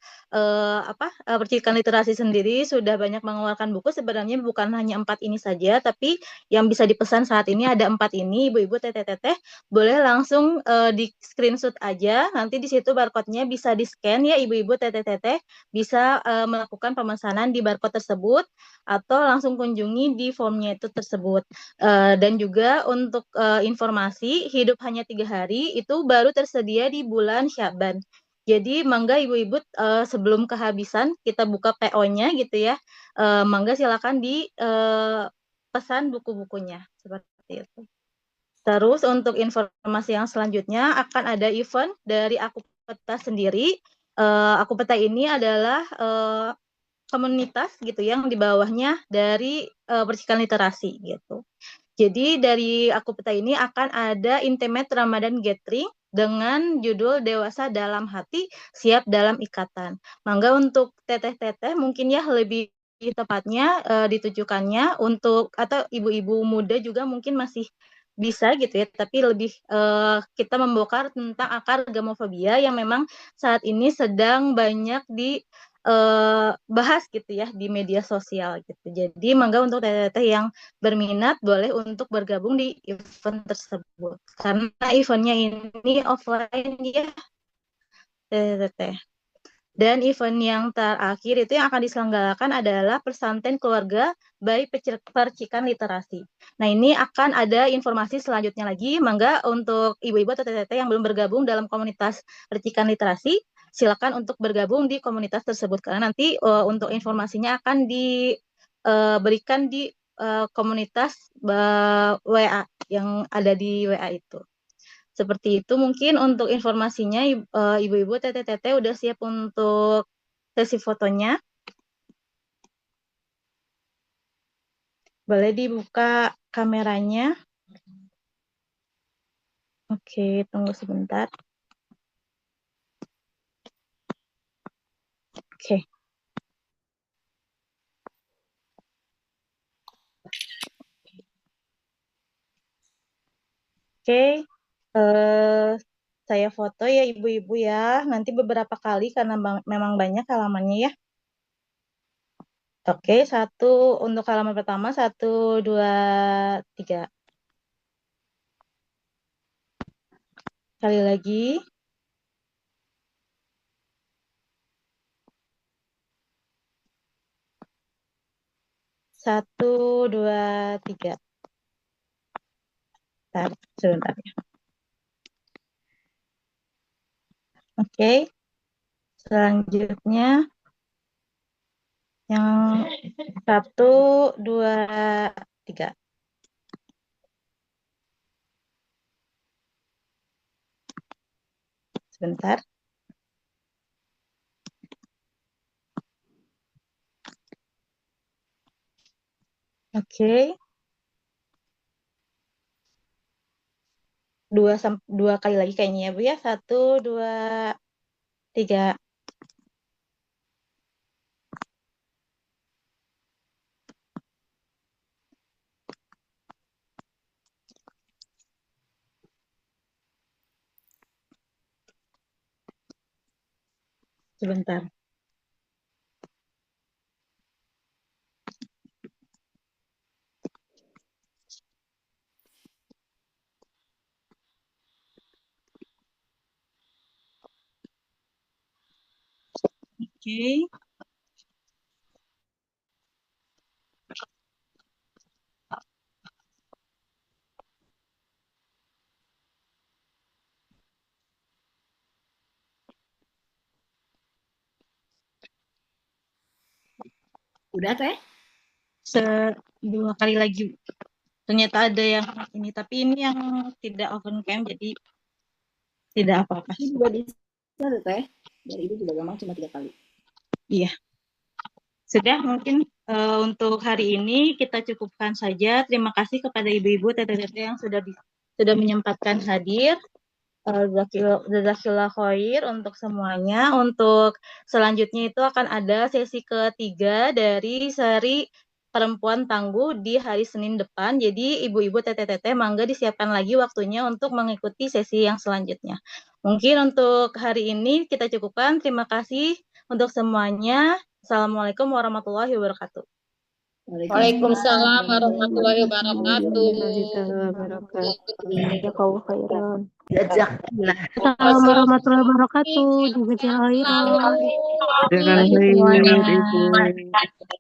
percikan literasi sendiri sudah banyak mengeluarkan buku sebenarnya bukan hanya 4 ini saja tapi yang bisa dipesan saat ini ada 4 ini ibu-ibu teteh-teteh boleh langsung di screenshot aja nanti di situ barcode-nya bisa di scan ya ibu-ibu teteh-teteh bisa melakukan pemesanan di barcode tersebut atau langsung kunjungi di formnya itu tersebut. Dan juga untuk informasi hidup hanya 3 hari itu baru tersedia di bulan Syaban. Jadi mangga ibu-ibu sebelum kehabisan kita buka PO-nya gitu ya. Mangga silakan di pesan buku-bukunya seperti itu. Terus untuk informasi yang selanjutnya akan ada event dari Aku Peta sendiri. Aku Peta ini adalah komunitas gitu yang di bawahnya dari percikan literasi gitu. Jadi dari Aku Peta ini akan ada Intimate Ramadan Gathering dengan judul Dewasa Dalam Hati, Siap Dalam Ikatan. Mangga untuk teteh-teteh mungkin ya lebih tepatnya ditujukannya untuk atau ibu-ibu muda juga mungkin masih bisa gitu ya, tapi lebih kita membongkar tentang akar gamofobia yang memang saat ini sedang banyak bahas gitu ya di media sosial gitu. Jadi mangga untuk teteh-teteh yang berminat boleh untuk bergabung di event tersebut. Karena eventnya ini offline ya, teteh. Dan event yang terakhir itu yang akan diselenggarakan adalah Persanten Keluarga by Percikan Literasi. Nah, ini akan ada informasi selanjutnya lagi. Mangga untuk ibu-ibu atau teteh yang belum bergabung dalam komunitas Percikan Literasi, silakan untuk bergabung di komunitas tersebut. Karena nanti untuk informasinya akan diberikan di komunitas WA yang ada di WA itu. Seperti itu mungkin untuk informasinya ibu-ibu teteh-teteh udah siap untuk sesi fotonya. Boleh dibuka kameranya. Oke, tunggu sebentar. Oke. Oke, saya foto ya ibu-ibu ya. Nanti beberapa kali karena memang banyak halamannya ya. Oke, untuk halaman pertama, 1, 2, 3. Sekali lagi. 1, 2, 3. Sebentar ya. Oke, selanjutnya yang 1, 2, 3. Sebentar. Oke. Dua kali lagi kayaknya ya Bu ya. 1, 2, 3. Sebentar. Oke. Udah Teh? Dua kali lagi. Ternyata ada yang ini, tapi ini yang tidak open cam, jadi tidak apa-apa. Ini juga bisa tuh Teh. Dari itu juga gampang, cuma 3 kali. Iya. Sudah mungkin untuk hari ini kita cukupkan saja. Terima kasih kepada ibu-ibu, teteh-teteh yang sudah menyempatkan hadir. Jazakallah khair untuk semuanya. Untuk selanjutnya itu akan ada sesi ketiga dari seri Perempuan Tangguh di hari Senin depan. Jadi ibu-ibu teteh-teteh mangga disiapkan lagi waktunya untuk mengikuti sesi yang selanjutnya. Mungkin untuk hari ini kita cukupkan. Terima kasih untuk semuanya. Assalamualaikum warahmatullahi wabarakatuh. Waalaikumsalam warahmatullahi wabarakatuh. Jazakallahu khairan. Assalamualaikum warahmatullahi wabarakatuh. Jazakallahu khairan. Dengan Semuanya. Ibu.